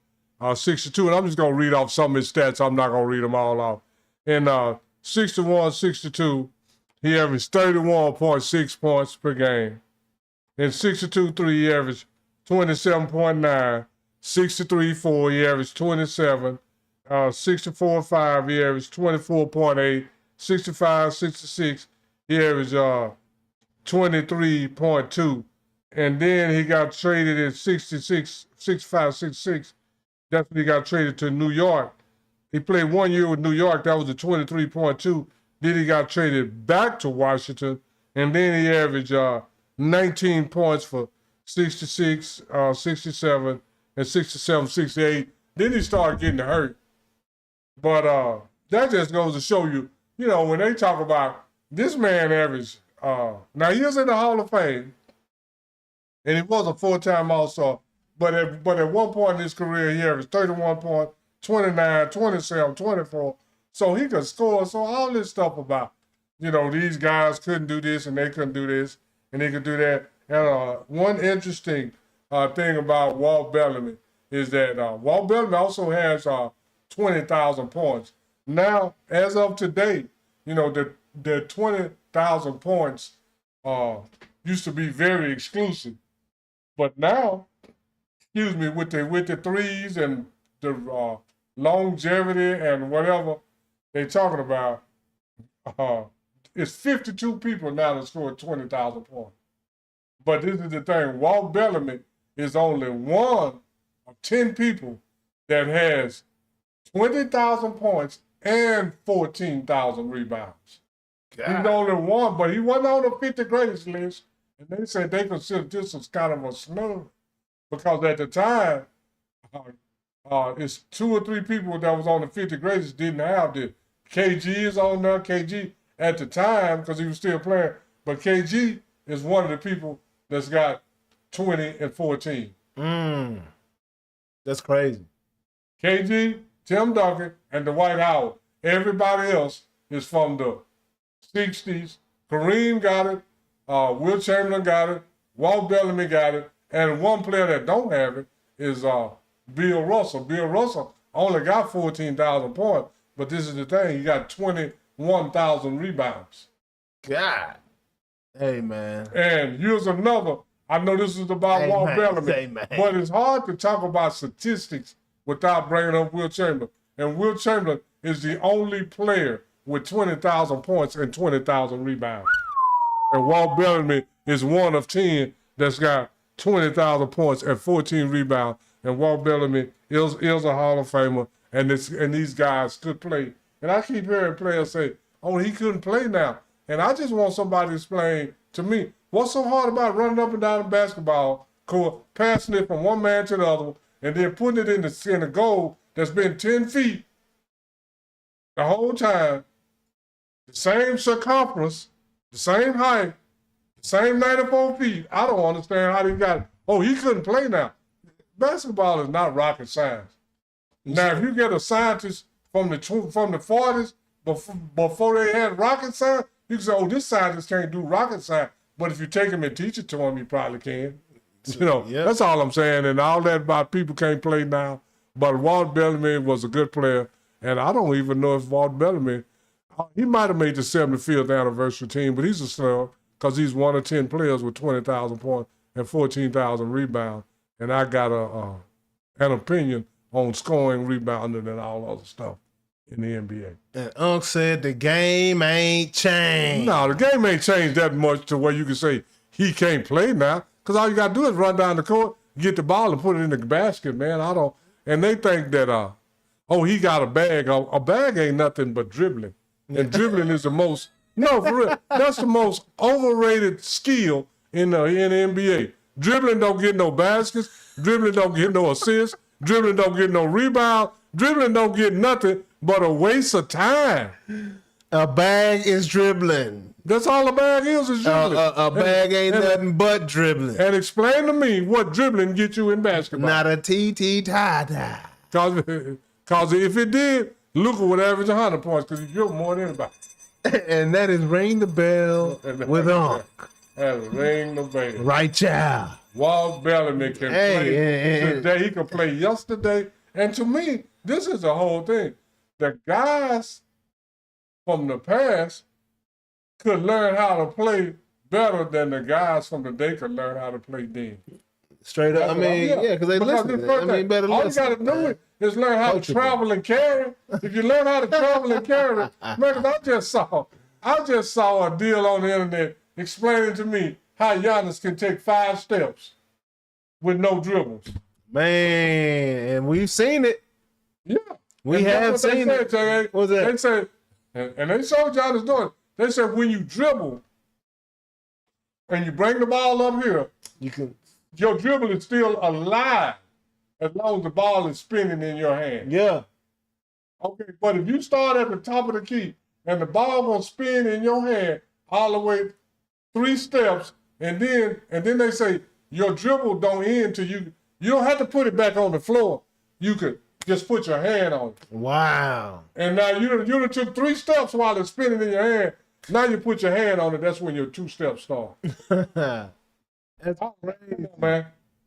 62. And I'm just going to read off some of his stats. I'm not going to read them all off. In 61, 62, he averaged 31.6 points per game. In 62-3, he averaged 27.9. 63-4, he averaged 27. 64-5, he averaged 24.8. 65-66, he averaged 23.2. And then he got traded in 65-66. That's when he got traded to New York. He played 1 year with New York. That was a 23.2. Then he got traded back to Washington. And then he averaged 19 points for 66, 67, and 67, 68. Then he started getting hurt. But that just goes to show you, you know, when they talk about this man averaged, now he was in the Hall of Fame, and he was a 4-time All-Star, but at one point in his career, he averaged 31 points, 29, 27, 24, so he could score. So all this stuff about, you know, these guys couldn't do this, and they couldn't do this, and they could do that. And one interesting thing about Walt Bellamy is that Walt Bellamy also has 20,000 points. Now, as of today, you know, the 20,000 points used to be very exclusive. But now, excuse me, with the threes and the longevity and whatever they're talking about, it's 52 people now that scored 20,000 points. But this is the thing, Walt Bellamy is only one of 10 people that has 20,000 points and 14,000 rebounds. God. He's the only one, but he wasn't on the 50 greatest list. And they said they considered this as kind of a snub because at the time, it's 2 or 3 people that was on the 50 greatest didn't have this. KG is on there. KG at the time, because he was still playing, but KG is one of the people that's got 20 and 14.
That's crazy.
KG, Tim Duncan, and Dwight Howard. Everybody else is from the 60s. Kareem got it. Will Chamberlain got it. Walt Bellamy got it. And one player that don't have it is Bill Russell. Bill Russell only got 14,000 points, but this is the thing. He got 21,000 rebounds.
God. Hey, man.
And here's another. I know this is about Walt Bellamy, but it's hard to talk about statistics without bringing up Will Chamberlain. And Will Chamberlain is the only player with 20,000 points and 20,000 rebounds. And Walt Bellamy is one of 10 that's got 20,000 points and 14 rebounds. And Walt Bellamy is a Hall of Famer, and these guys could play. And I keep hearing players say, oh, he couldn't play now. And I just want somebody to explain to me, what's so hard about running up and down the basketball court, passing it from one man to the other, and then putting it in the goal that's been 10 feet the whole time, the same circumference, the same height, the same 94 feet. I don't understand how he got it. Oh, he couldn't play now. Basketball is not rocket science. Now, if you get a scientist from the 40s, before they had rocket science, you can say, oh, this scientist can't do rocket science. But if you take him and teach it to him, he probably can. You know, That's all I'm saying. And all that about people can't play now. But Walt Bellamy was a good player. And I don't even know if Walt Bellamy, he might have made the 75th anniversary team, but he's a snub because he's one of 10 players with 20,000 points and 14,000 rebounds. And I got an opinion on scoring, rebounding, and all other stuff in the NBA.
And Unc said the game ain't changed.
No, the game ain't changed that much to where you can say he can't play now, because all you got to do is run down the court, get the ball, and put it in the basket, man. And they think that, he got a bag. A bag ain't nothing but dribbling. And dribbling is the most, no, for real, that's the most overrated skill in the NBA. Dribbling don't get no baskets. Dribbling don't get no assists. Dribbling don't get no rebound. Dribbling don't get nothing but a waste of time.
A bag is dribbling.
That's all a bag is dribbling.
A bag ain't nothing but dribbling.
And explain to me what dribbling get you in basketball.
Not a TT tie-dye.
Because if it did, Luka would average 100 points because he dribbled more than anybody.
And that is Ring the Bell with Unc.
That's Ring the Bell.
Right, child.
Walt Bellamy can play today. He can play yesterday. And to me, this is the whole thing. The guys from the past could learn how to play better than the guys from the day could learn how to play then.
Straight up. Because they listen. Better
all
listen.
you got to do is learn how to travel and carry. If you learn how to travel and carry, man, 'cause I just saw a deal on the internet explaining to me how Giannis can take 5 steps with no dribbles.
Man, and we've seen it.
Yeah.
We have seen it. What's that?
They said, and they showed Giannis doing it. They said when you dribble and you bring the ball up here, your dribble is still alive as long as the ball is spinning in your hand.
Yeah.
Okay, but if you start at the top of the key and the ball gonna spin in your hand all the way 3 steps, and then they say your dribble don't end till you don't have to put it back on the floor. You could just put your hand on it.
Wow.
And now you done took 3 steps while it's spinning in your hand. Now you put your hand on it. That's when your 2 steps start.
That's crazy,
man.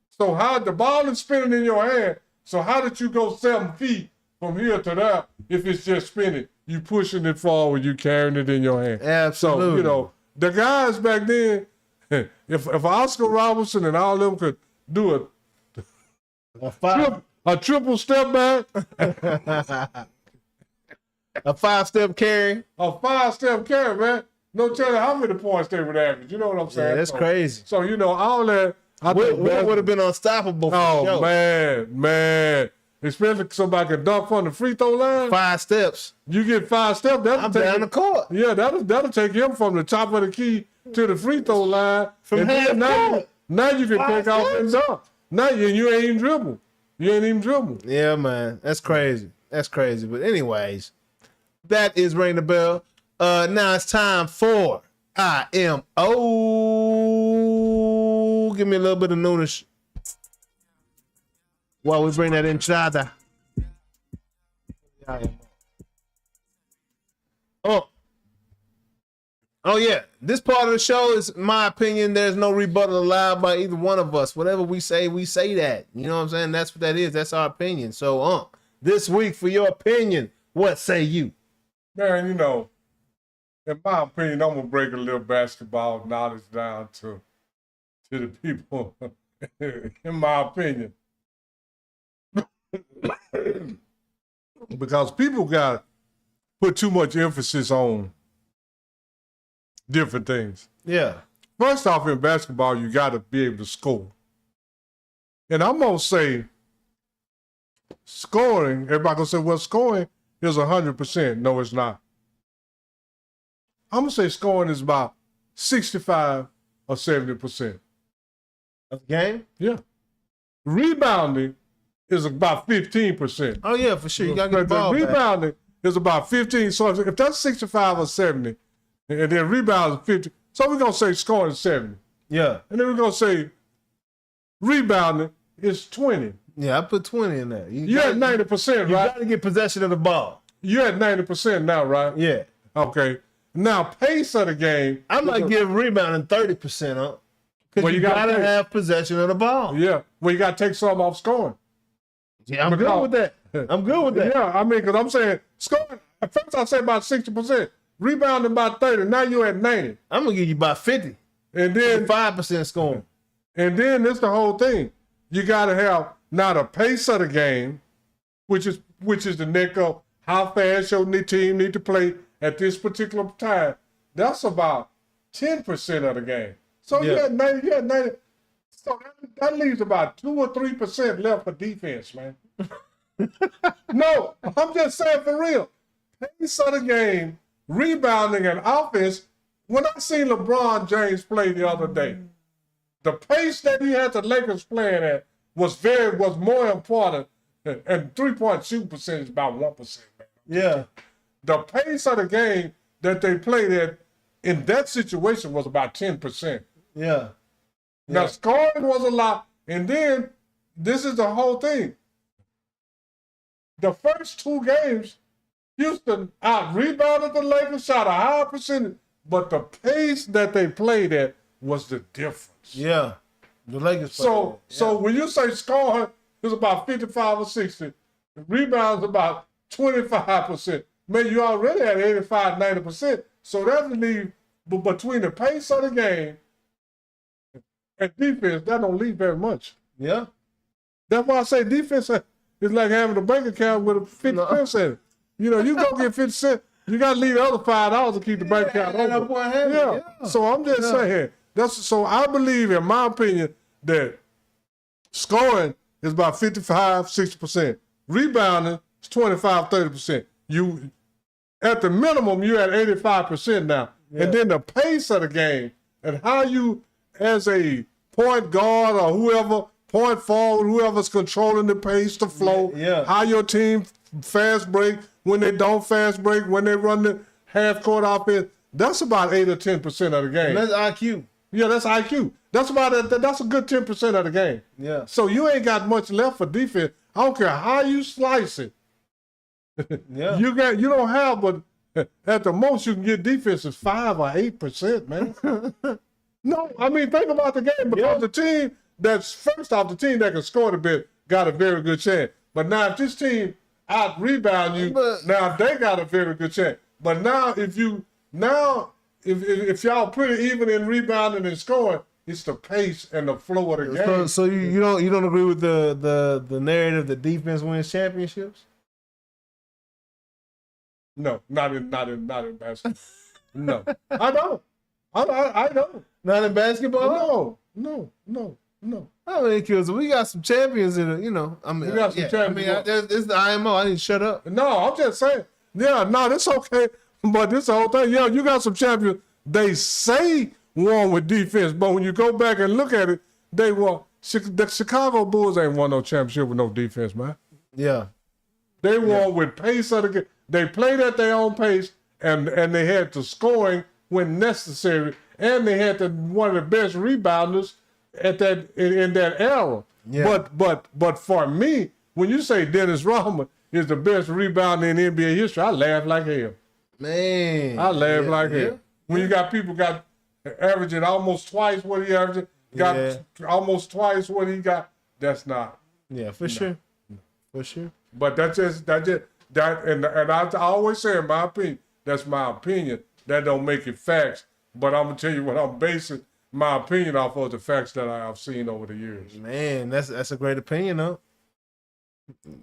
So how the ball is spinning in your hand? So how did you go 7 feet from here to there if it's just spinning? You pushing it forward, you carrying it in your hand.
Absolutely.
So the guys back then, if Oscar Robertson and all of them could do a triple step back,
a 5-step carry.
A 5-step carry, man. No telling how many points they would average. You know what I'm saying?
Yeah, that's crazy.
So, all that.
What would have been unstoppable for sure.
Man. Especially somebody can dunk from the free throw line.
5 steps.
You get 5 steps.
I'm down the court.
Yeah, that'll take him from the top of the key to the free throw line.
From
now you can take off and dunk. Now you ain't even dribble. You ain't even dribble.
Yeah, man. That's crazy. But anyways, that is Ring the Bell. Now it's time for IMO. Give me a little bit of Noonish while we bring that in, Chada. Oh yeah, this part of the show is my opinion. There's no rebuttal allowed by either one of us. Whatever we say that. You know what I'm saying? That's what that is. That's our opinion. So, this week for your opinion, what say you?
Man, you know, in my opinion, I'm gonna break a little basketball knowledge down to the people. In my opinion, because people got put too much emphasis on different things.
Yeah.
First off, in basketball, you got to be able to score. And I'm going to say scoring, everybody going to say, well, scoring is 100%. No, it's not. I'm going to say scoring is about 65 or 70%.
Of the game?
Yeah. Rebounding is about 15%.
Oh, yeah, for sure. You got to get the ball back.
Rebounding is about 15. So if that's 65 or 70, and then rebounds 50. So we're going to say scoring 70.
Yeah.
And then we're going to say rebounding is 20.
Yeah, I put 20 in there.
You're at 90%, right?
You got to get possession of the ball.
You're at 90% now, right?
Yeah.
Okay. Now, pace of the game.
I might give rebounding 30%, huh? Because you got to have possession of the ball.
Yeah. Well, you got to take some off scoring.
Yeah, I'm good with that. I'm good with that.
Yeah, I mean, because I'm saying scoring, at first I said about 60%. Rebounding about 30. Now you're at 90.
I'm going to give you about 50.
And then
5% scoring.
And then it's the whole thing. You got to have now the pace of the game, which is the neck of how fast your team need to play at this particular time. That's about 10% of the game. So you're at 90. You're at 90. So that leaves about 2 or 3% left for defense, man. No, I'm just saying for real. Pace of the game, rebounding and offense. When I seen LeBron James play the other day, the pace that he had the Lakers playing at was more important, and 3-point shooting percentage about 1%. Man.
Yeah.
The pace of the game that they played at in that situation was about 10%.
Yeah.
Now scoring was a lot, and then this is the whole thing. The first 2 games, Houston out-rebounded the Lakers, shot a high percentage, but the pace that they played at was the difference.
Yeah. The Lakers
So when you say scoring is about 55 or 60, the rebounds about 25%, man, you already at 85, 90%. So that leave between the pace of the game and defense, that don't leave very much.
Yeah.
That's why I say defense is like having a bank account with a 50 cents in it. You know, you go get 50 cents, you got to leave the other $5 to keep the bank account open. Yeah. So I'm just saying, so I believe, in my opinion, that scoring is about 55, 60%. Rebounding is 25, 30%. You, at the minimum, you're at 85% now. Yeah. And then the pace of the game and how you, as a point guard or whoever, point forward, whoever's controlling the pace, the flow, how your team fast break, when they don't fast break, when they run the half-court offense, that's about 8 or 10% of the game.
And that's IQ.
Yeah, that's IQ. That's that's a good 10% of the game.
Yeah.
So you ain't got much left for defense. I don't care how you slice it.
Yeah.
You don't have, but at the most you can get defense is 5 or 8%, man. No, I mean, think about the game, because the team that's first off, the team that can score a bit got a very good chance. But now if this team out rebound you, now they got a very good chance. But now if y'all pretty even in rebounding and scoring, it's the pace and the flow of the game.
So you don't agree with the narrative that defense wins championships?
No, not in basketball. No, I don't. I don't.
Not in basketball?
No.
I mean, because we got some champions in it, you know. I mean,
we got some champions.
I mean, it's the IMO. I need to shut up.
No, I'm just saying. Yeah, no, that's okay. But this whole thing, you got some champions. They say won with defense, but when you go back and look at it, they won. The Chicago Bulls ain't won no championship with no defense, man.
Yeah.
They won with pace of the game. They played at their own pace, and they had the scoring when necessary, and they had one of the best rebounders at in that era. Yeah. But for me, when you say Dennis Rodman is the best rebounder in NBA history, I laugh like hell.
Man.
I laugh like hell. When you got people got averaging almost twice what he averaged, got almost twice what he got, that's not.
Yeah, for sure. For sure.
But and I always say, in my opinion, that's my opinion. That don't make it facts. But I'm gonna tell you what I'm basing my opinion off of the facts that I've seen over the years.
Man, that's a great opinion, though.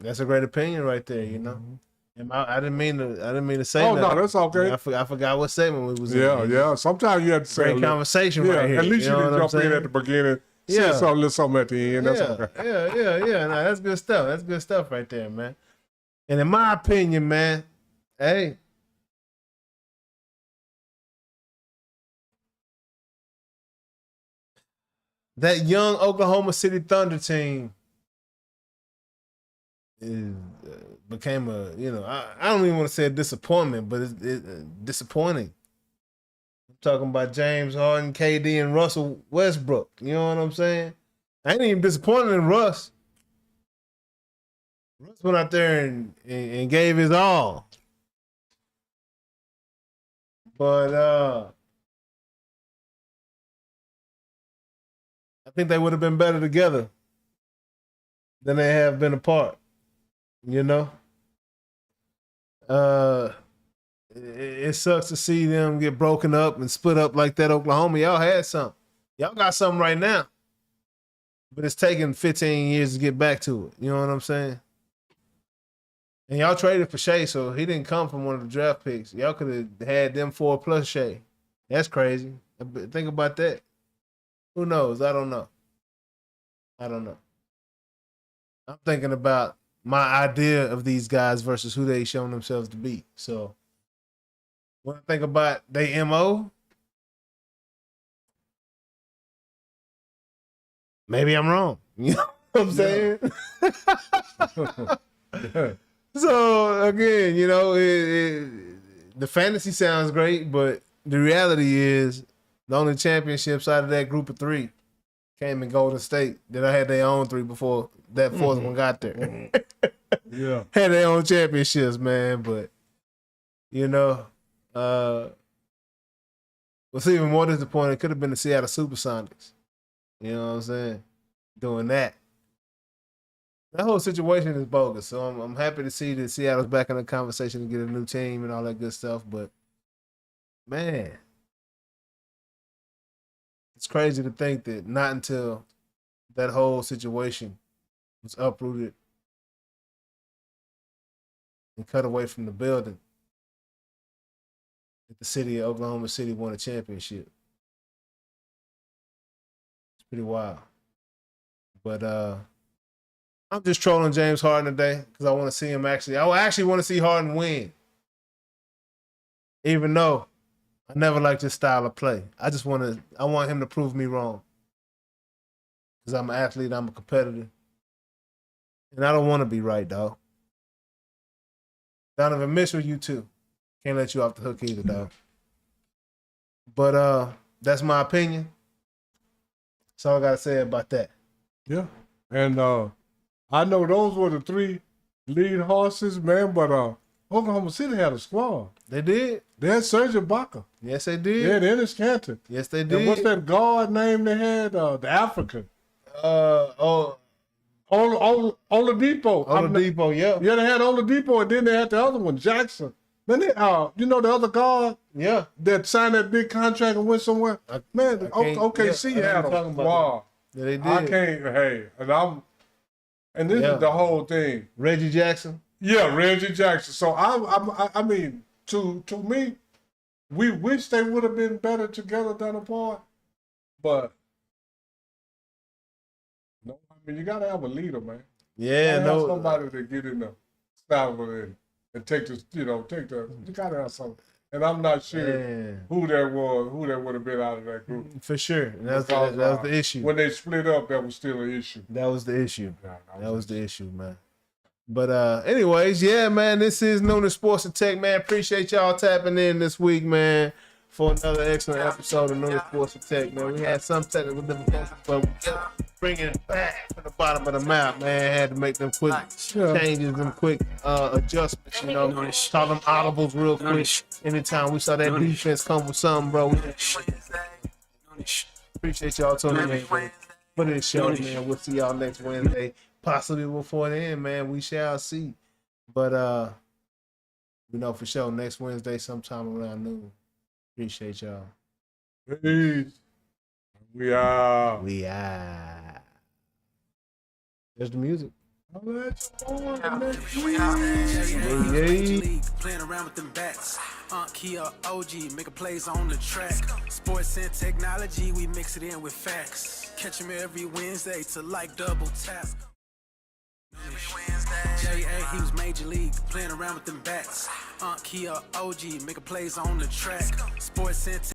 That's a great opinion right there, you know. And I didn't mean to say that.
Oh no, that's okay.
I forgot what segment we was in.
Yeah. Sometimes you have to say
great conversation right here.
At least you didn't jump in at the beginning. Say something at the end. That's okay.
Yeah. No, that's good stuff. That's good stuff right there, man. And in my opinion, man, hey, that young Oklahoma City Thunder team became I don't even want to say a disappointment, but it's disappointing. I'm talking about James Harden, KD, and Russell Westbrook. You know what I'm saying? I ain't even disappointed in Russ. Russ went out there and gave his all. But I think they would have been better together than they have been apart. You know? It sucks to see them get broken up and split up like that. Oklahoma, y'all had something. Y'all got something right now. But it's taken 15 years to get back to it. You know what I'm saying? And y'all traded for Shea, so he didn't come from one of the draft picks. Y'all could have had them 4 plus Shea. That's crazy. Think about that. Who knows? I don't know. I'm thinking about my idea of these guys versus who they shown themselves to be. So when I think about they MO, maybe I'm wrong. You know what I'm saying? So again, you know, the fantasy sounds great, but the reality is the only championships out of that group of 3 came in Golden State. That I had their own 3 before that 4th one got there.
Yeah.
Had their own championships, man. But, you know, what's even more disappointing, it could have been the Seattle Supersonics. You know what I'm saying? Doing that. That whole situation is bogus. So I'm happy to see that Seattle's back in the conversation to get a new team and all that good stuff. But, man, it's crazy to think that not until that whole situation was uprooted and cut away from the building that the city of Oklahoma City won a championship. It's pretty wild. But I'm just trolling James Harden today because I want to see him I actually want to see Harden win. Even though I never liked his style of play. I want him to prove me wrong. Because I'm an athlete, I'm a competitor. And I don't want to be right, dog. Donovan Mitchell, you too. Can't let you off the hook either, dog. But that's my opinion. That's all I got to say about that.
Yeah. And I know those were the 3 lead horses, man, but Oklahoma City had a squad.
They did.
They had Serge Ibaka.
Yes, they did.
They had Ennis Cantor.
Yes, they did.
And what's that guard name they had? The African.
Oladipo. Oladipo, yeah.
Yeah, they had Oladipo, and then they had the other one, Jackson. Then they, you know, the other guard,
yeah, that
signed that big contract and went somewhere. OKC had them. Wow,
yeah, they did.
I can't. And this is the whole thing.
Reggie Jackson.
Yeah, Reggie Jackson. So I mean, to me, we wish they would have been better together than apart, but. No, I mean, you gotta have a leader, man.
Yeah,
have somebody to get in the saddle and take the. You gotta have something. And I'm not sure who that would have been out of that group.
For sure. And that was the issue.
When they split up, that was still an issue.
That was the issue. That was the issue, man. But anyways, yeah, man, this is Noonish Sports and Tech, man. Appreciate y'all tapping in this week, man, for another excellent episode of Noonish Sports and Tech, man. We had some technical difficulties, but bringing it back from the bottom of the map, man. Had to make them quick changes, them quick adjustments, you know. Saw them audibles real quick. Anytime we saw that defense come with something, bro. Appreciate y'all tuning in for this show, man. We'll see y'all next Wednesday. Possibly before then, man. We shall see. But we know for sure next Wednesday sometime around noon. Appreciate y'all.
Peace. We are.
There's the music.
Playing around with them bats. Kia OG, making plays on the track. Sports and technology, we mix it in with facts. Catch him every Wednesday to like double tap. J.A. he was major league, playing around with them bats. Kia OG, making plays on the track. Sports and